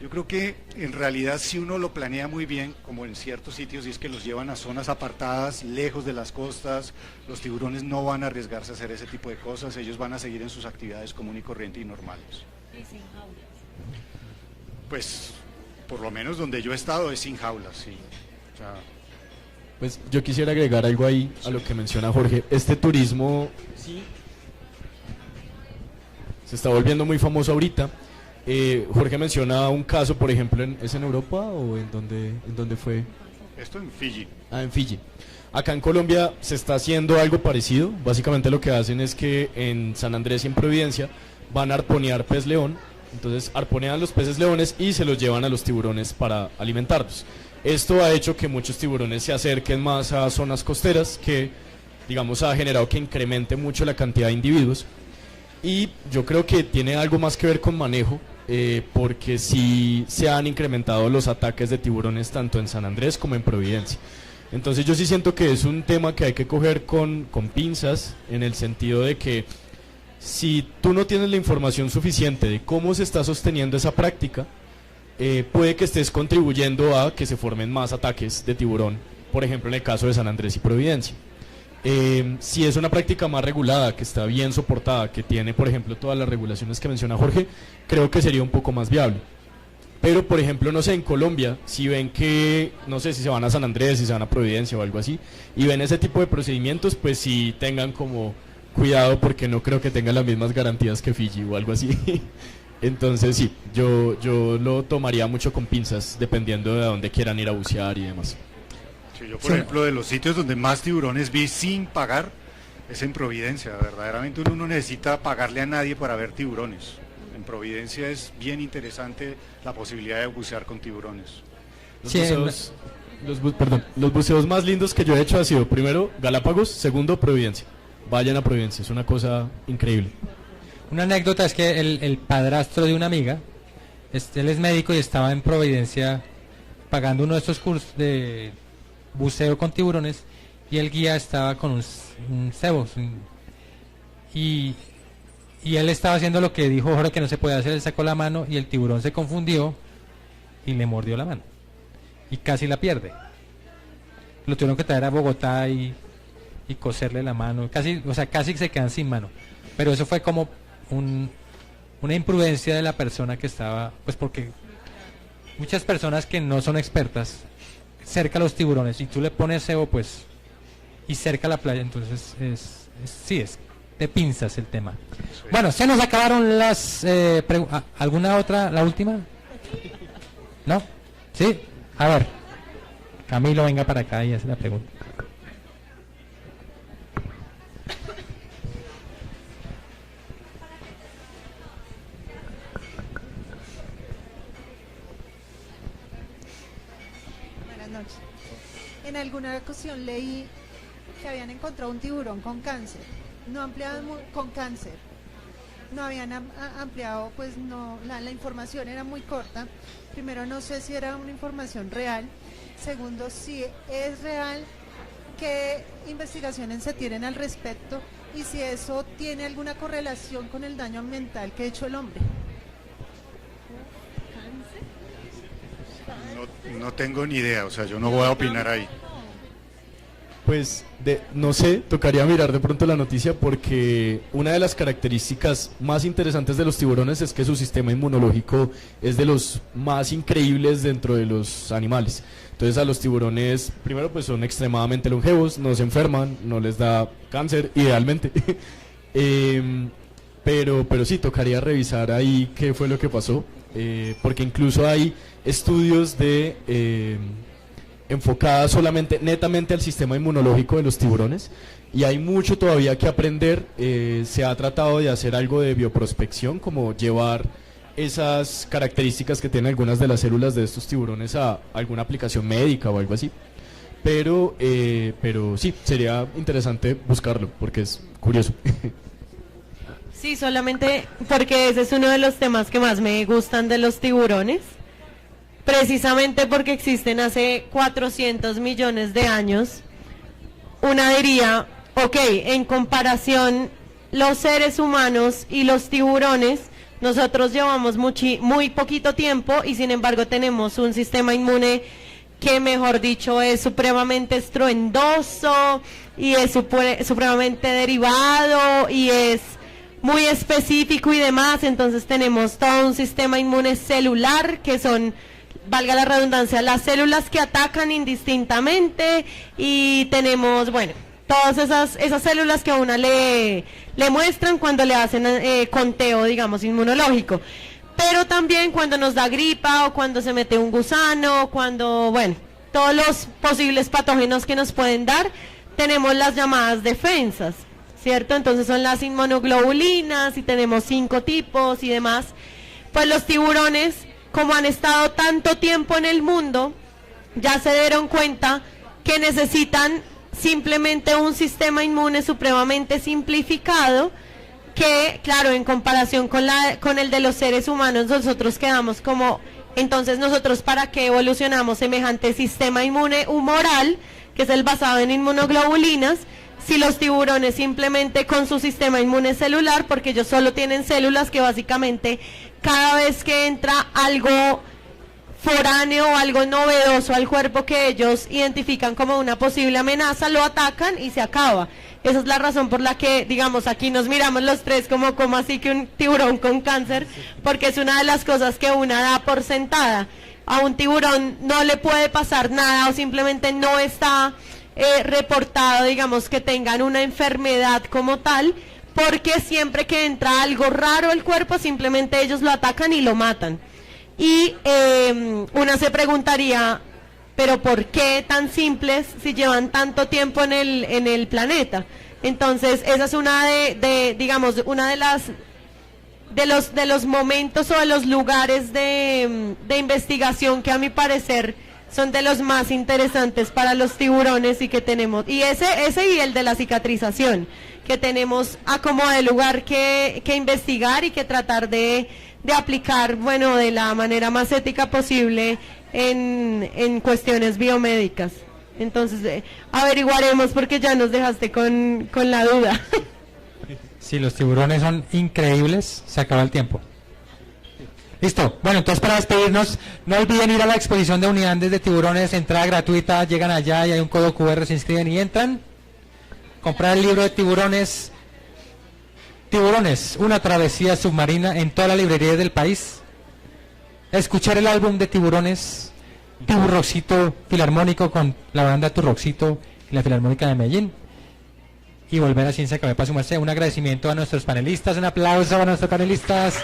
C: Yo creo que en realidad si uno lo planea muy bien, como en ciertos sitios, y es que los llevan a zonas apartadas, lejos de las costas, los tiburones no van a arriesgarse a hacer ese tipo de cosas, ellos van a seguir en sus actividades común y corriente y normales. Pues por lo menos donde yo he estado es sin jaulas, sí. O sea,
E: Pues yo quisiera agregar algo ahí a lo que menciona Jorge. Este turismo se está volviendo muy famoso ahorita. Jorge menciona un caso, por ejemplo, ¿es en Europa o en dónde fue?
C: esto en Fiji.
E: En Fiji. Acá en Colombia se está haciendo algo parecido. Básicamente lo que hacen es que en San Andrés y en Providencia van a arponear pez león. Entonces arponean los peces leones y se los llevan a los tiburones para alimentarlos. Esto ha hecho que muchos tiburones se acerquen más a zonas costeras, que digamos ha generado que incremente mucho la cantidad de individuos. Y yo creo que tiene algo más que ver con manejo, porque sí se han incrementado los ataques de tiburones tanto en San Andrés como en Providencia. Entonces yo sí siento que es un tema que hay que coger con pinzas, en el sentido de que si tú no tienes la información suficiente de cómo se está sosteniendo esa práctica, puede que estés contribuyendo a que se formen más ataques de tiburón, por ejemplo en el caso de San Andrés y Providencia. Si es una práctica más regulada, que está bien soportada, que tiene por ejemplo todas las regulaciones que menciona Jorge, creo que sería un poco más viable. Pero por ejemplo, no sé, en Colombia, si ven que, no sé si se van a San Andrés, si se van a Providencia o algo así, y ven ese tipo de procedimientos, pues sí tengan como cuidado, porque no creo que tengan las mismas garantías que Fiji o algo así. Entonces sí, yo lo tomaría mucho con pinzas, dependiendo de dónde quieran ir a bucear y demás.
C: Sí, yo por ejemplo de los sitios donde más tiburones vi sin pagar es en Providencia. Verdaderamente uno no necesita pagarle a nadie para ver tiburones. En Providencia es bien interesante la posibilidad de bucear con tiburones.
E: Los buceos más lindos que yo he hecho ha sido primero Galápagos, segundo Providencia. Vayan a Providencia, es una cosa increíble.
B: Una anécdota es que el padrastro de una amiga, él es médico y estaba en Providencia pagando uno de estos cursos de buceo con tiburones, y el guía estaba con un cebo, y él estaba haciendo lo que dijo Jorge que no se puede hacer. Él sacó la mano y el tiburón se confundió y le mordió la mano y casi la pierde. Lo tuvieron que traer a Bogotá y coserle la mano, casi se quedan sin mano. Pero eso fue como una imprudencia de la persona que estaba, pues porque muchas personas que no son expertas cerca a los tiburones, y tú le pones cebo, pues, y cerca a la playa, entonces es de pinzas el tema. Sí. Bueno, se nos acabaron las ¿alguna otra, la última? ¿No? ¿Sí? A ver, Camilo, venga para acá y hace la pregunta.
F: En alguna ocasión leí que habían encontrado un tiburón con cáncer. No ampliaban con cáncer. No habían ampliado, pues no, la información era muy corta. Primero, no sé si era una información real. Segundo, si es real, qué investigaciones se tienen al respecto y si eso tiene alguna correlación con el daño ambiental que ha hecho el hombre.
C: No tengo ni idea, o sea, yo no voy a opinar ahí.
E: Pues no sé, tocaría mirar de pronto la noticia, porque una de las características más interesantes de los tiburones es que su sistema inmunológico es de los más increíbles dentro de los animales. Entonces a los tiburones, primero pues son extremadamente longevos, no se enferman, no les da cáncer, idealmente. Pero sí, tocaría revisar ahí qué fue lo que pasó, porque incluso hay estudios enfocada solamente, netamente al sistema inmunológico de los tiburones, y hay mucho todavía que aprender. Se ha tratado de hacer algo de bioprospección, como llevar esas características que tienen algunas de las células de estos tiburones a alguna aplicación médica o algo así, pero sí, sería interesante buscarlo, porque es curioso.
D: Sí, solamente porque ese es uno de los temas que más me gustan de los tiburones. Precisamente porque existen hace 400 millones de años, una diría, ok, en comparación los seres humanos y los tiburones, nosotros llevamos muy poquito tiempo y sin embargo tenemos un sistema inmune que, mejor dicho, es supremamente estruendoso y es supremamente derivado y es muy específico y demás. Entonces tenemos todo un sistema inmune celular que son, valga la redundancia, las células que atacan indistintamente, y tenemos, bueno, todas esas células que a una le muestran cuando le hacen conteo, digamos, inmunológico. Pero también cuando nos da gripa o cuando se mete un gusano, cuando, bueno, todos los posibles patógenos que nos pueden dar, tenemos las llamadas defensas, ¿cierto? Entonces son las inmunoglobulinas y tenemos 5 tipos y demás. Pues los tiburones, como han estado tanto tiempo en el mundo, ya se dieron cuenta que necesitan simplemente un sistema inmune supremamente simplificado, que, claro, en comparación con el de los seres humanos, nosotros quedamos como, entonces nosotros ¿para qué evolucionamos semejante sistema inmune humoral, que es el basado en inmunoglobulinas, si los tiburones simplemente con su sistema inmune celular, porque ellos solo tienen células que básicamente cada vez que entra algo foráneo o algo novedoso al cuerpo que ellos identifican como una posible amenaza, lo atacan y se acaba? Esa es la razón por la que, digamos, aquí nos miramos los tres como así que un tiburón con cáncer, porque es una de las cosas que una da por sentada. A un tiburón no le puede pasar nada o simplemente no está reportado, digamos, que tengan una enfermedad como tal, porque siempre que entra algo raro al cuerpo, simplemente ellos lo atacan y lo matan. Y una se preguntaría, pero ¿por qué tan simples si llevan tanto tiempo en el planeta? Entonces esa es una digamos, una de los momentos o de los lugares de investigación que a mi parecer son de los más interesantes para los tiburones y que tenemos, y ese y el de la cicatrización, que tenemos a como de lugar que investigar y que tratar de aplicar, bueno, de la manera más ética posible en cuestiones biomédicas. Entonces, averiguaremos, porque ya nos dejaste con la duda.
B: Sí, los tiburones son increíbles. Se acaba el tiempo. Listo. Bueno, entonces para despedirnos, no olviden ir a la exposición de unidades de tiburones, entrada gratuita, llegan allá y hay un código QR, se inscriben y entran. Comprar el libro de tiburones. Tiburones, una travesía submarina, en todas las librerías del país. Escuchar el álbum de Tiburones, Tiburroxito Filarmónico, con la banda Turroxito y la Filarmónica de Medellín. Y volver a Ciencia Café para sumarse. Un agradecimiento a nuestros panelistas, un aplauso a nuestros panelistas.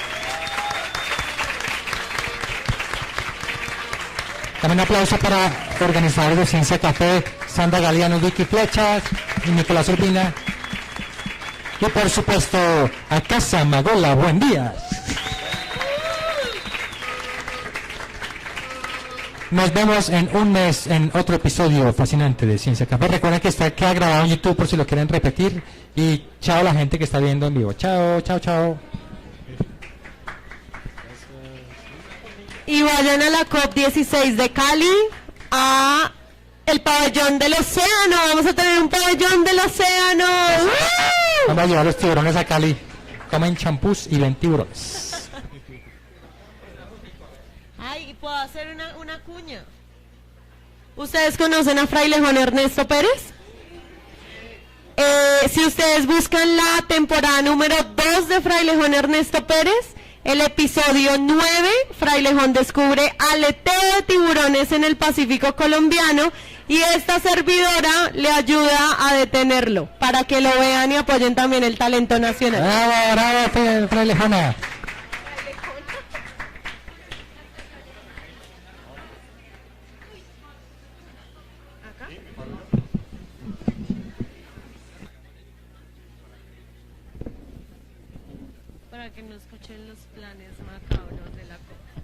B: También un aplauso para organizadores de Ciencia Café, Sandra Galeano, Vicky Flechas y Nicolás Urbina. Y por supuesto, a Casa Magola, buen día. Nos vemos en un mes en otro episodio fascinante de Ciencia Café. Recuerden que queda grabado en YouTube por si lo quieren repetir. Y chao a la gente que está viendo en vivo. Chao, chao, chao.
D: Y vayan a la COP16 de Cali, a el pabellón del océano. Vamos a tener un pabellón del océano.
B: Vamos a llevar los tiburones a Cali. Comen champús y ven tiburones.
D: Ay, ¿y puedo hacer una cuña? ¿Ustedes conocen a Fraile Juan Ernesto Pérez? Si ustedes buscan la temporada número 2 de Fraile Juan Ernesto Pérez, el episodio 9, Fraile Juan descubre aleteo de tiburones en el Pacífico colombiano, y esta servidora le ayuda a detenerlo, para que lo vean y apoyen también el talento nacional.
B: ¡Bravo, bravo, Fraile Juana!
D: Para que no escuchen los planes macabros de la COP.